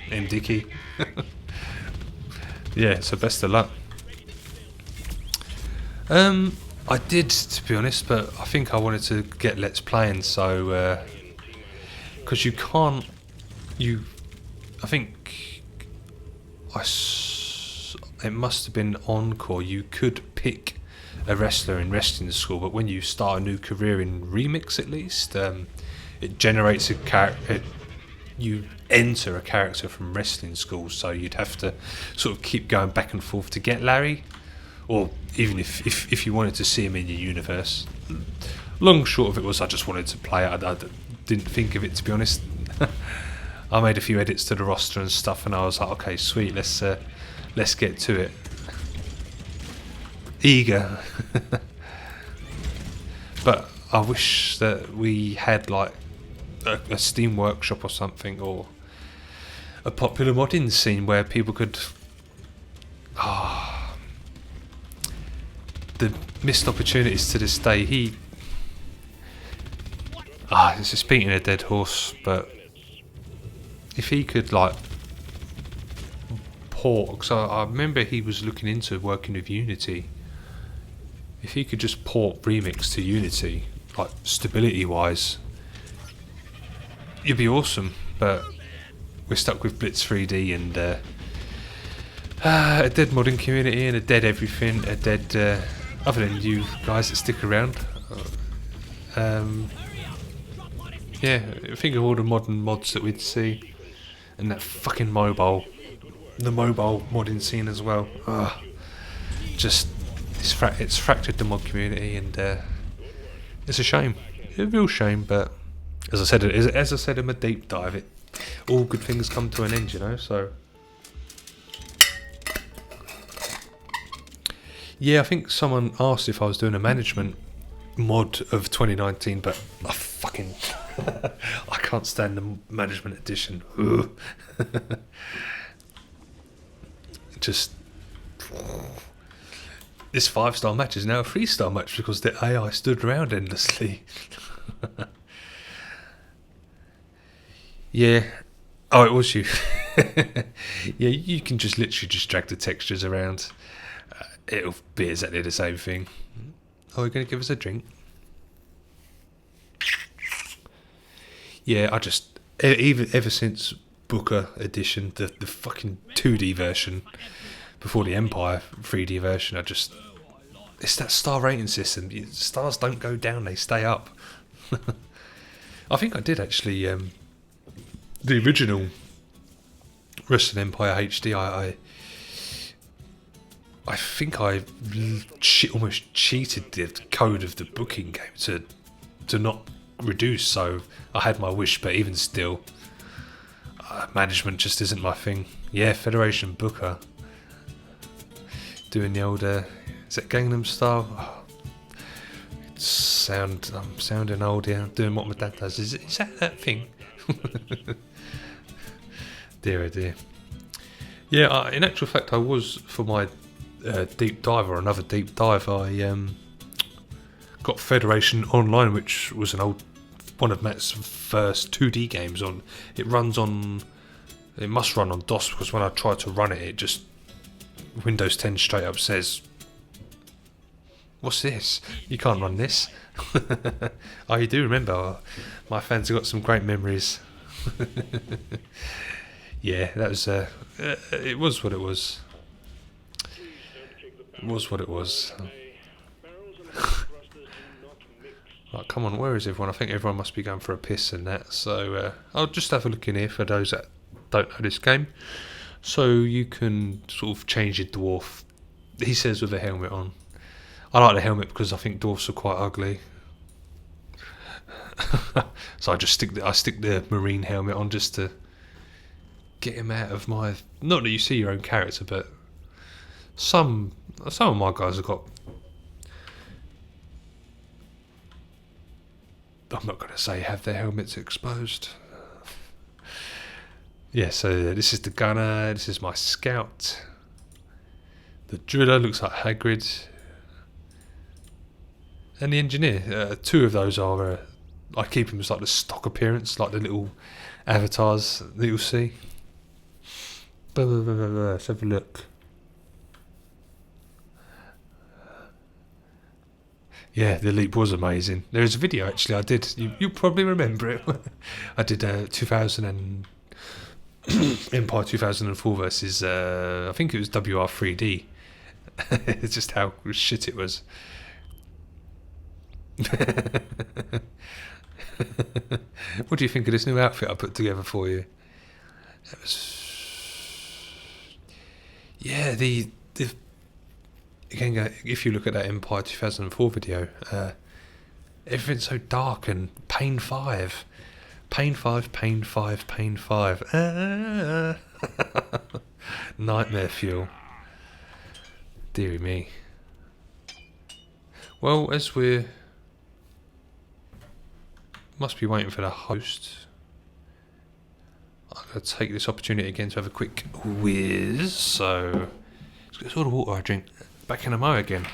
S1: M. Dickey. Yeah, so best of luck. I did, to be honest, but I think I wanted to get Let's Playing, so because you can't, I think it must have been Encore. You could pick a wrestler in wrestling school, but when you start a new career in Remix, at least, it generates a character. You enter a character from wrestling school, so you'd have to sort of keep going back and forth to get Larry, or even if you wanted to see him in your universe. Long short of it was, I just wanted to play it. I didn't think of it, to be honest. I made a few edits to the roster and stuff, and I was like, okay, sweet, let's get to it. Eager. But I wish that we had like a Steam workshop or something, or a popular modding scene where people could the missed opportunities to this day. It's just beating a dead horse, but if he could like port, because I remember he was looking into working with Unity. If he could just port Remix to Unity, like stability wise, you'd be awesome. But we're stuck with Blitz 3D and a dead modding community and a dead everything, a dead other than you guys that stick around. Yeah, think of all the modern mods that we'd see, and that fucking the mobile modding scene as well. Just it's fractured the mod community, and it's a shame, a real shame. But as I said in my deep dive, all good things come to an end, you know. So yeah, I think someone asked if I was doing a management mod of 2019, but I fucking I can't stand the management edition. Just this 5-star match is now a 3-star match because the AI stood around endlessly. Yeah. Oh, it was you. Yeah, you can just literally just drag the textures around. It'll be exactly the same thing. Oh, you're going to give us a drink? Yeah, I just ever since Booker Edition, the fucking 2D version before the Empire 3D version, it's that star rating system. Stars don't go down; they stay up. I think I did actually. The original Wrestling Empire HD. I think I almost cheated the code of the booking game to not reduce. So I had my wish, but even still, management just isn't my thing. Yeah, Federation Booker doing the old. Is it Gangnam Style? Oh, I'm sounding old here. I'm doing what my dad does. Is that thing? Dear oh dear. Yeah, in actual fact, I was for my deep dive, or another deep dive. I got Federation Online, which was one of Matt's first 2D games. It must run on DOS, because when I tried to run it just Windows 10 straight up says, "What's this? You can't run this." Oh, you do remember? My fans have got some great memories. Yeah, that was. It was what it was. It was what it was. Right, come on, where is everyone? I think everyone must be going for a piss and that. So I'll just have a look in here for those that don't know this game. So you can sort of change your dwarf. He says with a helmet on. I like the helmet because I think dwarfs are quite ugly. So I stick the marine helmet on just to get him out of my. Not that you see your own character, but some of my guys have got. I'm not going to say have their helmets exposed. Yeah, so this is the gunner. This is my scout. The driller looks like Hagrid. And the engineer. Two of those are. I keep them as like the stock appearance, like the little avatars that you'll see. Let's have a look. Yeah, the leap was amazing. There is a video actually I did. You'll probably remember it. I did 2000 and Empire 2004 versus I think it was WR3D. It's just how shit it was. What do you think of this new outfit I put together for you? It was. Yeah, again, if you look at that Empire 2004 video, everything's so dark and Pain 5. Pain 5, Pain 5, Pain 5. Nightmare fuel. Deary me. Well, as we're. Must be waiting for the host. I'm going to take this opportunity again to have a quick whiz. So, let's get all the water I drink back in a mo again.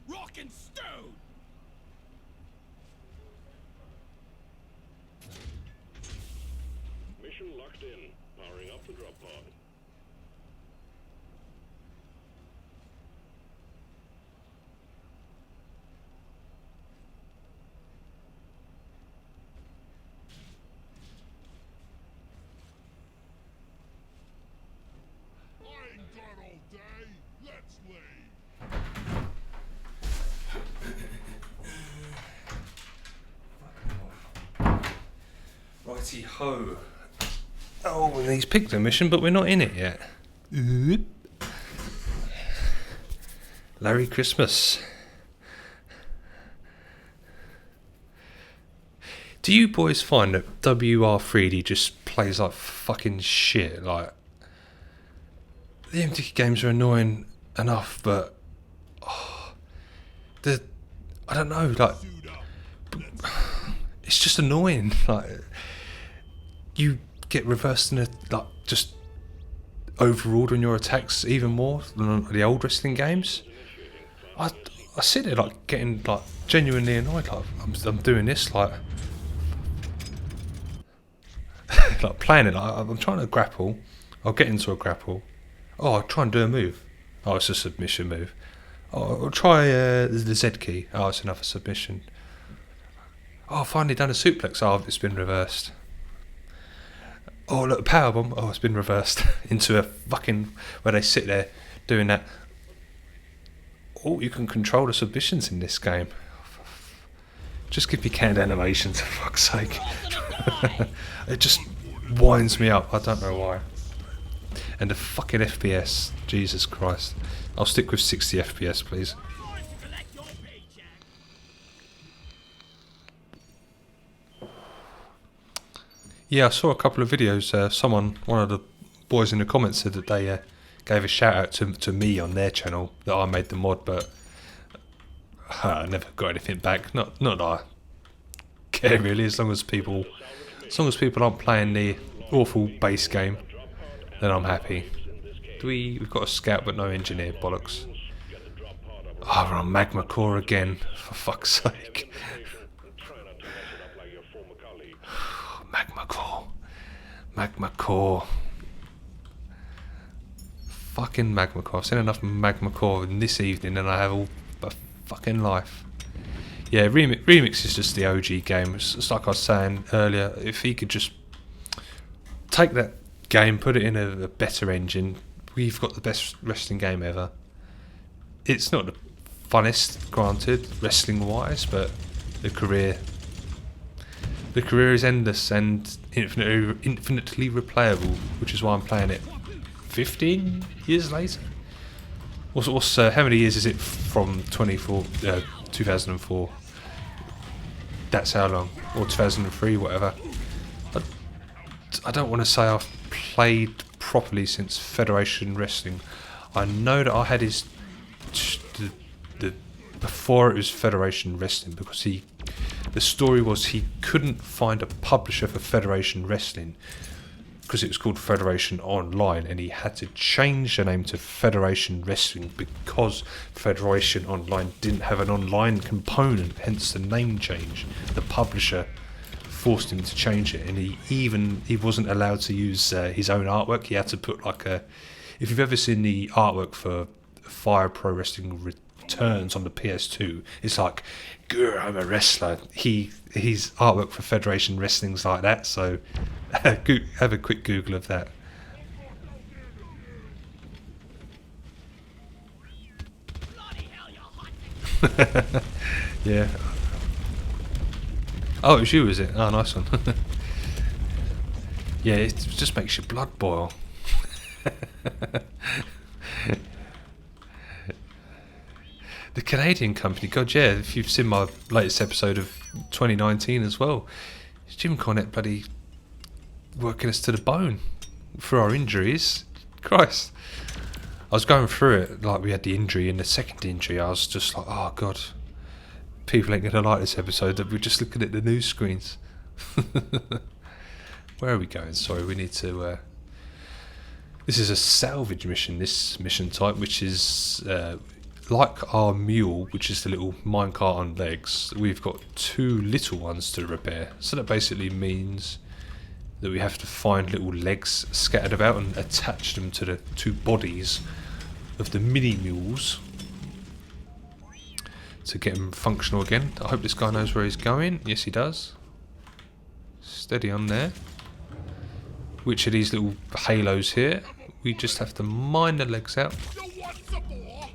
S4: Rock and stone!
S2: Mission locked in. Powering up the drop pod.
S4: I ain't got all day. Let's leave.
S1: Righty ho. Oh, well, he's picked a mission, but we're not in it yet. Larry Christmas. Do you boys find that WR3D just plays like fucking shit? Like, the MTK games are annoying enough, but I don't know, like,
S4: Suit up.
S1: it's just annoying. Like, you get reversed in a, like, just overruled on your attacks even more than on the old wrestling games. I sit there like getting like genuinely annoyed. Like I'm doing this like like playing it. Like, I'm trying to grapple. I'll get into a grapple. Oh, I'll try and do a move. Oh, it's a submission move. Oh, I'll try the Z key. Oh, it's another submission. Oh, I've finally done a suplex. Oh, it's been reversed. Oh, look, a powerbomb. Oh, it's been reversed into a fucking where they sit there doing that. Oh, you can control the submissions in this game. Just give me canned animations, for fuck's sake. It just winds me up. I don't know why. And the fucking FPS. Jesus Christ. I'll stick with 60 FPS, please.
S3: Collect your paycheck.
S1: Yeah, I saw a couple of videos. One of the boys in the comments said that they gave a shout out to me on their channel that I made the mod, but I never got anything back. Not that I care really, as long as people aren't playing the awful base game, then I'm happy. We've got a scout but no engineer, bollocks. Oh, we're on Magma Core again, for fuck's sake. Magma Core. Fucking Magma Core. I've seen enough Magma Core in this evening and I have all the fucking life. Yeah, Remix is just the OG game. It's like I was saying earlier, if he could just take that game, put it in a better engine, we've got the best wrestling game ever. It's not the funnest, granted, wrestling wise, but the career is endless and infinitely replayable, which is why I'm playing it 15 years later. What's how many years is it from 2004? That's how long, or 2003, whatever. I don't want to say I've played properly since Federation Wrestling. I know that I had his the before it was Federation Wrestling, because the story was he couldn't find a publisher for Federation Wrestling because it was called Federation Online, and he had to change the name to Federation Wrestling because Federation Online didn't have an online component, hence the name change. The publisher forced him to change it, and he wasn't allowed to use his own artwork. He had to put like if you've ever seen the artwork for Fire Pro Wrestling Returns on the PS2, it's like, "Grr, I'm a wrestler." His artwork for Federation Wrestling's like that, so have a quick Google of that.
S3: Bloody hell, you're hot.
S1: Yeah. Oh, it was you, is it? Oh, nice one. Yeah, it just makes your blood boil. The Canadian company, God, yeah, if you've seen my latest episode of 2019 as well, Jim Cornette bloody working us to the bone for our injuries. Christ. I was going through it, like we had the injury and the second injury, I was just like, oh God, people ain't going to like this episode, that we're just looking at the news screens. Where are we going? Sorry, we need to... This is a salvage mission, this mission type, which is... like our mule, which is the little minecart on legs, we've got two little ones to repair. So that basically means that we have to find little legs scattered about and attach them to the two bodies of the mini mules to get them functional again. I hope this guy knows where he's going. Yes, he does. Steady on there. Which of these little halos here? We just have to mine the legs out.
S4: You want some more?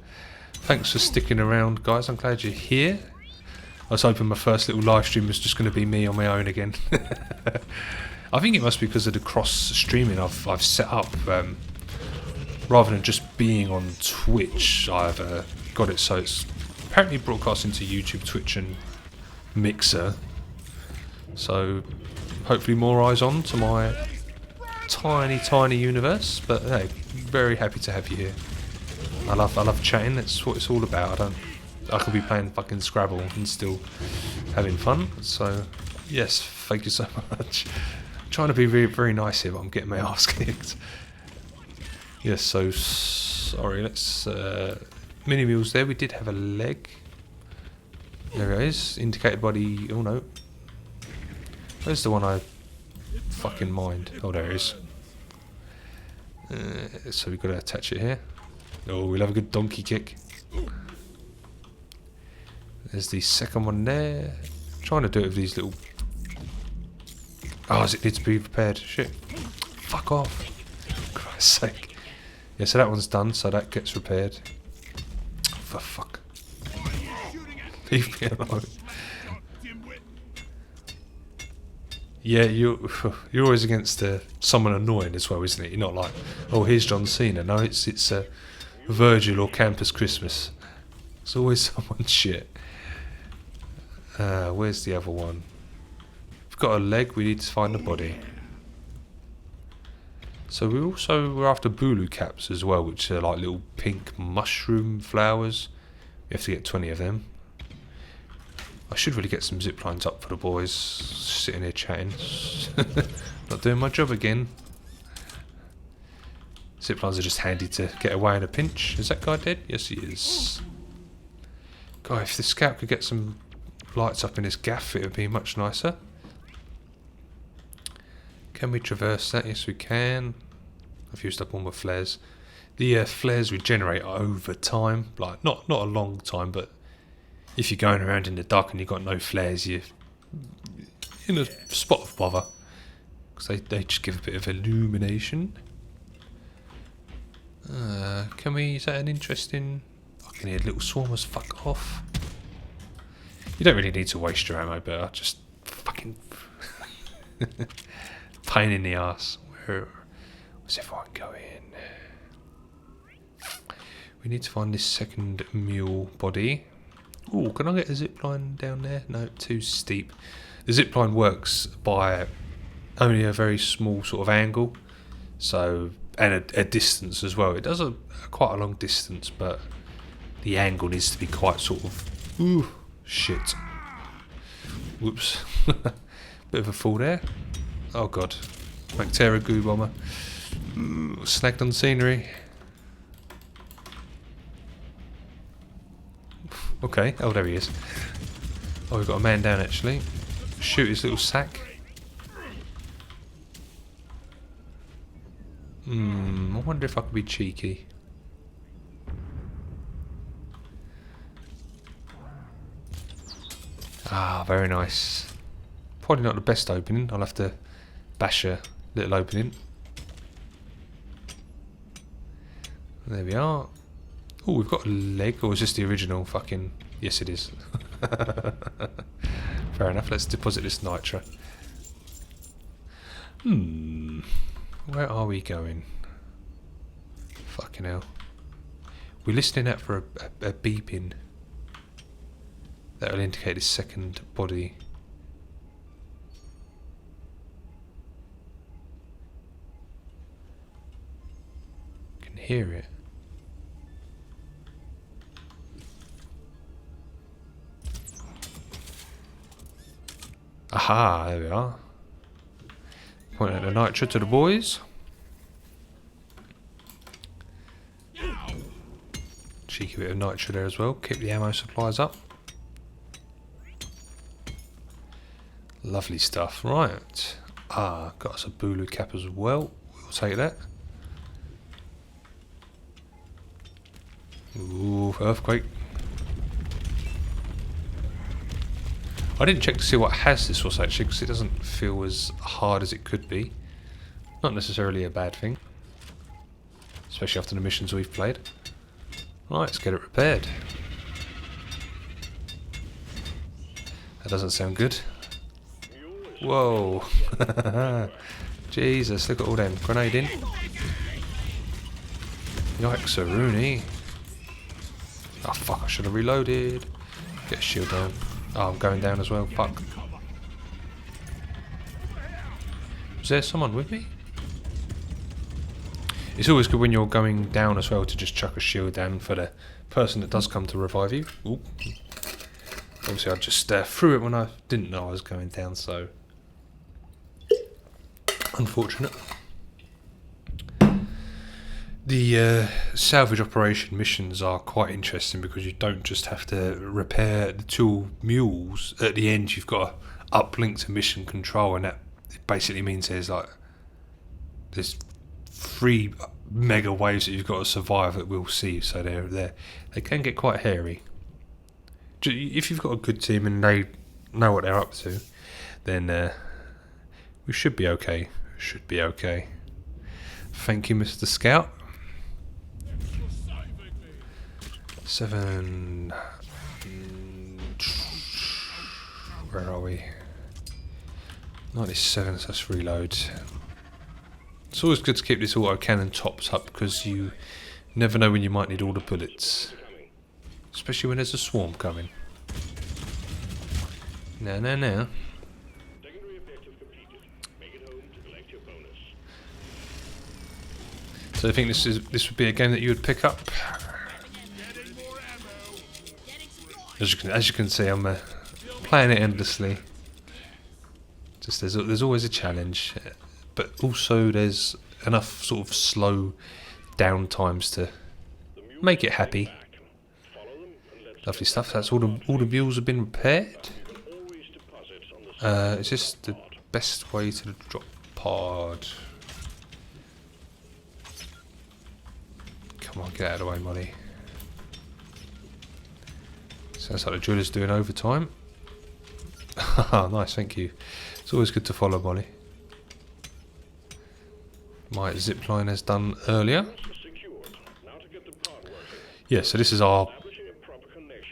S1: Thanks for sticking around, guys. I'm glad you're here. I was hoping my first little live stream was just going to be me on my own again. I think it must be because of the cross streaming I've set up. Rather than just being on Twitch, I've got it so it's apparently broadcasting to YouTube, Twitch and Mixer. So hopefully more eyes on to my tiny universe. But hey, very happy to have you here. I love chatting. That's what it's all about. I could be playing fucking Scrabble and still having fun. So, yes, thank you so much. I'm trying to be very, very nice here, but I'm getting my ass kicked. Yes, so sorry. Let's mini meals there. We did have a leg. There it is, indicated by the. Oh no, where's the one I fucking mind? Oh, there it is. So we've got to attach it here. Oh, we'll have a good donkey kick. There's the second one there. I'm trying to do it with these little. Oh, it needs to be repaired. Shit. Fuck off. For Christ's sake. Yeah, so that one's done, so that gets repaired. For fuck. Leave me alone. Yeah, you're always against someone annoying as well, isn't it? You're not like, oh, here's John Cena. No, it's Virgil or Campus Christmas. It's always someone's shit. Where's the other one? We've got a leg. We need to find the body. So we're after bulu caps as well, which are like little pink mushroom flowers. We have to get 20 of them. I should really get some zip lines up for the boys. Sitting here chatting. Not doing my job again. Zip lines are just handy to get away in a pinch. Is that guy dead? Yes, he is. God, if the scout could get some lights up in his gaff, it would be much nicer. Can we traverse that? Yes, we can. I've used up all my flares. The flares regenerate over time. Like, not a long time, but if you're going around in the dark and you've got no flares, you're in a spot of bother. Because they just give a bit of illumination. Can we... Is that an interesting... I can hear little swarmers. Fuck off. You don't really need to waste your ammo, but I just... Fucking... pain in the ass. Where's everyone going? We need to find this second mule body. Oh, can I get a zipline down there? No, too steep. The zipline works by only a very small sort of angle, so and a distance as well. It does quite a long distance, but the angle needs to be quite sort of. Ooh, shit. Whoops. Bit of a fall there. Oh god. Mactera goo bomber. Snagged on scenery. Okay, oh there he is. Oh, we've got a man down actually. Shoot his little sack. I wonder if I could be cheeky. Ah, very nice. Probably not the best opening. I'll have to bash a little opening. There we are. Oh, we've got a leg, or is this the original fucking... Yes, it is. Fair enough, let's deposit this nitro. Where are we going? Fucking hell. We're listening out for a beeping. That will indicate his second body. Can hear it. Aha, there we are. Pointing at the nitro to the boys. Cheeky bit of nitro there as well. Keep the ammo supplies up. Lovely stuff. Right. Ah, got us a bulu cap as well. We'll take that. Ooh, earthquake. I didn't check to see what has this was actually, because it doesn't feel as hard as it could be. Not necessarily a bad thing. Especially after the missions we've played. Right, let's get it repaired. That doesn't sound good. Whoa. Jesus, look at all them. Grenade in. Yikes, Rooney. Oh fuck, I should have reloaded. Get a shield down. Oh, I'm going down as well. Fuck. Is there someone with me? It's always good when you're going down as well to just chuck a shield down for person that does come to revive you. Ooh. Obviously, I just threw it when I didn't know I was going down, so unfortunate. The salvage operation missions are quite interesting because you don't just have to repair the two mules. At the end, you've got to uplink to mission control, and that basically means there's 3 mega waves that you've got to survive that we'll see. So they can get quite hairy. If you've got a good team and they know what they're up to, then we should be okay. Should be okay. Thank you, Mr. Scout. 7. Where are we? 97, so let's reload. It's always good to keep this auto cannon topped up because you never know when you might need all the bullets. Especially when there's a swarm coming. Now.
S2: Secondary objective completed. Make it home to collect your bonus.
S1: So I think this would be a game that you would pick up. As you can see, I'm playing it endlessly. Just there's always a challenge, but also there's enough sort of slow down times to make it happy. Lovely stuff. That's all the mules have been repaired. Is this the best way to the drop pod? Come on, get out of the way, Molly. Sounds like the driller's doing overtime. Nice, thank you. It's always good to follow Molly. My zip line has done earlier. Yeah, so this is our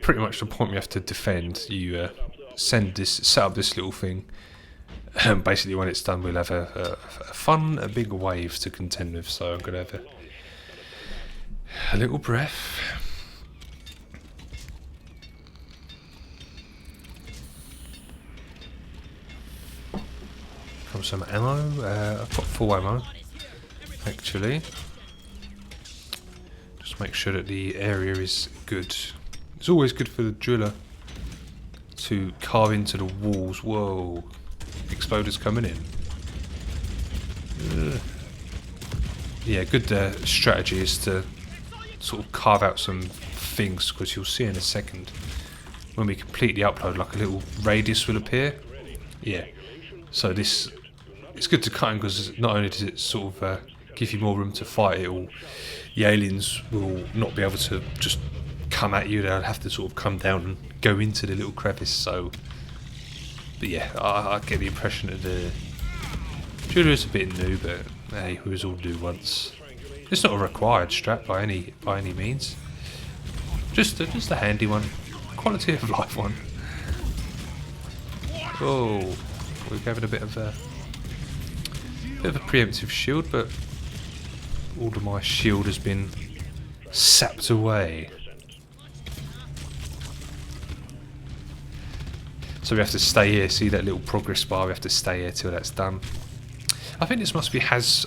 S1: pretty much the point we have to defend. You set up this little thing. Basically, when it's done, we'll have a big wave to contend with. So I'm gonna have a little breath. From some ammo. I've got full ammo, actually. Just make sure that the area is good. It's always good for the driller to carve into the walls. Whoa. Exploders coming in. Yeah, good strategy is to sort of carve out some things, because you'll see in a second when we complete the upload, like a little radius will appear. Yeah. So it's good to cut in, because not only does it sort of give you more room to fight, the aliens will not be able to just come at you. They'll have to sort of come down and go into the little crevice. So, but yeah, I get the impression that the driller is a bit new, but hey, we was all new once. It's not a required strat by any means. Just a handy one, quality of life one. Oh, we're having a bit of a preemptive shield, but all of my shield has been sapped away. So we have to stay here. See that little progress bar? We have to stay here till that's done. I think this must be has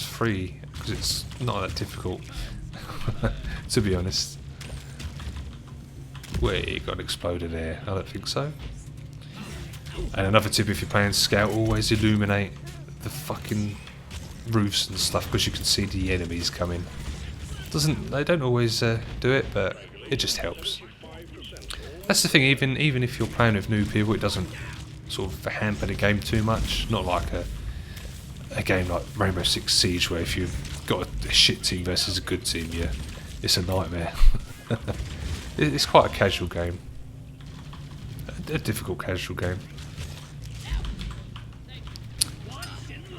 S1: free, because it's not that difficult. To be honest. Wait, got exploded there. I don't think so. And another tip, if you're playing Scout, always illuminate the fucking roofs and stuff, because you can see the enemies coming. They don't always do it, but it just helps. That's the thing, even if you're playing with new people, it doesn't sort of hamper the game too much. Not like a game like Rainbow Six Siege, where if you've got a shit team versus a good team, it's a nightmare. It's quite a casual game. A difficult casual game.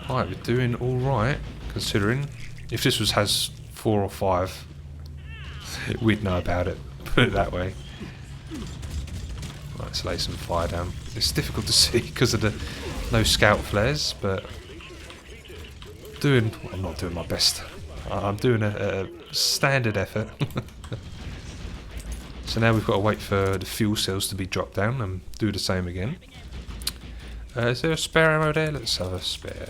S1: Right, we're doing alright, considering. If this has 4 or 5, we'd know about it, put it that way. Right, let's lay some fire down. It's difficult to see because of the no scout flares, but I'm not doing my best. I'm doing a standard effort. So now we've got to wait for the fuel cells to be dropped down and do the same again. Is there a spare ammo there? Let's have a spare.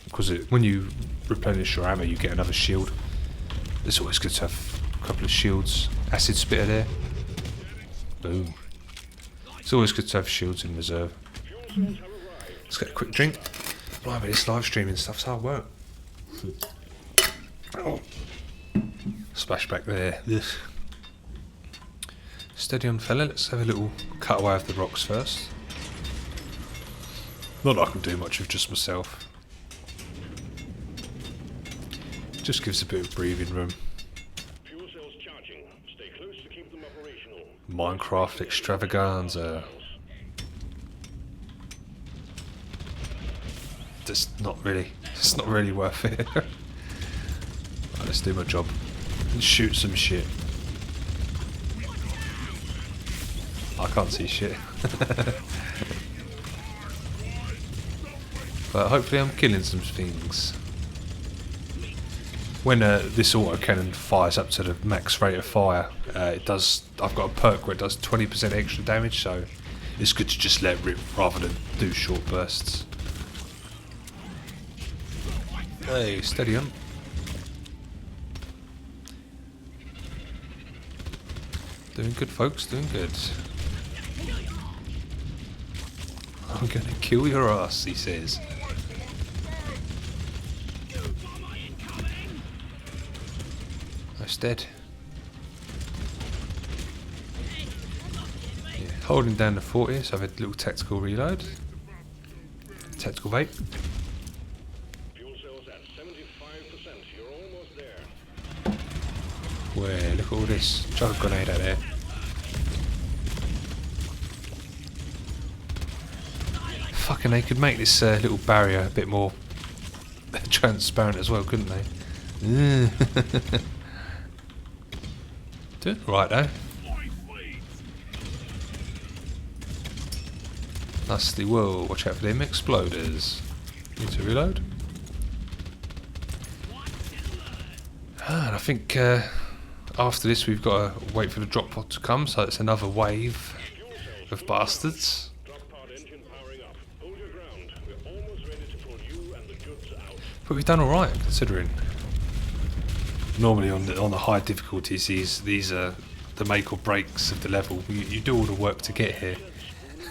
S1: Because when you replenish your ammo, you get another shield. It's always good to have couple of shields. Acid spitter there. Boom. It's always good to have shields in reserve. Let's get a quick drink. Blimey, this live streaming stuff's hard work. Oh. Splash back there. Ugh. Steady on, fella. Let's have a little cutaway of the rocks first. Not that I can do much with just myself. Just gives a bit of breathing room.
S2: Fuel cells charging. Stay close to keep them operational.
S1: Minecraft extravaganza. Just not really. It's not really worth it. Right, let's do my job and shoot some shit. I can't see shit. But hopefully I'm killing some things. When this autocannon fires up to the max rate of fire, it does. I've got a perk where it does 20% extra damage, so it's good to just let rip rather than do short bursts. Hey, steady on. Doing good, folks. Doing good. I'm gonna kill your ass, he says. That's dead. Yeah, holding down the 40, so I have a little tactical reload. Tactical vape.
S2: Fuel cells at 75%. You're almost there.
S1: Where, look at all this. Chuck a grenade out there. Fucking, they could make this little barrier a bit more transparent as well, couldn't they? Doing right though. Nasty, whoa, watch out for them exploders. Need to reload. And I think after this we've got to wait for the drop pod to come, so it's another wave of bastards.
S2: Drop pod engine powering up. Hold your ground. We're almost ready to pull you and the goods out.
S1: But we've done alright considering. Normally on the high difficulties, these are the make or breaks of the level. You do all the work to get here,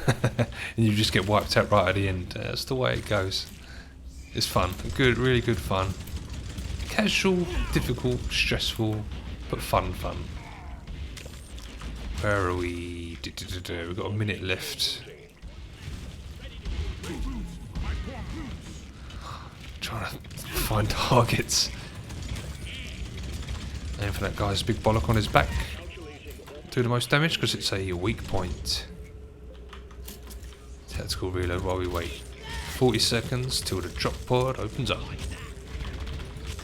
S1: and you just get wiped out right at the end. That's the way it goes. It's fun, good, really good fun. Casual, difficult, stressful, but fun. Where are we? We've got a minute left. Trying to find targets. Aim for that guy's big bollock on his back. Do the most damage because it's a weak point. Tactical reload while we wait. 40 seconds till the drop pod opens up.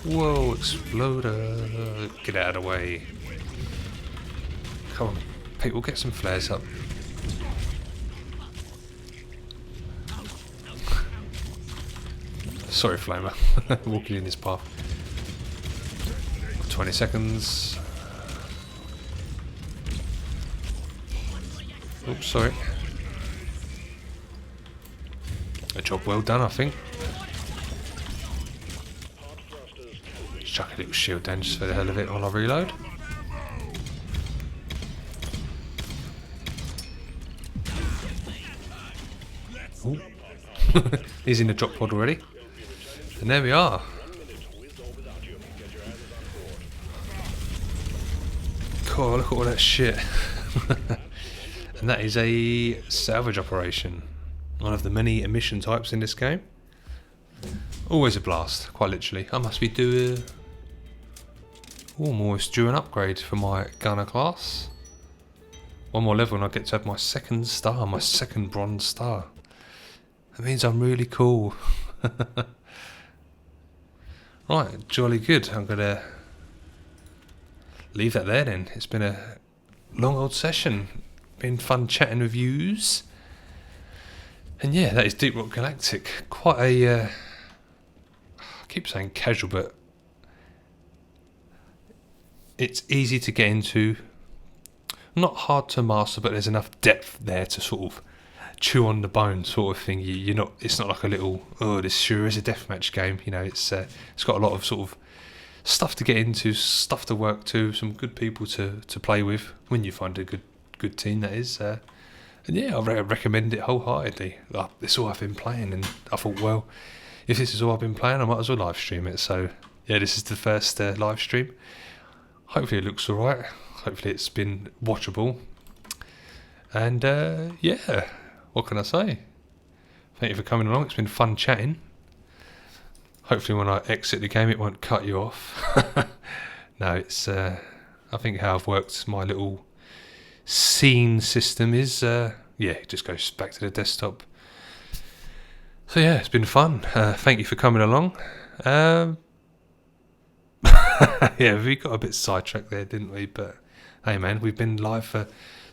S1: Whoa, exploder. Get out of the way. Come on, people, get some flares up. Sorry, Flamer. Walking in his path. 20 seconds. Oops, sorry. A job well done, I think. Just chuck a little shield down just for the hell of it while I reload. Ooh. He's in the drop pod already. And there we are. Cool, look at all that shit. And that is a salvage operation. One of the many emission types in this game. Always a blast, quite literally. I must be almost due an upgrade for my gunner class. One more level and I get to have my second star, my second bronze star. That means I'm really cool. Right, jolly good. I'm gonna leave that there then. It's been a long old session. Been fun chatting with yous. And yeah, that is Deep Rock Galactic. Quite a I keep saying casual, but it's easy to get into. Not hard to master, but there's enough depth there to sort of chew on the bone, sort of thing. You're not. It's not like a little. Oh, this sure is a deathmatch game. You know, it's got a lot of sort of stuff to get into, stuff to work to, some good people to play with when you find a good team, that is. And yeah, I recommend it wholeheartedly. This is all I've been playing, and I thought, well, if this is all I've been playing, I might as well live stream it. So yeah, this is the first live stream. Hopefully it looks alright. Hopefully it's been watchable. And yeah, what can I say? Thank you for coming along. It's been fun chatting. Hopefully when I exit the game it won't cut you off. No, it's I think how I've worked my little scene system is yeah, it just goes back to the desktop. So yeah, it's been fun. Thank you for coming along. Yeah, we got a bit sidetracked there, didn't we? But hey man, we've been live for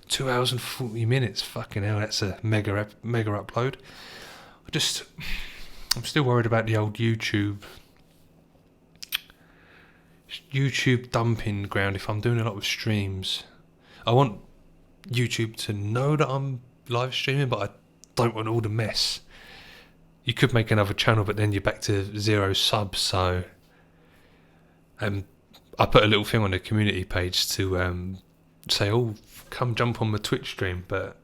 S1: 2 hours and 40 minutes. Fucking hell, that's a mega upload. I'm still worried about the old YouTube dumping ground if I'm doing a lot of streams. I want YouTube to know that I'm live streaming, but I don't want all the mess. You could make another channel, but then you're back to 0 subs, so I put a little thing on the community page to say, oh, come jump on my Twitch stream, but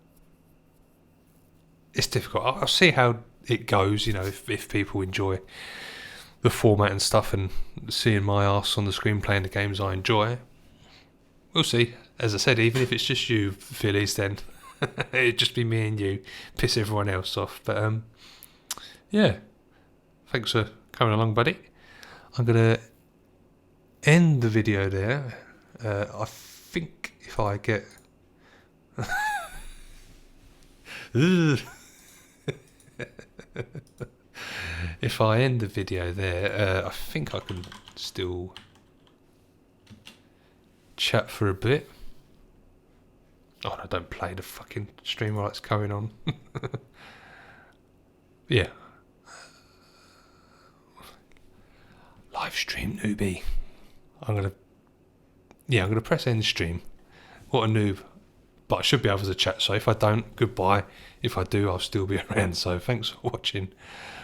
S1: it's difficult. I'll see how it goes, you know, if people enjoy the format and stuff and seeing my arse on the screen playing the games I enjoy. We'll see. As I said, even if it's just you, Phillies, then it'd just be me and you. Piss everyone else off. But yeah, thanks for coming along, buddy. I'm going to end the video there. I think if I get... If I end the video there, I think I can still chat for a bit. Oh no, don't play the fucking stream while it's going on. Yeah. Live stream newbie. I'm gonna press end stream. What a noob. But I should be able to chat, so if I don't, goodbye. If I do, I'll still be around. So thanks for watching.